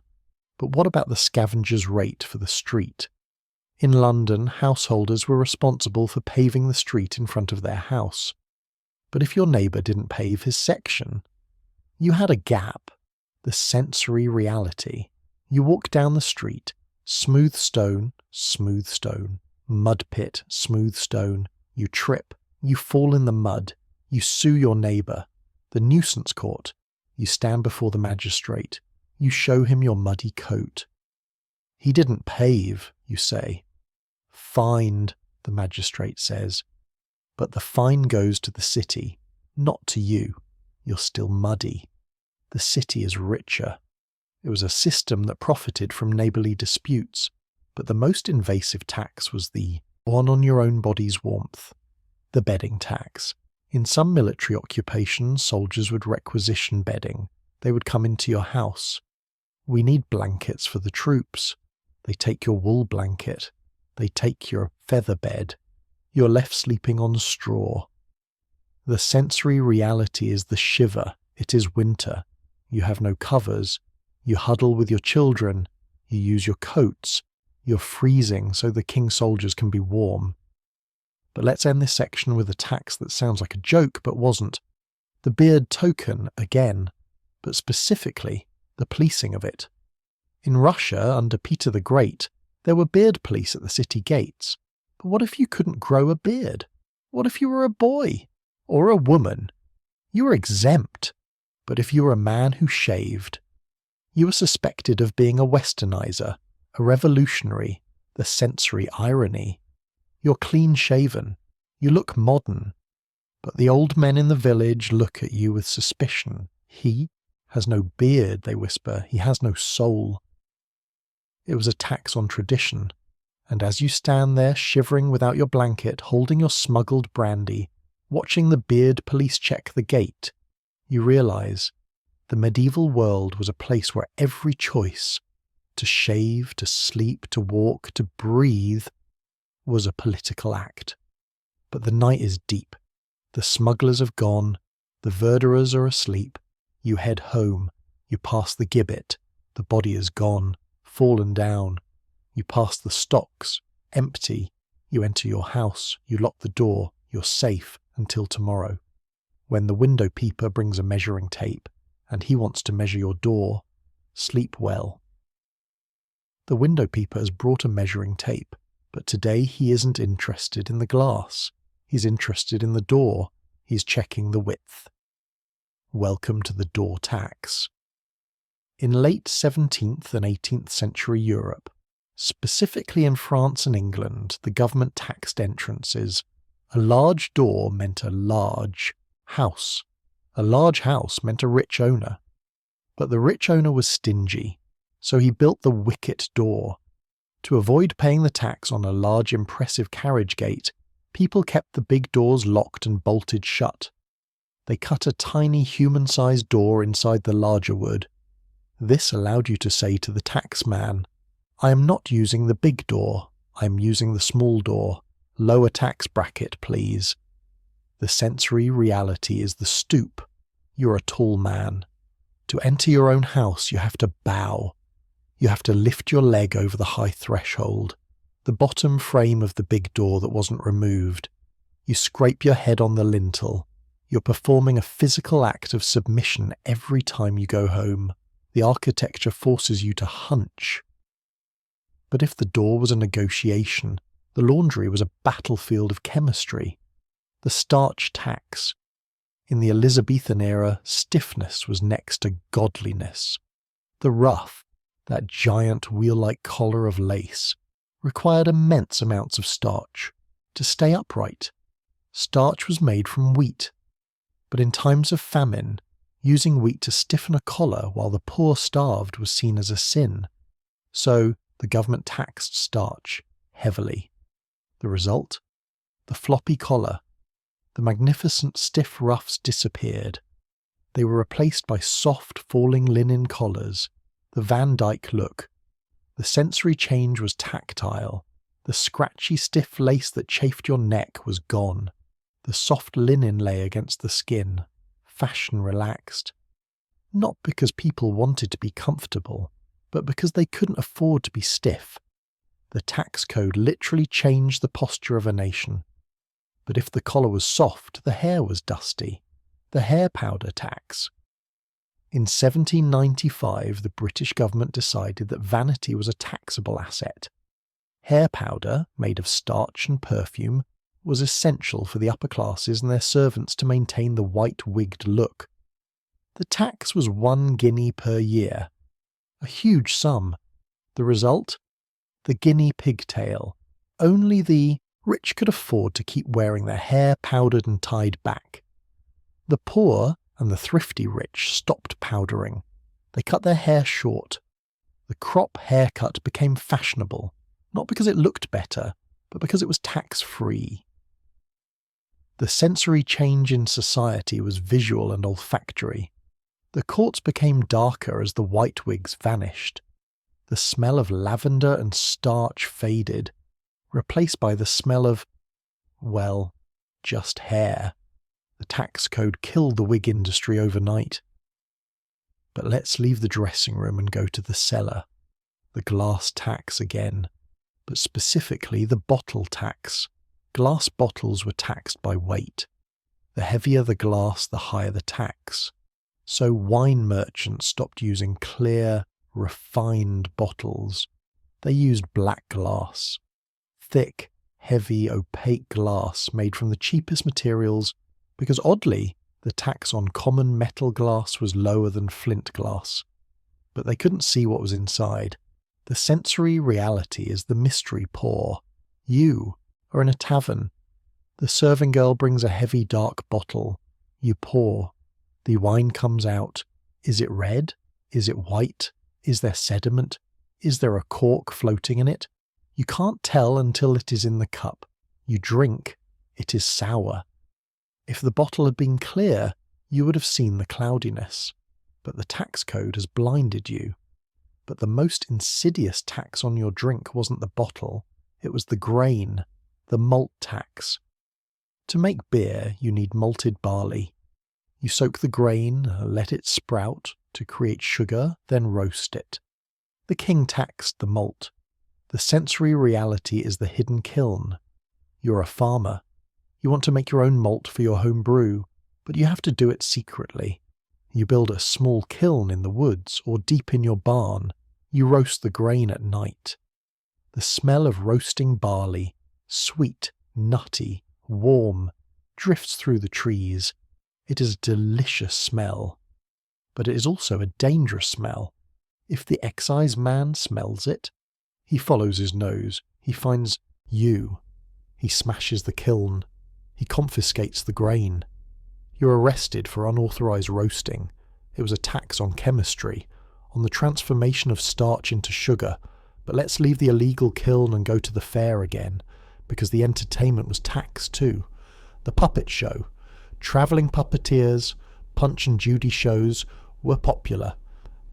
But what about the scavenger's rate for the street? In London, householders were responsible for paving the street in front of their house. But if your neighbour didn't pave his section, you had a gap, the sensory reality. You walk down the street, smooth stone, mud pit, smooth stone. You trip, you fall in the mud, you sue your neighbour, the nuisance court. You stand before the magistrate, you show him your muddy coat. He didn't pave, you say. Fined, the magistrate says. But the fine goes to the city, not to you. You're still muddy. The city is richer. It was a system that profited from neighbourly disputes, but the most invasive tax was the one on your own body's warmth, the bedding tax. In some military occupations, soldiers would requisition bedding. They would come into your house. We need blankets for the troops. They take your wool blanket. They take your feather bed. You're left sleeping on straw. The sensory reality is the shiver. It is winter. You have no covers. You huddle with your children. You use your coats. You're freezing so the king's soldiers can be warm. But let's end this section with a tax that sounds like a joke but wasn't. The beard token again, but specifically the policing of it. In Russia, under Peter the Great, there were beard police at the city gates. But what if you couldn't grow a beard? What if you were a boy? Or a woman? You were exempt. But if you were a man who shaved, you were suspected of being a westernizer, a revolutionary, the sensory irony. You're clean-shaven. You look modern. But the old men in the village look at you with suspicion. He has no beard, they whisper. He has no soul. It was a tax on tradition. And as you stand there shivering without your blanket, holding your smuggled brandy, watching the beard police check the gate, you realise the medieval world was a place where every choice, to shave, to sleep, to walk, to breathe, was a political act. But the night is deep. The smugglers have gone. The verderers are asleep. You head home. You pass the gibbet. The body is gone, fallen down. You pass the stocks, empty. You enter your house. You lock the door. You're safe until tomorrow, when the window peeper brings a measuring tape and he wants to measure your door. Sleep well. The window peeper has brought a measuring tape, but today he isn't interested in the glass. He's interested in the door. He's checking the width. Welcome to the door tax. In late 17th and 18th century Europe, specifically in France and England, the government taxed entrances. A large door meant a large house. A large house meant a rich owner. But the rich owner was stingy, so he built the wicket door. To avoid paying the tax on a large impressive carriage gate, people kept the big doors locked and bolted shut. They cut a tiny human-sized door inside the larger wood. This allowed you to say to the taxman, "I am not using the big door, I am using the small door. Lower tax bracket, please." The sensory reality is the stoop. You're a tall man. To enter your own house, you have to bow. You have to lift your leg over the high threshold, the bottom frame of the big door that wasn't removed. You scrape your head on the lintel. You're performing a physical act of submission every time you go home. The architecture forces you to hunch. But if the door was a negotiation, the laundry was a battlefield of chemistry. The starch tax. In the Elizabethan era, stiffness was next to godliness. The ruff, that giant wheel-like collar of lace, required immense amounts of starch to stay upright. Starch was made from wheat, but in times of famine, using wheat to stiffen a collar while the poor starved was seen as a sin. So the government taxed starch heavily. The result? The floppy collar. The magnificent stiff ruffs disappeared. They were replaced by soft falling linen collars, the Van Dyck look. The sensory change was tactile. The scratchy stiff lace that chafed your neck was gone. The soft linen lay against the skin. Fashion relaxed. Not because people wanted to be comfortable, but because they couldn't afford to be stiff. The tax code literally changed the posture of a nation. But if the collar was soft, the hair was dusty. The hair powder tax. In 1795, the British government decided that vanity was a taxable asset. Hair powder, made of starch and perfume, was essential for the upper classes and their servants to maintain the white-wigged look. The tax was 1 guinea per year. A huge sum. The result? The guinea pigtail. Only the rich could afford to keep wearing their hair powdered and tied back. The poor and the thrifty rich stopped powdering. They cut their hair short. The crop haircut became fashionable, not because it looked better, but because it was tax-free. The sensory change in society was visual and olfactory. The courts became darker as the white wigs vanished. The smell of lavender and starch faded, replaced by the smell of, well, just hair. The tax code killed the wig industry overnight. But let's leave the dressing room and go to the cellar. The glass tax again, but specifically the bottle tax. Glass bottles were taxed by weight. The heavier the glass, the higher the tax. So wine merchants stopped using clear, refined bottles. They used black glass. Thick, heavy, opaque glass made from the cheapest materials because, oddly, the tax on common metal glass was lower than flint glass. But they couldn't see what was inside. The sensory reality is the mystery pour. You are in a tavern. The serving girl brings a heavy dark bottle. You pour. The wine comes out. Is it red? Is it white? Is there sediment? Is there a cork floating in it? You can't tell until it is in the cup. You drink. It is sour. If the bottle had been clear, you would have seen the cloudiness. But the tax code has blinded you. But the most insidious tax on your drink wasn't the bottle. It was the grain, the malt tax. To make beer, you need malted barley. You soak the grain, let it sprout to create sugar, then roast it. The king taxed the malt. The sensory reality is the hidden kiln. You're a farmer. You want to make your own malt for your home brew, but you have to do it secretly. You build a small kiln in the woods or deep in your barn. You roast the grain at night. The smell of roasting barley, sweet, nutty, warm, drifts through the trees. It is a delicious smell. But it is also a dangerous smell. If the excise man smells it, he follows his nose. He finds you. He smashes the kiln. He confiscates the grain. You're arrested for unauthorized roasting. It was a tax on chemistry, on the transformation of starch into sugar. But let's leave the illegal kiln and go to the fair again, because the entertainment was taxed too. The puppet show, travelling puppeteers, Punch and Judy shows were popular.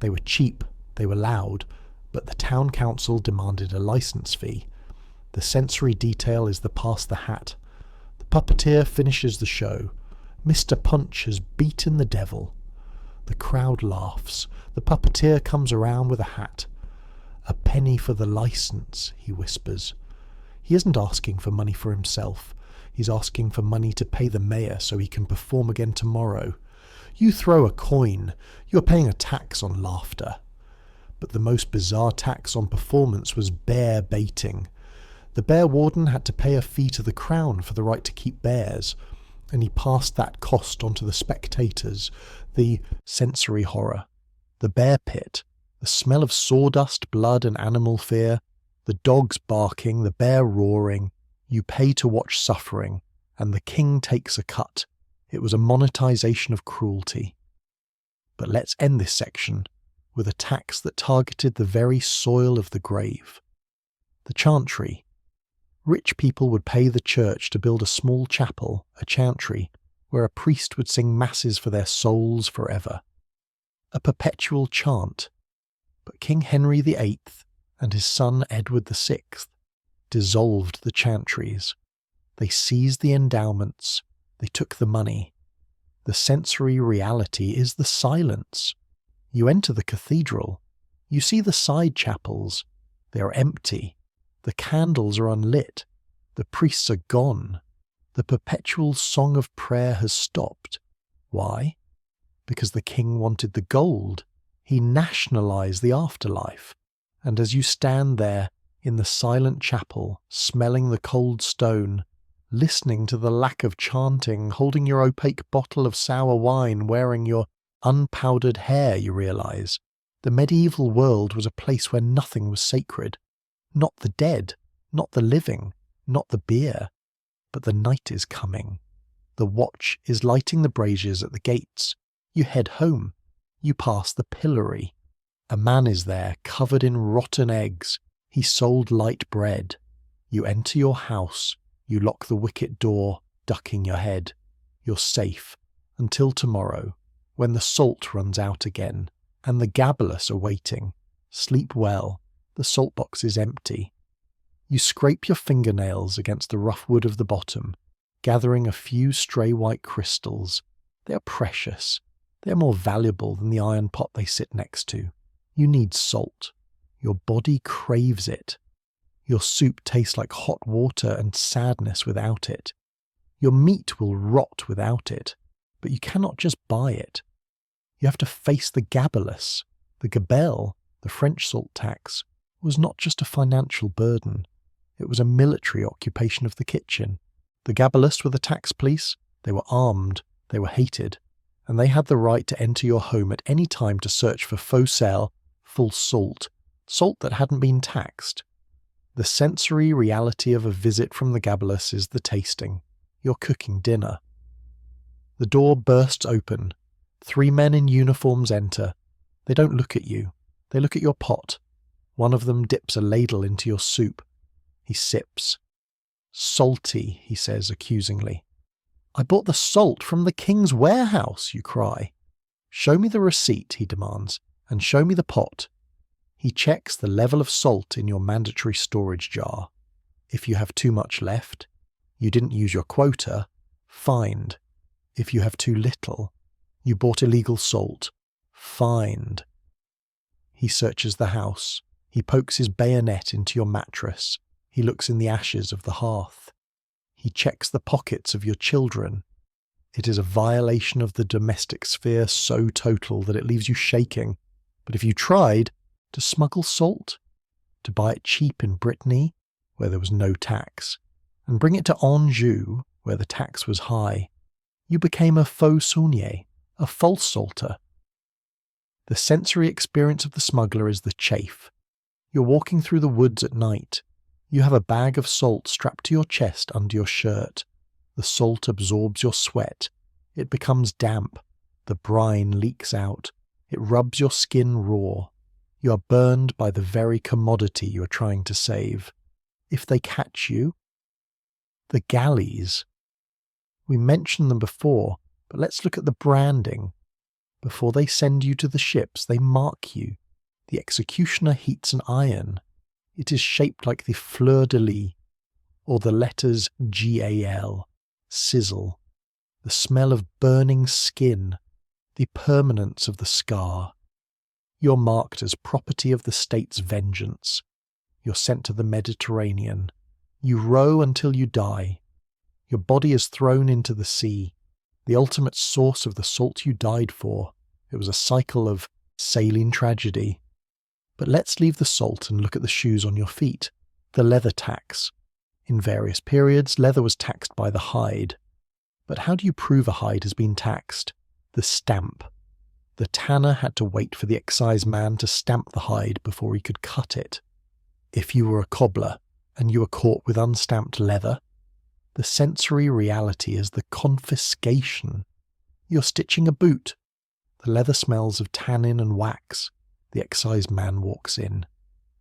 They were cheap, they were loud, but the town council demanded a licence fee. The sensory detail is the pass the hat. The puppeteer finishes the show. Mr. Punch has beaten the devil. The crowd laughs. The puppeteer comes around with a hat. "A penny for the licence," he whispers. He isn't asking for money for himself. He's asking for money to pay the mayor so he can perform again tomorrow. You throw a coin. You're paying a tax on laughter. But the most bizarre tax on performance was bear baiting. The bear warden had to pay a fee to the crown for the right to keep bears, and he passed that cost on to the spectators. The sensory horror. The bear pit. The smell of sawdust, blood and animal fear. The dogs barking, the bear roaring. You pay to watch suffering, and the king takes a cut. It was a monetization of cruelty. But let's end this section with a tax that targeted the very soil of the grave. The chantry. Rich people would pay the church to build a small chapel, a chantry, where a priest would sing masses for their souls forever. A perpetual chant. But King Henry VIII and his son Edward VI dissolved the chantries. They seized the endowments. They took the money. The sensory reality is the silence. You enter the cathedral. You see the side chapels. They are empty. The candles are unlit. The priests are gone. The perpetual song of prayer has stopped. Why? Because the king wanted the gold. He nationalized the afterlife. And as you stand there in the silent chapel, smelling the cold stone, listening to the lack of chanting, holding your opaque bottle of sour wine, wearing your unpowdered hair, you realize the medieval world was a place where nothing was sacred. Not the dead, not the living, not the beer. But the night is coming. The watch is lighting the braziers at the gates. You head home. You pass the pillory. A man is there, covered in rotten eggs. He sold light bread. You enter your house. You lock the wicket door, ducking your head. You're safe until tomorrow, when the salt runs out again, and the gabalus are waiting. Sleep well. The salt box is empty. You scrape your fingernails against the rough wood of the bottom, gathering a few stray white crystals. They are precious. They are more valuable than the iron pot they sit next to. You need salt. Your body craves it. Your soup tastes like hot water and sadness without it. Your meat will rot without it, but you cannot just buy it. You have to face the gabalus. The gabelle, the French salt tax, was not just a financial burden. It was a military occupation of the kitchen. The gabalus were the tax police. They were armed. They were hated. And they had the right to enter your home at any time to search for faux sel, full salt that hadn't been taxed. The sensory reality of a visit from the gabalus is the tasting. You're cooking dinner. The door bursts open. 3 men in uniforms enter. They don't look at you. They look at your pot. One of them dips a ladle into your soup. He sips. "Salty," he says accusingly. "I bought the salt from the king's warehouse," you cry. "Show me the receipt," he demands, "and show me the pot." He checks the level of salt in your mandatory storage jar. If you have too much left, you didn't use your quota, fined. If you have too little, you bought illegal salt, fined. He searches the house. He pokes his bayonet into your mattress. He looks in the ashes of the hearth. He checks the pockets of your children. It is a violation of the domestic sphere so total that it leaves you shaking. But if you tried to smuggle salt, to buy it cheap in Brittany, where there was no tax, and bring it to Anjou, where the tax was high, you became a faux saunier, a false salter. The sensory experience of the smuggler is the chafe. You're walking through the woods at night. You have a bag of salt strapped to your chest under your shirt. The salt absorbs your sweat. It becomes damp. The brine leaks out. It rubs your skin raw. You are burned by the very commodity you are trying to save. If they catch you, the galleys. We mentioned them before, but let's look at the branding. Before they send you to the ships, they mark you. The executioner heats an iron. It is shaped like the fleur-de-lis, or the letters GAL, sizzle, the smell of burning skin, the permanence of the scar. You're marked as property of the state's vengeance. You're sent to the Mediterranean. You row until you die. Your body is thrown into the sea, the ultimate source of the salt you died for. It was a cycle of saline tragedy. But let's leave the salt and look at the shoes on your feet. The leather tax. In various periods, leather was taxed by the hide. But how do you prove a hide has been taxed? The stamp. The tanner had to wait for the excise man to stamp the hide before he could cut it. If you were a cobbler and you were caught with unstamped leather, the sensory reality is the confiscation. You're stitching a boot. The leather smells of tannin and wax. The excise man walks in.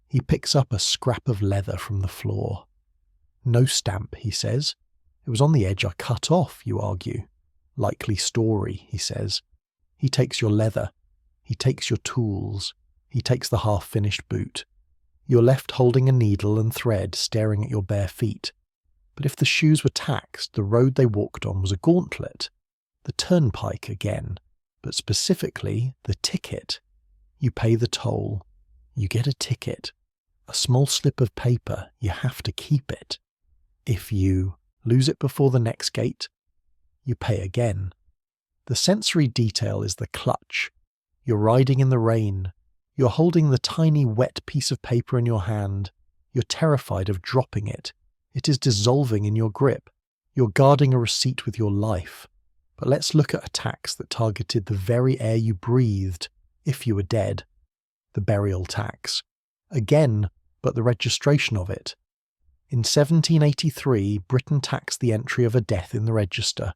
He picks up a scrap of leather from the floor. "No stamp," he says. "It was on the edge I cut off," you argue. "Likely story," he says. He takes your leather. He takes your tools. He takes the half-finished boot. You're left holding a needle and thread, staring at your bare feet. But if the shoes were taxed, the road they walked on was a gauntlet. The turnpike again, but specifically the ticket. You pay the toll. You get a ticket. A small slip of paper, you have to keep it. If you lose it before the next gate, you pay again. The sensory detail is the clutch. You're riding in the rain. You're holding the tiny wet piece of paper in your hand. You're terrified of dropping it. It is dissolving in your grip. You're guarding a receipt with your life. But let's look at a tax that targeted the very air you breathed if you were dead. The burial tax. Again, but the registration of it. In 1783, Britain taxed the entry of a death in the register.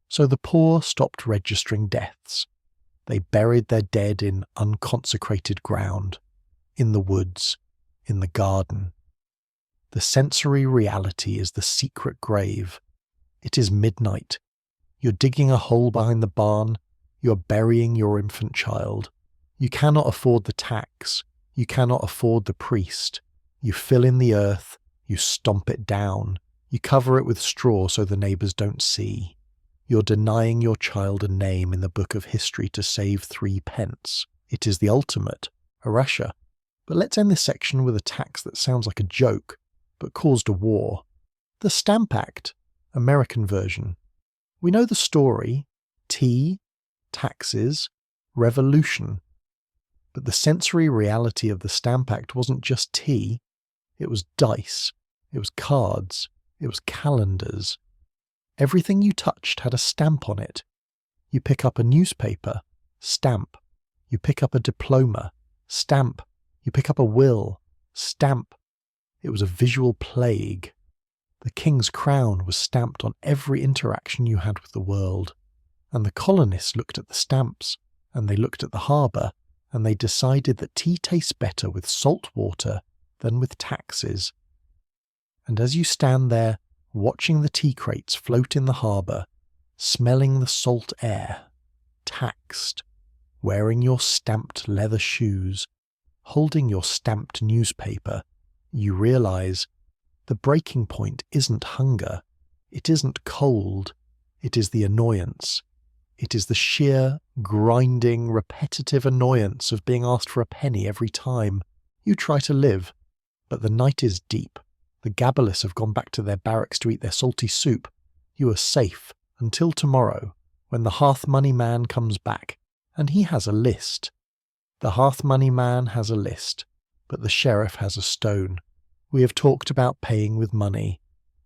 So the poor stopped registering deaths. They buried their dead in unconsecrated ground, in the woods, in the garden. The sensory reality is the secret grave. It is midnight. You're digging a hole behind the barn. You're burying your infant child. You cannot afford the tax. You cannot afford the priest. You fill in the earth. You stomp it down. You cover it with straw so the neighbours don't see. You're denying your child a name in the book of history to save 3 pence. It is the ultimate, a Russia. But let's end this section with a tax that sounds like a joke, but caused a war. The Stamp Act, American version. We know the story: tea, taxes, revolution. But the sensory reality of the Stamp Act wasn't just tea. It was dice. It was cards. It was calendars. Everything you touched had a stamp on it. You pick up a newspaper, stamp. You pick up a diploma, stamp. You pick up a will, stamp. It was a visual plague. The king's crown was stamped on every interaction you had with the world. And the colonists looked at the stamps, and they looked at the harbour, and they decided that tea tastes better with salt water than with taxes. And as you stand there, watching the tea crates float in the harbour, smelling the salt air, taxed, wearing your stamped leather shoes, holding your stamped newspaper, you realise the breaking point isn't hunger, it isn't cold, it is the annoyance. It is the sheer, grinding, repetitive annoyance of being asked for a penny every time you try to live. But the night is deep. The Gabalists have gone back to their barracks to eat their salty soup. You are safe until tomorrow, when the hearth money man comes back, and he has a list. The hearth money man has a list, but the sheriff has a stone. We have talked about paying with money.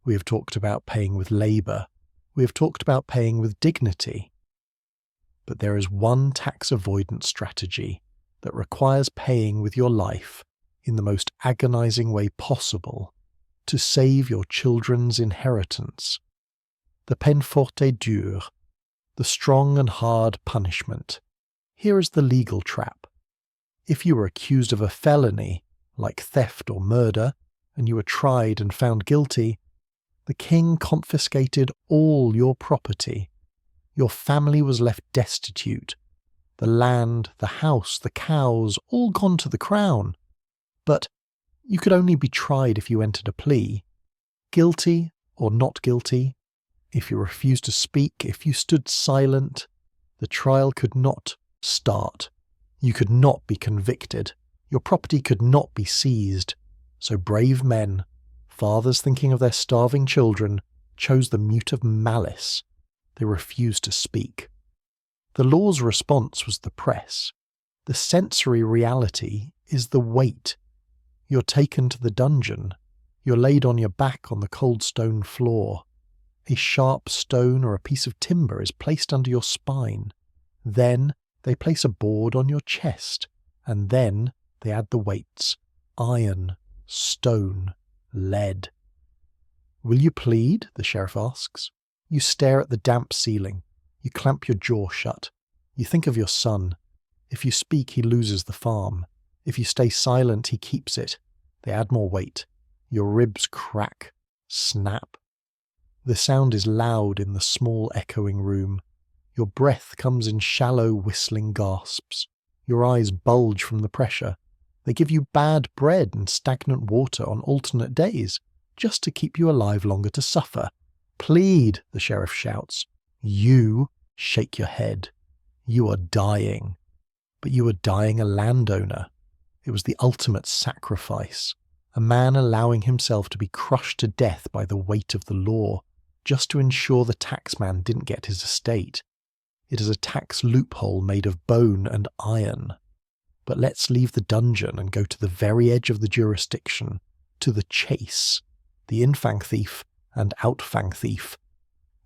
We have talked about paying with labour. We have talked about paying with dignity. But there is one tax avoidance strategy that requires paying with your life in the most agonizing way possible to save your children's inheritance. The peine forte et dure, the strong and hard punishment. Here is the legal trap. If you were accused of a felony, like theft or murder, and you were tried and found guilty, the king confiscated all your property. Your family was left destitute. The land, the house, the cows, all gone to the crown. But you could only be tried if you entered a plea. Guilty or not guilty, if you refused to speak, if you stood silent, the trial could not start. You could not be convicted. Your property could not be seized. So brave men, fathers thinking of their starving children, chose the mute of malice. They refused to speak. The law's response was the press. The sensory reality is the weight. You're taken to the dungeon. You're laid on your back on the cold stone floor. A sharp stone or a piece of timber is placed under your spine. Then they place a board on your chest, and then they add the weights: iron, stone, lead. Will you plead? The sheriff asks. You stare at the damp ceiling. You clamp your jaw shut. You think of your son. If you speak, he loses the farm. If you stay silent, he keeps it. They add more weight. Your ribs crack, snap. The sound is loud in the small echoing room. Your breath comes in shallow whistling gasps. Your eyes bulge from the pressure. They give you bad bread and stagnant water on alternate days, just to keep you alive longer to suffer. Plead, the sheriff shouts. You shake your head. You are dying. But you are dying a landowner. It was the ultimate sacrifice, a man allowing himself to be crushed to death by the weight of the law, just to ensure the taxman didn't get his estate. It is a tax loophole made of bone and iron. But let's leave the dungeon and go to the very edge of the jurisdiction, to the chase, the infang thief and outfang thief.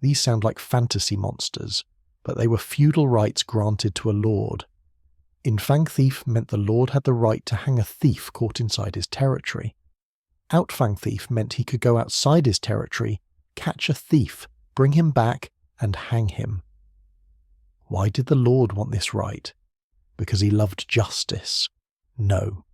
These sound like fantasy monsters, but they were feudal rights granted to a lord. Infang thief meant the lord had the right to hang a thief caught inside his territory. Outfang thief meant he could go outside his territory, catch a thief, bring him back, and hang him. Why did the lord want this right? Because he loved justice? No.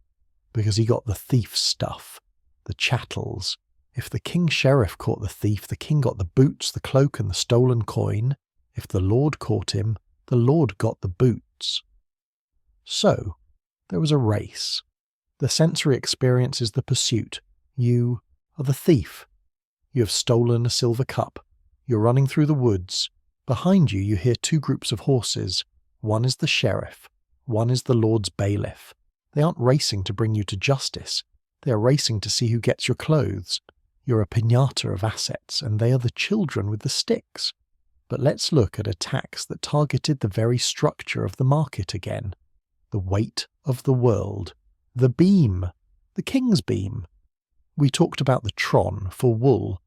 Because he got the thief's stuff, the chattels. If the king sheriff caught the thief, the king got the boots, the cloak, and the stolen coin. If the lord caught him, the lord got the boots. So, there was a race. The sensory experience is the pursuit. You are the thief. You have stolen a silver cup. You're running through the woods. Behind you, you hear two groups of horses. One is the sheriff. One is the lord's bailiff. They aren't racing to bring you to justice. They are racing to see who gets your clothes. You're a piñata of assets, and they are the children with the sticks. But let's look at a tax that targeted the very structure of the market again. The weight of the world. The beam. The king's beam. We talked about the tron for wool,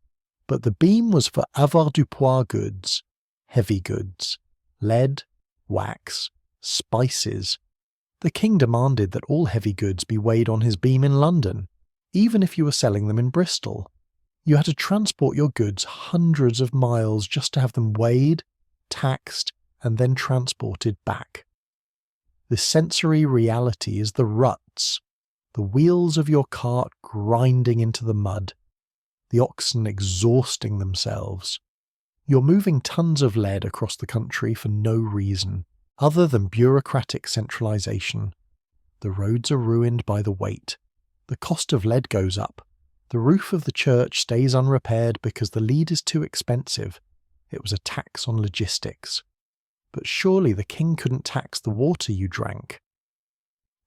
but the beam was for avoirdupois goods, heavy goods, lead, wax, spices. The king demanded that all heavy goods be weighed on his beam in London, even if you were selling them in Bristol. You had to transport your goods hundreds of miles just to have them weighed, taxed, and then transported back. The sensory reality is the ruts, the wheels of your cart grinding into the mud, the oxen exhausting themselves. You're moving tons of lead across the country for no reason, other than bureaucratic centralisation. The roads are ruined by the weight. The cost of lead goes up. The roof of the church stays unrepaired because the lead is too expensive. It was a tax on logistics. But surely the king couldn't tax the water you drank.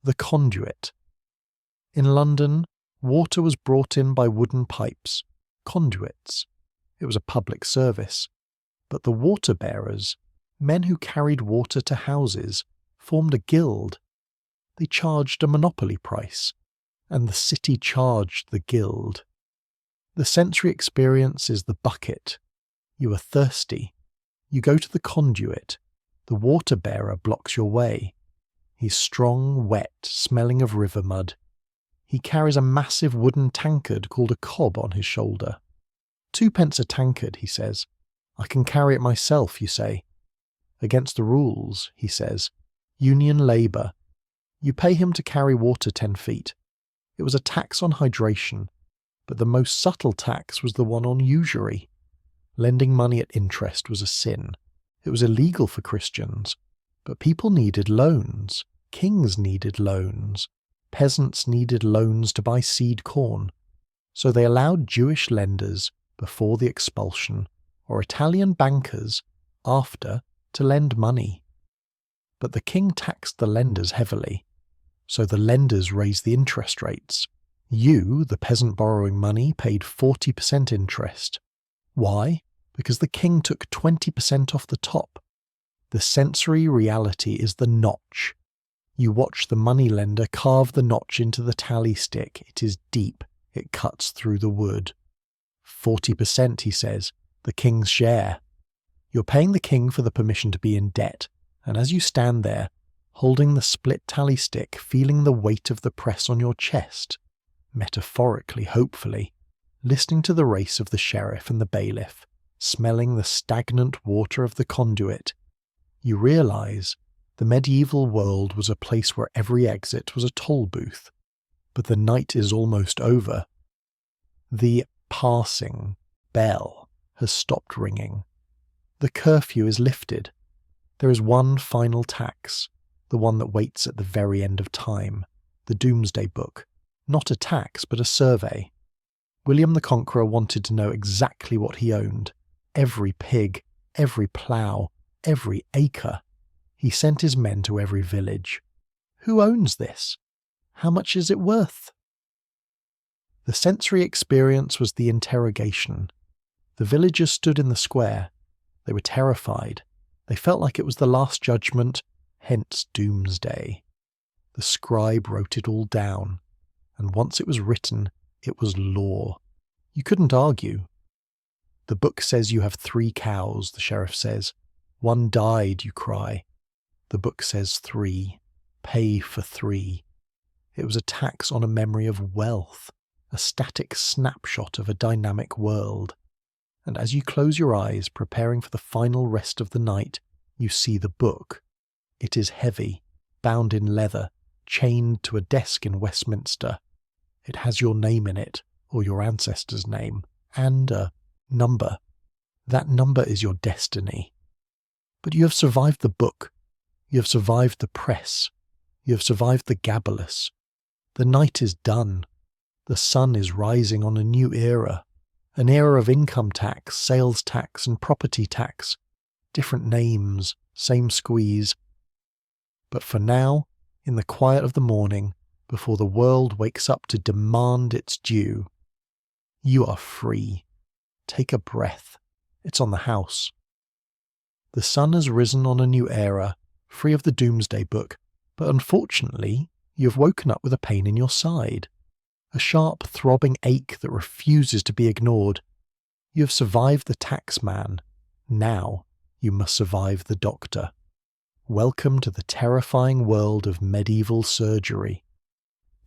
The conduit. In London, water was brought in by wooden pipes, conduits. It was a public service. But the water bearers, men who carried water to houses, formed a guild. They charged a monopoly price, and the city charged the guild. The sensory experience is the bucket. You are thirsty. You go to the conduit. The water bearer blocks your way. He's strong, wet, smelling of river mud. He carries a massive wooden tankard called a cob on his shoulder. 2p a tankard, he says. I can carry it myself, you say. Against the rules, he says. Union labour. You pay him to carry water 10 feet. It was a tax on hydration, but the most subtle tax was the one on usury. Lending money at interest was a sin. It was illegal for Christians, but people needed loans. Kings needed loans. Peasants needed loans to buy seed corn. So they allowed Jewish lenders, before the expulsion, or Italian bankers, after, to lend money. But the king taxed the lenders heavily, so the lenders raised the interest rates. You, the peasant borrowing money, paid 40% interest. Why? Because the king took 20% off the top. The sensory reality is the notch. You watch the moneylender carve the notch into the tally stick. It is deep. It cuts through the wood. 40%, he says, the king's share. You're paying the king for the permission to be in debt, and as you stand there, holding the split tally stick, feeling the weight of the press on your chest, metaphorically, hopefully, listening to the race of the sheriff and the bailiff, smelling the stagnant water of the conduit, you realise the medieval world was a place where every exit was a toll booth. But the night is almost over. The passing bell has stopped ringing. The curfew is lifted. There is one final tax, the one that waits at the very end of time, the Doomsday Book. Not a tax, but a survey. William the Conqueror wanted to know exactly what he owned. Every pig, every plough, every acre. He sent his men to every village. Who owns this? How much is it worth? The sensory experience was the interrogation. The villagers stood in the square. They were terrified. They felt like it was the last judgment, hence doomsday. The scribe wrote it all down, and once it was written, it was law. You couldn't argue. The book says you have 3 cows, the sheriff says. 1 died, you cry. The book says 3. Pay for 3. It was a tax on a memory of wealth, a static snapshot of a dynamic world. And as you close your eyes, preparing for the final rest of the night, you see the book. It is heavy, bound in leather, chained to a desk in Westminster. It has your name in it, or your ancestor's name, and a number. That number is your destiny. But you have survived the book. You have survived the press. You have survived the gabalus. The night is done. The sun is rising on a new era. An era of income tax, sales tax, and property tax. Different names, same squeeze. But for now, in the quiet of the morning, before the world wakes up to demand its due, you are free. Take a breath. It's on the house. The sun has risen on a new era, free of the doomsday book, but unfortunately, you have woken up with a pain in your side. A sharp, throbbing ache that refuses to be ignored. You have survived the tax man. Now, you must survive the doctor. Welcome to the terrifying world of medieval surgery.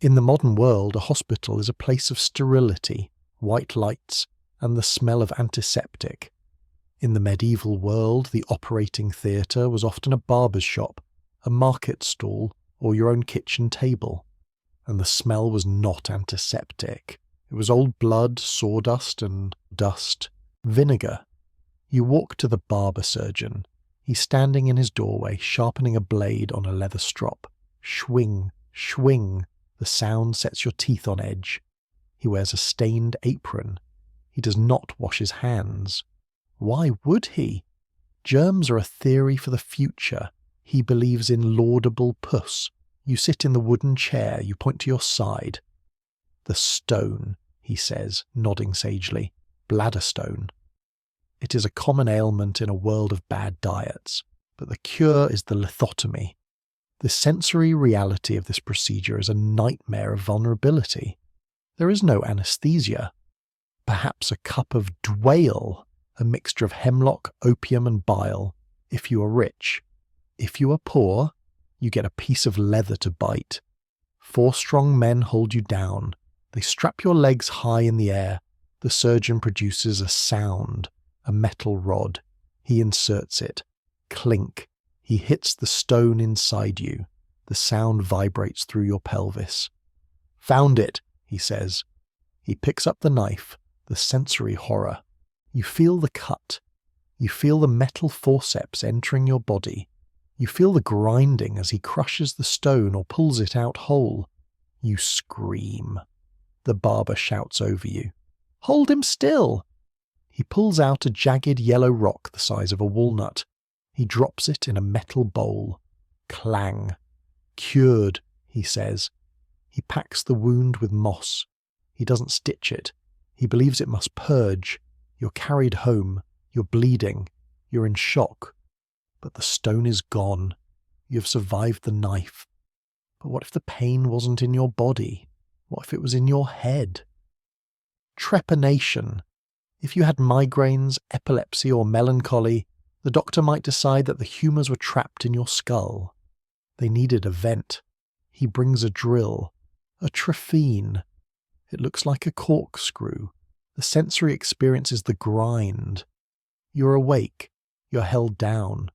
In the modern world, a hospital is a place of sterility, white lights, and the smell of antiseptic. In the medieval world, the operating theatre was often a barber's shop, a market stall, or your own kitchen table. And the smell was not antiseptic. It was old blood, sawdust, and dust. Vinegar. You walk to the barber surgeon. He's standing in his doorway, sharpening a blade on a leather strop. Swing, swing. The sound sets your teeth on edge. He wears a stained apron. He does not wash his hands. Why would he? Germs are a theory for the future. He believes in laudable puss. You sit in the wooden chair, you point to your side. The stone, he says, nodding sagely. Bladder stone. It is a common ailment in a world of bad diets, but the cure is the lithotomy. The sensory reality of this procedure is a nightmare of vulnerability. There is no anesthesia. Perhaps a cup of dwale, a mixture of hemlock, opium and bile, if you are rich. If you are poor, you get a piece of leather to bite. 4 strong men hold you down. They strap your legs high in the air. The surgeon produces a sound, a metal rod. He inserts it. Clink. He hits the stone inside you. The sound vibrates through your pelvis. Found it, he says. He picks up the knife, the sensory horror. You feel the cut. You feel the metal forceps entering your body. You feel the grinding as he crushes the stone or pulls it out whole. You scream. The barber shouts over you. Hold him still! He pulls out a jagged yellow rock the size of a walnut. He drops it in a metal bowl. Clang. Cured, he says. He packs the wound with moss. He doesn't stitch it. He believes it must purge. You're carried home. You're bleeding. You're in shock. But the stone is gone. You have survived the knife. But what if the pain wasn't in your body? What if it was in your head? Trepanation. If you had migraines, epilepsy, or melancholy, the doctor might decide that the humours were trapped in your skull. They needed a vent. He brings a drill. A trephine. It looks like a corkscrew. The sensory experience is the grind. You're awake. You're held down.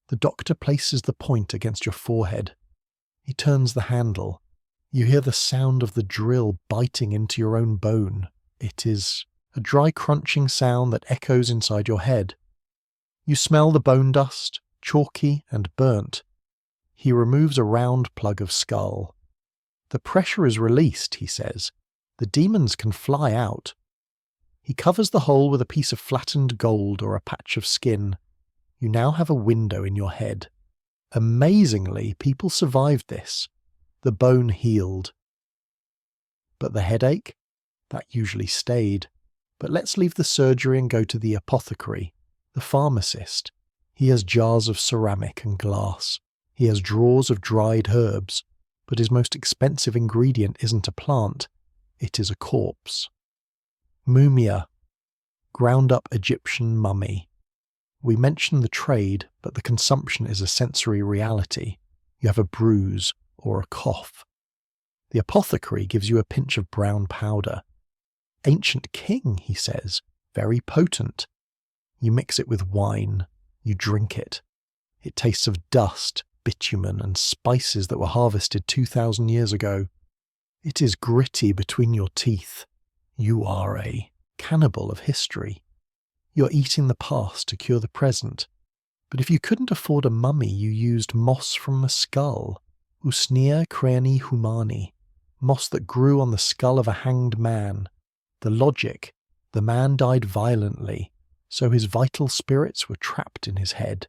The doctor places the point against your forehead. He turns the handle. You hear the sound of the drill biting into your own bone. It is a dry crunching sound that echoes inside your head. You smell the bone dust, chalky and burnt. He removes a round plug of skull. The pressure is released, he says. The demons can fly out. He covers the hole with a piece of flattened gold or a patch of skin. You now have a window in your head. Amazingly, people survived this. The bone healed. But the headache? That usually stayed. But let's leave the surgery and go to the apothecary, the pharmacist. He has jars of ceramic and glass. He has drawers of dried herbs. But his most expensive ingredient isn't a plant, it is a corpse. Mumia. Ground up Egyptian mummy. We mention the trade, but the consumption is a sensory reality. You have a bruise or a cough. The apothecary gives you a pinch of brown powder. Ancient king, he says, very potent. You mix it with wine. You drink it. It tastes of dust, bitumen, and spices that were harvested 2,000 years ago. It is gritty between your teeth. You are a cannibal of history. You're eating the past to cure the present. But if you couldn't afford a mummy, you used moss from a skull. Usnea crani humani. Moss that grew on the skull of a hanged man. The logic: the man died violently, so his vital spirits were trapped in his head.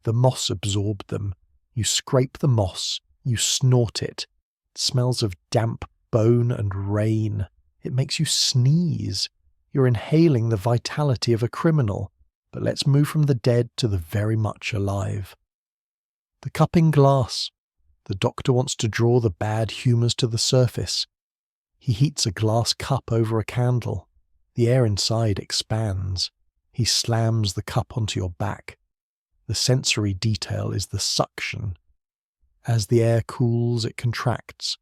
The moss absorbed them. You scrape the moss, you snort it. It smells of damp bone and rain. It makes you sneeze. You're inhaling the vitality of a criminal. But let's move from the dead to the very much alive. The cupping glass. The doctor wants to draw the bad humours to the surface. He heats a glass cup over a candle. The air inside expands. He slams the cup onto your back. The sensory detail is the suction. As the air cools, it contracts.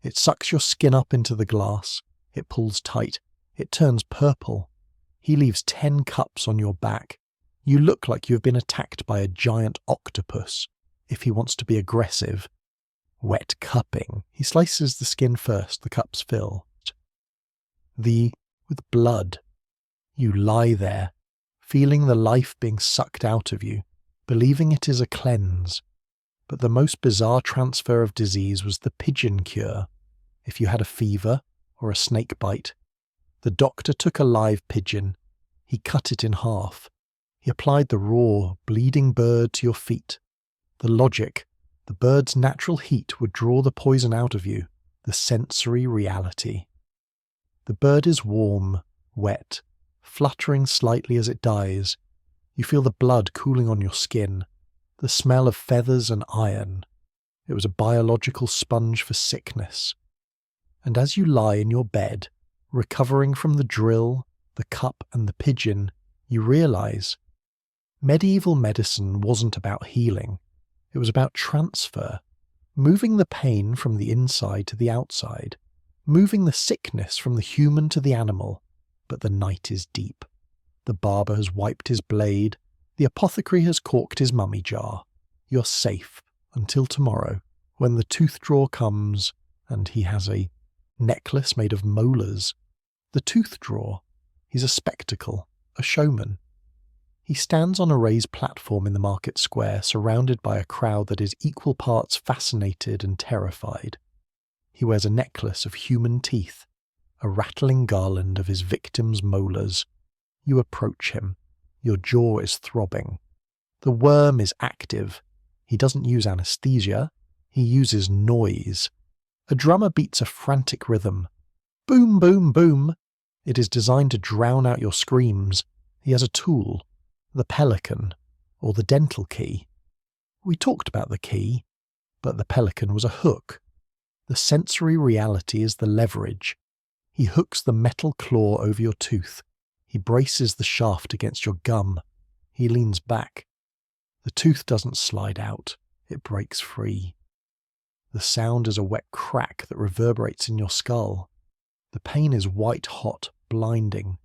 It sucks your skin up into the glass. It pulls tight. It turns purple. He leaves 10 cups on your back. You look like you have been attacked by a giant octopus. If he wants to be aggressive. Wet cupping. He slices the skin first, the cups fill. With blood. You lie there, feeling the life being sucked out of you, believing it is a cleanse. But the most bizarre transfer of disease was the pigeon cure. If you had a fever or a snake bite, the doctor took a live pigeon. He cut it in half. He applied the raw, bleeding bird to your feet. The logic: the bird's natural heat would draw the poison out of you, the sensory reality. The bird is warm, wet, fluttering slightly as it dies. You feel the blood cooling on your skin, the smell of feathers and iron. It was a biological sponge for sickness. And as you lie in your bed, recovering from the drill, the cup and the pigeon, you realise medieval medicine wasn't about healing. It was about transfer, moving the pain from the inside to the outside, moving the sickness from the human to the animal. But the night is deep. The barber has wiped his blade. The apothecary has corked his mummy jar. You're safe until tomorrow, when the tooth drawer comes and he has a necklace made of molars. The tooth drawer. He's a spectacle, a showman. He stands on a raised platform in the market square, surrounded by a crowd that is equal parts fascinated and terrified. He wears a necklace of human teeth, a rattling garland of his victim's molars. You approach him. Your jaw is throbbing. The worm is active. He doesn't use anesthesia. He uses noise. A drummer beats a frantic rhythm. Boom, boom, boom. It is designed to drown out your screams. He has a tool. The pelican, or the dental key. We talked about the key, but the pelican was a hook. The sensory reality is the leverage. He hooks the metal claw over your tooth. He braces the shaft against your gum. He leans back. The tooth doesn't slide out. It breaks free. The sound is a wet crack that reverberates in your skull. The pain is white-hot, blinding.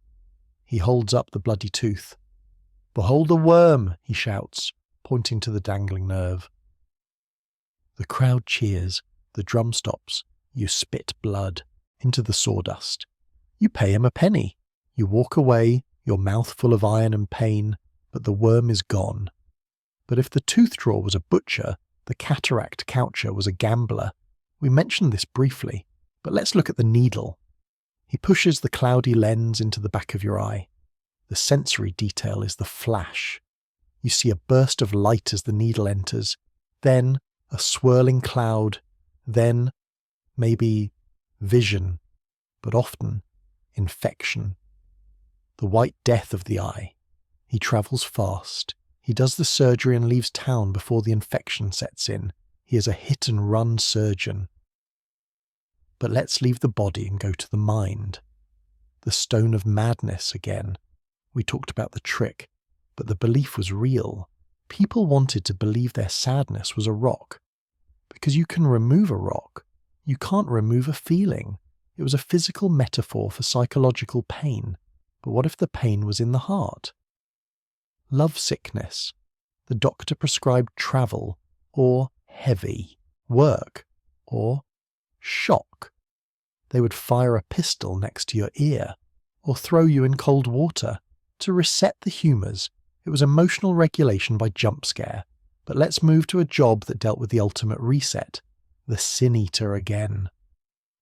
He holds up the bloody tooth. "Behold the worm," he shouts, pointing to the dangling nerve. The crowd cheers. The drum stops. You spit blood into the sawdust. You pay him a penny. You walk away, your mouth full of iron and pain, but the worm is gone. But if the tooth drawer was a butcher, the cataract coucher was a gambler. We mentioned this briefly, but let's look at the needle. He pushes the cloudy lens into the back of your eye. The sensory detail is the flash. You see a burst of light as the needle enters, then a swirling cloud, Then, maybe vision, but often infection. The white death of the eye. He travels fast. He does the surgery and leaves town before the infection sets in. He is a hit-and-run surgeon. But let's leave the body and go to the mind. The stone of madness again. We talked about the trick, but the belief was real. People wanted to believe their sadness was a rock. Because you can remove a rock, you can't remove a feeling. It was a physical metaphor for psychological pain. But what if the pain was in the heart? Love sickness. The doctor prescribed travel, or heavy work, or shock. They would fire a pistol next to your ear, or throw you in cold water. To reset the humours, it was emotional regulation by jump scare. But let's move to a job that dealt with the ultimate reset, the sin eater again.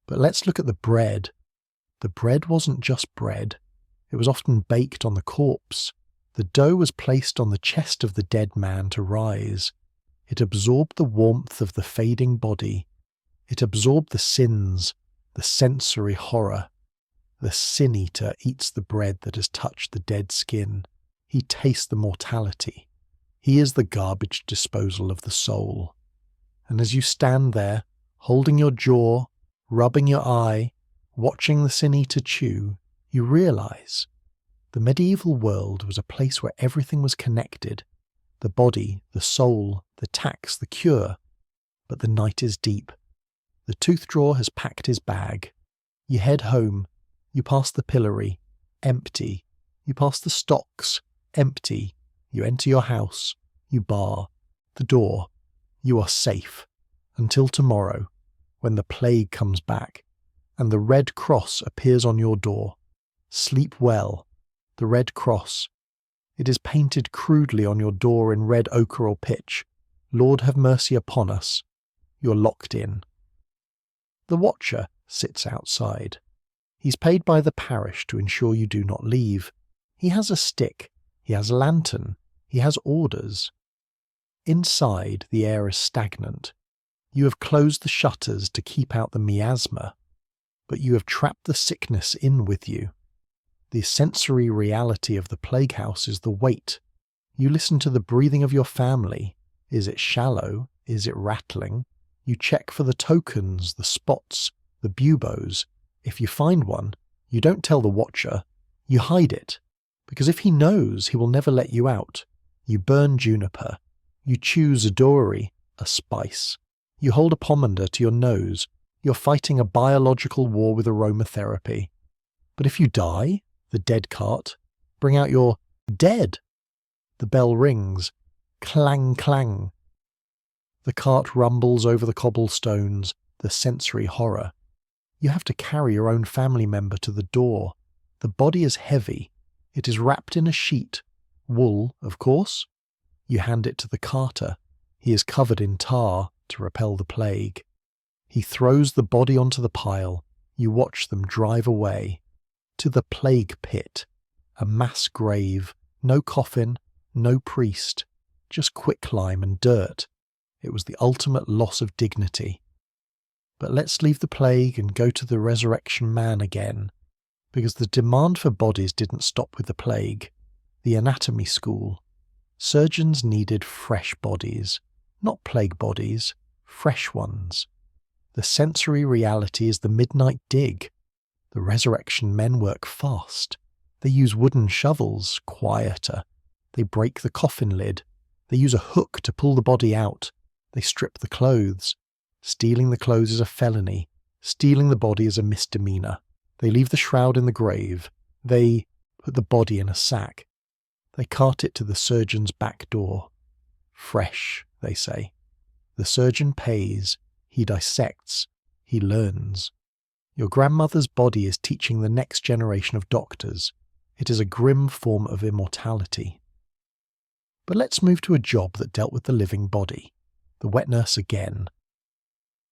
But let's look at the bread. The bread wasn't just bread. It was often baked on the corpse. The dough was placed on the chest of the dead man to rise. It absorbed the warmth of the fading body. It absorbed the sins, the sensory horror. The sin eater eats the bread that has touched the dead skin. He tastes the mortality. He is the garbage disposal of the soul. And as you stand there, holding your jaw, rubbing your eye, watching the sin eater chew, you realize the medieval world was a place where everything was connected. The body, the soul, the tax, the cure. But the night is deep. The tooth drawer has packed his bag. You head home. You pass the pillory. Empty. You pass the stocks. Empty. You enter your house. You bar the door. You are safe. Until tomorrow, when the plague comes back, and the Red Cross appears on your door. Sleep well. The Red Cross. It is painted crudely on your door in red ochre or pitch. Lord have mercy upon us. You're locked in. The watcher sits outside. He's paid by the parish to ensure you do not leave. He has a stick. He has a lantern. He has orders. Inside, the air is stagnant. You have closed the shutters to keep out the miasma, but you have trapped the sickness in with you. The sensory reality of the plague house is the weight. You listen to the breathing of your family. Is it shallow? Is it rattling? You check for the tokens, the spots, the buboes. If you find one, you don't tell the watcher. You hide it, because if he knows, he will never let you out. You burn juniper. You chew zadori, a spice. You hold a pomander to your nose. You're fighting a biological war with aromatherapy. But if you die, the dead cart, bring out your dead. The bell rings. Clang, clang. The cart rumbles over the cobblestones, the sensory horror. You have to carry your own family member to the door. The body is heavy. It is wrapped in a sheet. Wool, of course. You hand it to the carter. He is covered in tar to repel the plague. He throws the body onto the pile. You watch them drive away. To the plague pit. A mass grave. No coffin. No priest. Just quicklime and dirt. It was the ultimate loss of dignity. But let's leave the plague and go to the resurrection man again. Because the demand for bodies didn't stop with the plague. The anatomy school. Surgeons needed fresh bodies. Not plague bodies. Fresh ones. The sensory reality is the midnight dig. The resurrection men work fast. They use wooden shovels, quieter. They break the coffin lid. They use a hook to pull the body out. They strip the clothes. Stealing the clothes is a felony. Stealing the body is a misdemeanor. They leave the shroud in the grave. They put the body in a sack. They cart it to the surgeon's back door. Fresh, they say. The surgeon pays. He dissects. He learns. Your grandmother's body is teaching the next generation of doctors. It is a grim form of immortality. But let's move to a job that dealt with the living body. The wet nurse again.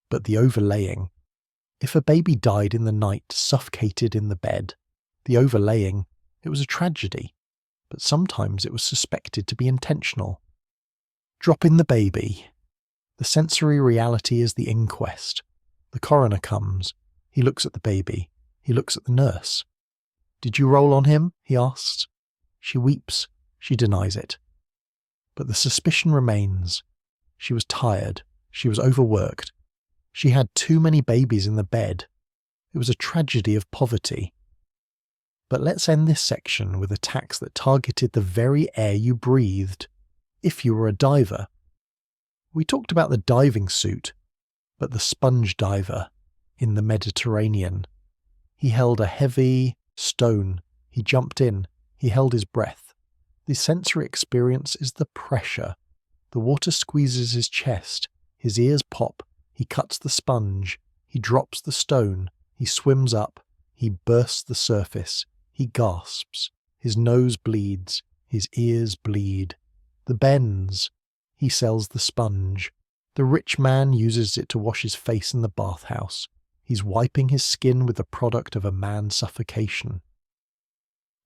But the overlaying. If a baby died in the night, suffocated in the bed, the overlaying, it was a tragedy. But sometimes it was suspected to be intentional. Drop in the baby. The The sensory reality is the inquest. The coroner comes. He looks at the baby. He looks at the nurse. "Did you roll on him?" he asks. She weeps. She denies it. But the suspicion remains. She was tired. She was overworked. She had too many babies in the bed. It was a tragedy of poverty. But let's end this section with attacks that targeted the very air you breathed, if you were a diver. We talked about the diving suit, but the sponge diver in the Mediterranean. He held a heavy stone. He jumped in. He held his breath. The sensory experience is the pressure. The water squeezes his chest. His ears pop. He cuts the sponge. He drops the stone. He swims up. He bursts the surface. He gasps. His nose bleeds. His ears bleed. The bends. He sells the sponge. The rich man uses it to wash his face in the bathhouse. He's wiping his skin with the product of a man's suffocation.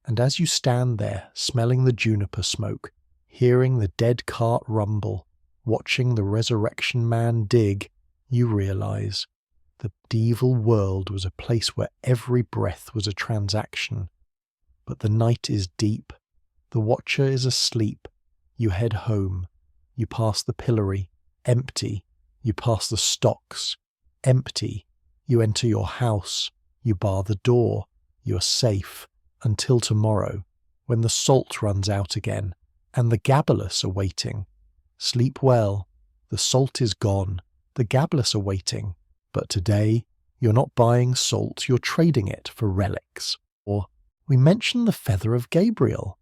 And as you stand there, smelling the juniper smoke, hearing the dead cart rumble, watching the resurrection man dig, you realize the medieval world was a place where every breath was a transaction. But the night is deep. The watcher is asleep. You head home. You pass the pillory, empty. You pass the stocks, empty. You enter your house. You bar the door. You are safe until tomorrow, when the salt runs out again, and the gabalus are waiting. Sleep well. The salt is gone. The gabalus are waiting. But today, you're not buying salt, you're trading it for relics. Or, we mentioned the feather of Gabriel,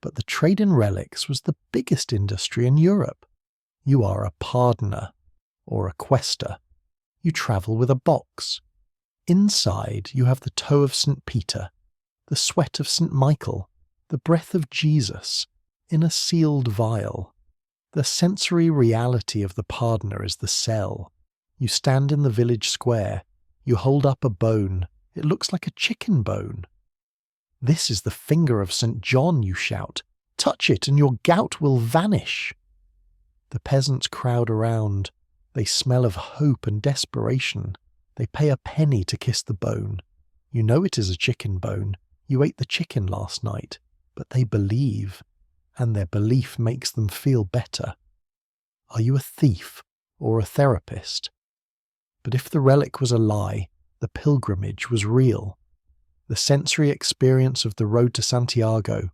but the trade in relics was the biggest industry in Europe. You are a pardoner, or a quester. You travel with a box. Inside, you have the toe of St. Peter, the sweat of St. Michael, the breath of Jesus, in a sealed vial. The sensory reality of the pardoner is the cell. You stand in the village square. You hold up a bone. It looks like a chicken bone. "This is the finger of St. John," you shout. "Touch it and your gout will vanish." The peasants crowd around. They smell of hope and desperation. They pay a penny to kiss the bone. You know it is a chicken bone. You ate the chicken last night. But they believe, and their belief makes them feel better. Are you a thief or a therapist? But if the relic was a lie, the pilgrimage was real. The sensory experience of the road to Santiago.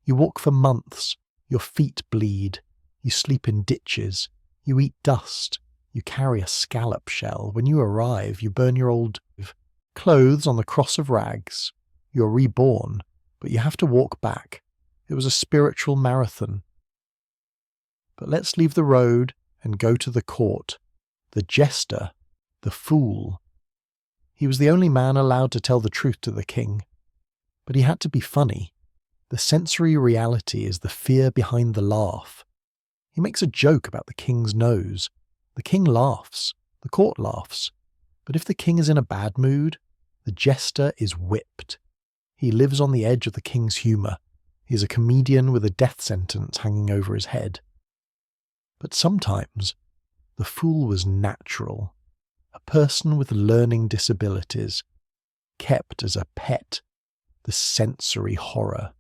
You walk for months. Your feet bleed. You sleep in ditches. You eat dust. You carry a scallop shell. When you arrive, you burn your old clothes on the cross of rags. You're reborn, but you have to walk back. It was a spiritual marathon. But let's leave the road and go to the court. The jester, the fool. He was the only man allowed to tell the truth to the king. But he had to be funny. The sensory reality is the fear behind the laugh. He makes a joke about the king's nose. The king laughs. The court laughs. But if the king is in a bad mood, the jester is whipped. He lives on the edge of the king's humour. He is a comedian with a death sentence hanging over his head. But sometimes, the fool was natural. A person with learning disabilities, kept as a pet, the sensory horror.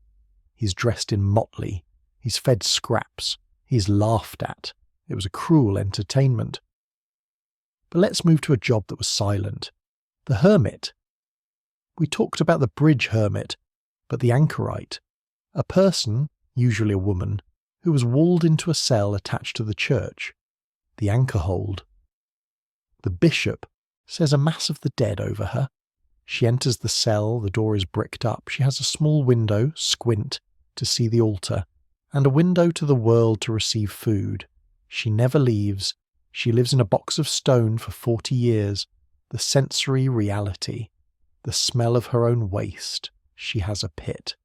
He's dressed in motley. He's fed scraps. He's laughed at. It was a cruel entertainment. But let's move to a job that was silent. The hermit. We talked about the bridge hermit, but the anchorite. A person, usually a woman, who was walled into a cell attached to the church. The anchor hold. The bishop says a mass of the dead over her. She enters the cell, the door is bricked up. She has a small window, squint, to see the altar, and a window to the world to receive food. She never leaves. She lives in a box of stone for 40 years. The sensory reality. The smell of her own waste. She has a pit.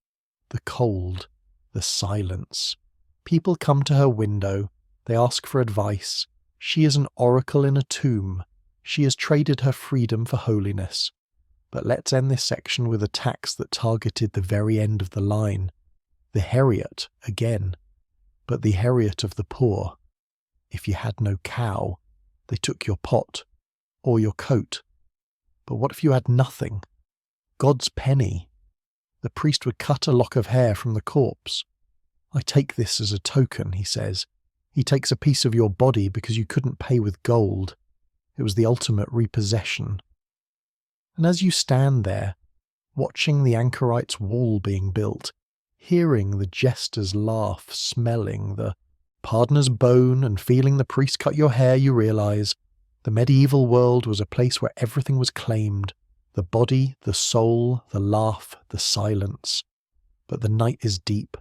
The cold. The silence. People come to her window. They ask for advice. She is an oracle in a tomb. She has traded her freedom for holiness. But let's end this section with attacks that targeted the very end of the line. The Heriot again. But the Heriot of the poor. If you had no cow, they took your pot or your coat. But what if you had nothing? God's penny. The priest would cut a lock of hair from the corpse. I take this as a token, he says. He takes a piece of your body because you couldn't pay with gold. It was the ultimate repossession. And as you stand there, watching the anchorite's wall being built, hearing the jester's laugh, smelling the pardoner's bone and feeling the priest cut your hair, you realise the medieval world was a place where everything was claimed. The body, the soul, the laugh, the silence. But the night is deep.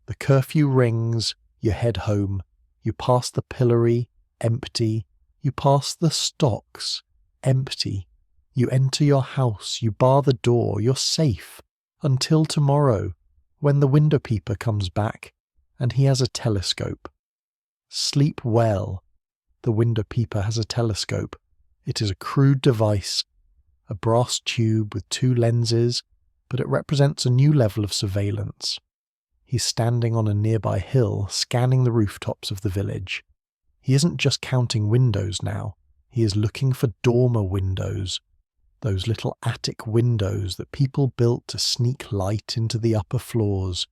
The curfew rings, you head home. You pass the pillory, empty. You pass the stocks, empty. You enter your house, you bar the door, you're safe. Until tomorrow, when the window peeper comes back, and he has a telescope. Sleep well. The window peeper has a telescope. It is a crude device, a brass tube with 2 lenses, but it represents a new level of surveillance. He's standing on a nearby hill, scanning the rooftops of the village. He isn't just counting windows now, he is looking for dormer windows, those little attic windows that people built to sneak light into the upper floors.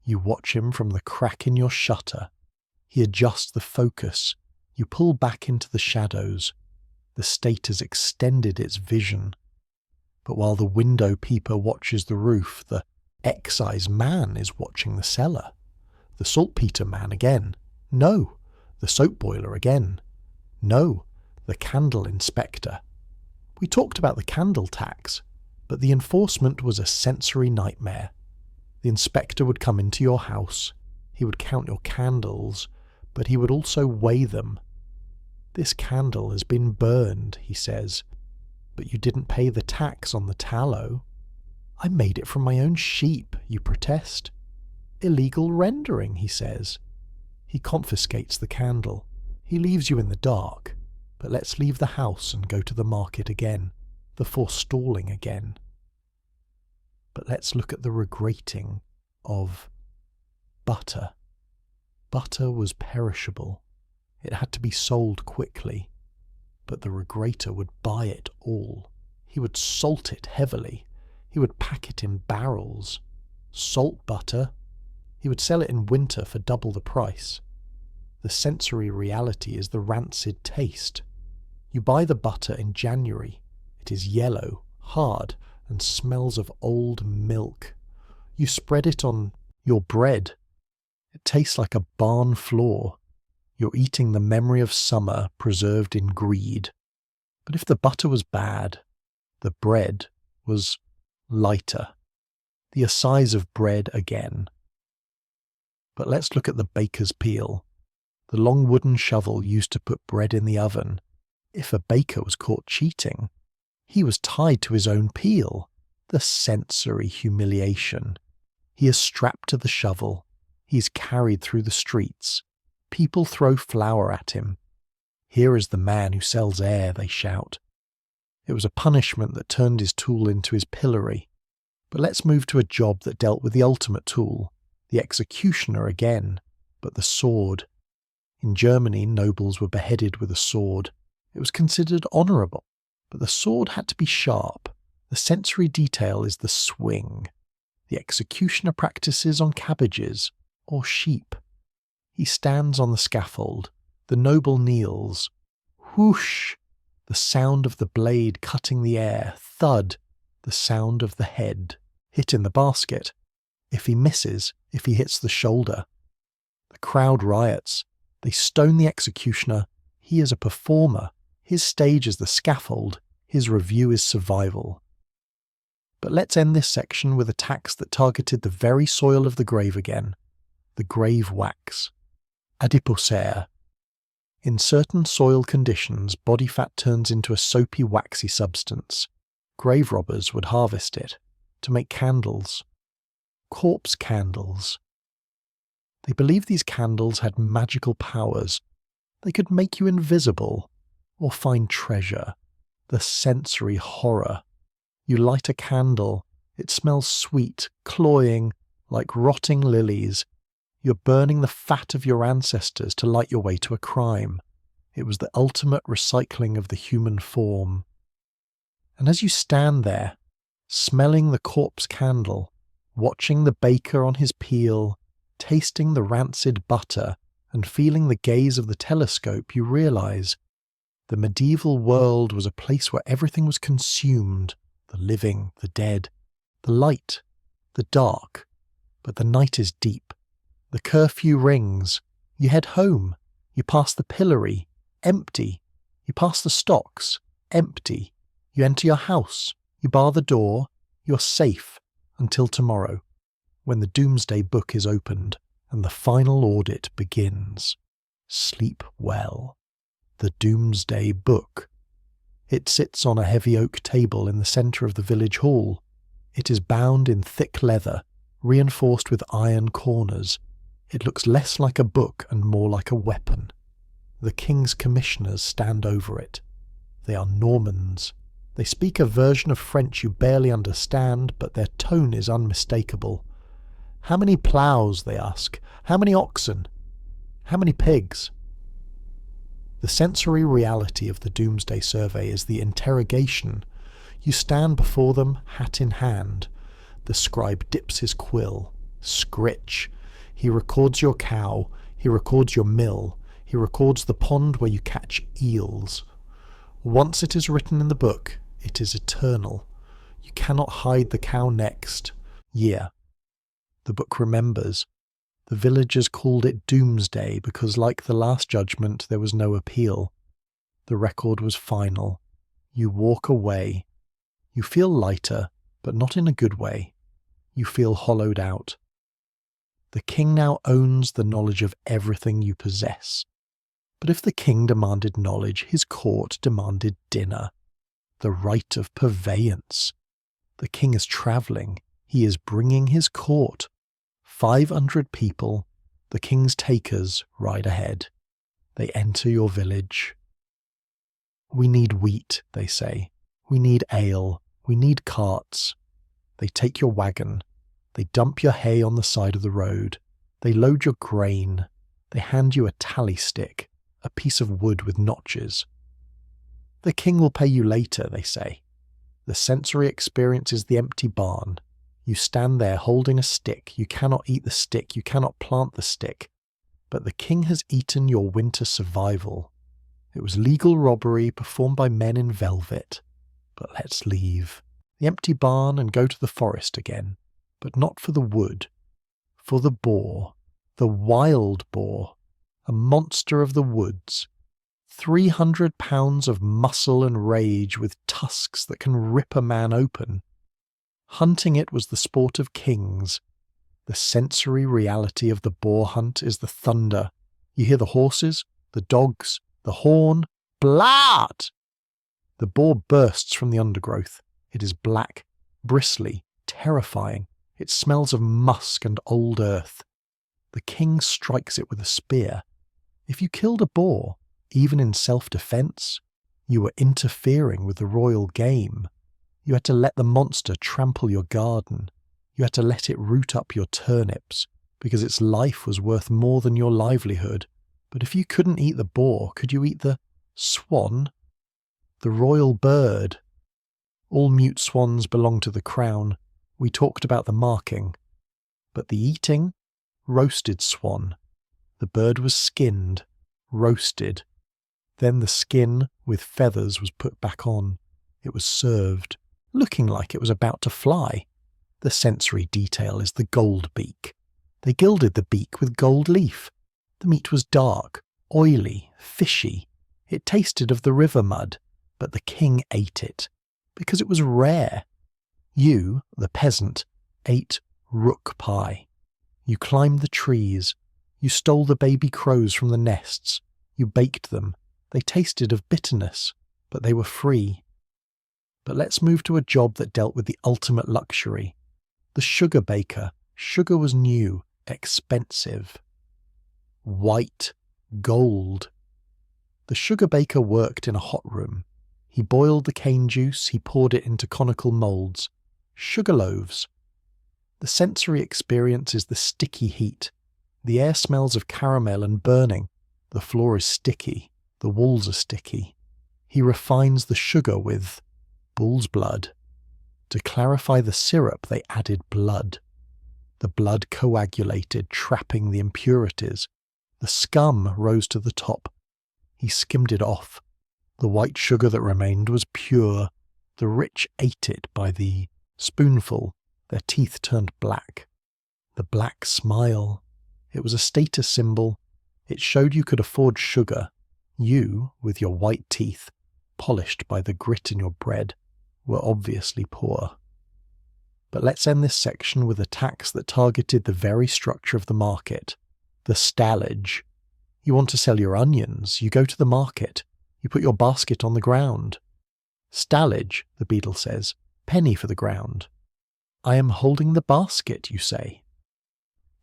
You watch him from the crack in your shutter. He adjusts the focus. You pull back into the shadows. The state has extended its vision. But while the window peeper watches the roof, the excise man is watching the cellar. The saltpeter man again. No. The soap boiler again. No. The candle inspector. We talked about the candle tax, but the enforcement was a sensory nightmare. The inspector would come into your house. He would count your candles, but he would also weigh them. This candle has been burned, he says, but you didn't pay the tax on the tallow. I made it from my own sheep, you protest. Illegal rendering, he says. He confiscates the candle. He leaves you in the dark, but let's leave the house and go to the market again, the forestalling again. But let's look at the regrating of butter. Butter was perishable. It had to be sold quickly, but the regrater would buy it all. He would salt it heavily. He would pack it in barrels. Salt butter. He would sell it in winter for double the price. The sensory reality is the rancid taste. You buy the butter in January. It is yellow, hard, and smells of old milk. You spread it on your bread. It tastes like a barn floor. You're eating the memory of summer preserved in greed. But if the butter was bad, the bread was lighter. The assize of bread again. But let's look at the baker's peel. The long wooden shovel used to put bread in the oven. If a baker was caught cheating, he was tied to his own peel. The sensory humiliation. He is strapped to the shovel. He is carried through the streets. People throw flour at him. Here is the man who sells air, they shout. It was a punishment that turned his tool into his pillory. But let's move to a job that dealt with the ultimate tool, the executioner again, but the sword. In Germany, nobles were beheaded with a sword. It was considered honourable, but the sword had to be sharp. The sensory detail is the swing. The executioner practices on cabbages or sheep. He stands on the scaffold. The noble kneels. Whoosh! The sound of the blade cutting the air. Thud! The sound of the head. Hit in the basket. If he misses, if he hits the shoulder. The crowd riots. They stone the executioner. He is a performer. His stage is the scaffold. His review is survival. But let's end this section with a tax that targeted the very soil of the grave again. The grave wax. Adiposaire. In certain soil conditions, body fat turns into a soapy, waxy substance. Grave robbers would harvest it to make candles. Corpse candles. They believed these candles had magical powers. They could make you invisible or find treasure. The sensory horror. You light a candle. It smells sweet, cloying, like rotting lilies. You're burning the fat of your ancestors to light your way to a crime. It was the ultimate recycling of the human form. And as you stand there, smelling the corpse candle, watching the baker on his peel, tasting the rancid butter, and feeling the gaze of the telescope, you realise the medieval world was a place where everything was consumed, the living, the dead, the light, the dark, but the night is deep. The curfew rings. You head home. You pass the pillory, empty. You pass the stocks, empty. You enter your house. You bar the door. You're safe until tomorrow, when the doomsday book is opened and the final audit begins. Sleep well. The doomsday book. It sits on a heavy oak table in the centre of the village hall. It is bound in thick leather, reinforced with iron corners. It looks less like a book and more like a weapon. The king's commissioners stand over it. They are Normans. They speak a version of French you barely understand, but their tone is unmistakable. How many ploughs, they ask? How many oxen? How many pigs? The sensory reality of the Doomsday Survey is the interrogation. You stand before them, hat in hand. The scribe dips his quill. Scritch. He records your cow. He records your mill. He records the pond where you catch eels. Once it is written in the book, it is eternal. You cannot hide the cow next year. The book remembers. The villagers called it Doomsday because, like the Last Judgment, there was no appeal. The record was final. You walk away. You feel lighter, but not in a good way. You feel hollowed out. The king now owns the knowledge of everything you possess. But if the king demanded knowledge, his court demanded dinner. The right of purveyance. The king is travelling. He is bringing his court. 500 people, the king's takers, ride ahead. They enter your village. We need wheat, they say. We need ale. We need carts. They take your wagon. They dump your hay on the side of the road. They load your grain. They hand you a tally stick, a piece of wood with notches. The king will pay you later, they say. The sensory experience is the empty barn. You stand there holding a stick. You cannot eat the stick. You cannot plant the stick. But the king has eaten your winter survival. It was legal robbery performed by men in velvet. But let's leave the empty barn and go to the forest again. But not for the wood. For the boar. The wild boar. A monster of the woods. 300 pounds of muscle and rage with tusks that can rip a man open. Hunting it was the sport of kings. The sensory reality of the boar hunt is the thunder. You hear the horses, the dogs, the horn. Blood! The boar bursts from the undergrowth. It is black, bristly, terrifying. It smells of musk and old earth. The king strikes it with a spear. If you killed a boar, even in self-defence, you were interfering with the royal game. You had to let the monster trample your garden. You had to let it root up your turnips, because its life was worth more than your livelihood. But if you couldn't eat the boar, could you eat the swan? The royal bird? All mute swans belong to the crown. We talked about the marking. But the eating? Roasted swan. The bird was skinned, roasted. Then the skin with feathers was put back on. It was served, looking like it was about to fly. The sensory detail is the gold beak. They gilded the beak with gold leaf. The meat was dark, oily, fishy. It tasted of the river mud, but the king ate it, because it was rare. You, the peasant, ate rook pie. You climbed the trees. You stole the baby crows from the nests. You baked them. They tasted of bitterness, but they were free. But let's move to a job that dealt with the ultimate luxury. The sugar baker. Sugar was new, expensive. White gold. The sugar baker worked in a hot room. He boiled the cane juice, he poured it into conical moulds. Sugar loaves. The sensory experience is the sticky heat. The air smells of caramel and burning. The floor is sticky. The walls are sticky. He refines the sugar with bull's blood. To clarify the syrup, they added blood. The blood coagulated, trapping the impurities. The scum rose to the top. He skimmed it off. The white sugar that remained was pure. The rich ate it by the spoonful. Their teeth turned black. The black smile. It was a status symbol. It showed you could afford sugar. You, with your white teeth, polished by the grit in your bread, were obviously poor. But let's end this section with a tax that targeted the very structure of the market, the stallage. You want to sell your onions, you go to the market, you put your basket on the ground. Stallage, the beadle says, penny for the ground. I am holding the basket, you say.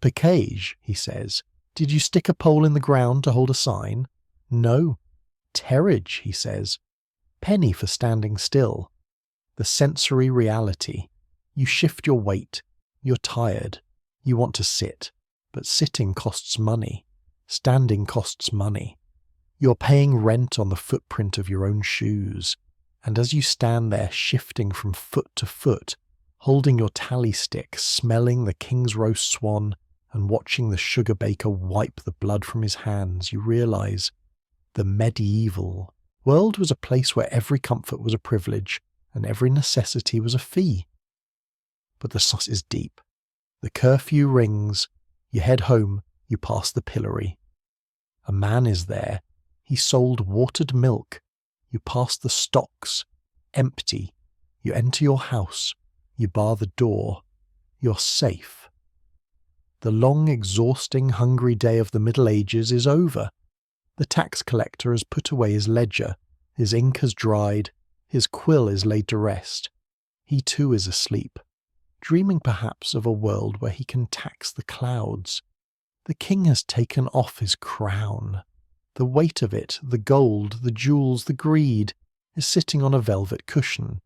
Picage, he says, did you stick a pole in the ground to hold a sign? No. Terrage, he says, penny for standing still. The sensory reality. You shift your weight. You're tired. You want to sit. But sitting costs money. Standing costs money. You're paying rent on the footprint of your own shoes. And as you stand there shifting from foot to foot, holding your tally stick, smelling the king's roast swan, and watching the sugar baker wipe the blood from his hands, you realize the medieval world was a place where every comfort was a privilege and every necessity was a fee. But the sauce is deep. The curfew rings. You head home. You pass the pillory. A man is there. He sold watered milk. You pass the stocks. Empty. You enter your house. You bar the door. You're safe. The long, exhausting, hungry day of the Middle Ages is over. The tax collector has put away his ledger. His ink has dried. His quill is laid to rest. He too is asleep, dreaming perhaps of a world where he can tax the clouds. The king has taken off his crown. The weight of it, the gold, the jewels, the greed, is sitting on a velvet cushion.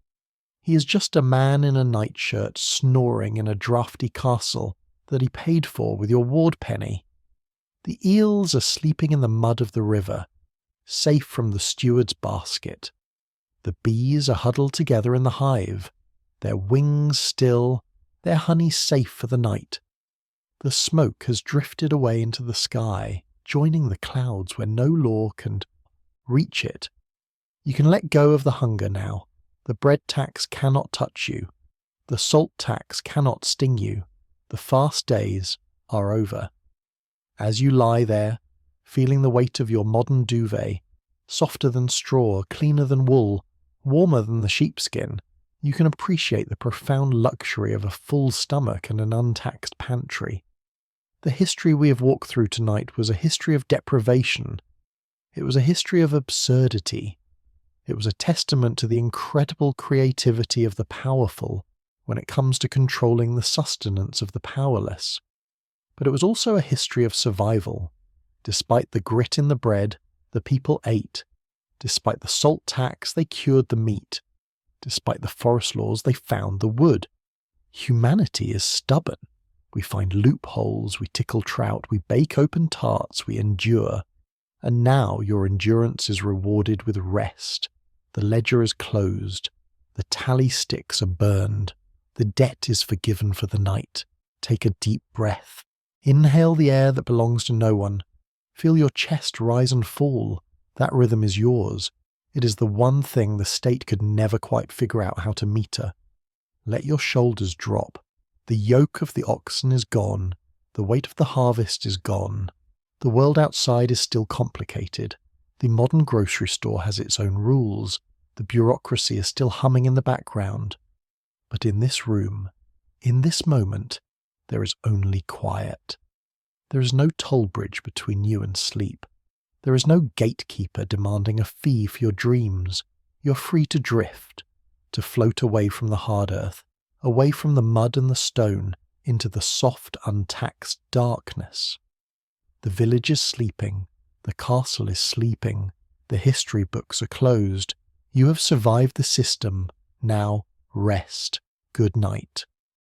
He is just a man in a nightshirt snoring in a draughty castle that he paid for with your ward penny. The eels are sleeping in the mud of the river, safe from the steward's basket. The bees are huddled together in the hive, their wings still, their honey safe for the night. The smoke has drifted away into the sky, joining the clouds where no law can reach it. You can let go of the hunger now. The bread tax cannot touch you. The salt tax cannot sting you. The fast days are over. As you lie there, feeling the weight of your modern duvet, softer than straw, cleaner than wool, warmer than the sheepskin, you can appreciate the profound luxury of a full stomach and an untaxed pantry. The history we have walked through tonight was a history of deprivation. It was a history of absurdity. It was a testament to the incredible creativity of the powerful when it comes to controlling the sustenance of the powerless. But it was also a history of survival. Despite the grit in the bread, the people ate. Despite the salt tax, they cured the meat. Despite the forest laws, they found the wood. Humanity is stubborn. We find loopholes, we tickle trout, we bake open tarts, we endure. And now your endurance is rewarded with rest. The ledger is closed. The tally sticks are burned. The debt is forgiven for the night. Take a deep breath. Inhale the air that belongs to no one. Feel your chest rise and fall. That rhythm is yours. It is the one thing the state could never quite figure out how to meter. Let your shoulders drop. The yoke of the oxen is gone. The weight of the harvest is gone. The world outside is still complicated. The modern grocery store has its own rules. The bureaucracy is still humming in the background. But in this room, in this moment, there is only quiet. There is no toll bridge between you and sleep. There is no gatekeeper demanding a fee for your dreams. You're free to drift, to float away from the hard earth, away from the mud and the stone, into the soft, untaxed darkness. The village is sleeping. The castle is sleeping. The history books are closed. You have survived the system. Now, rest. Good night.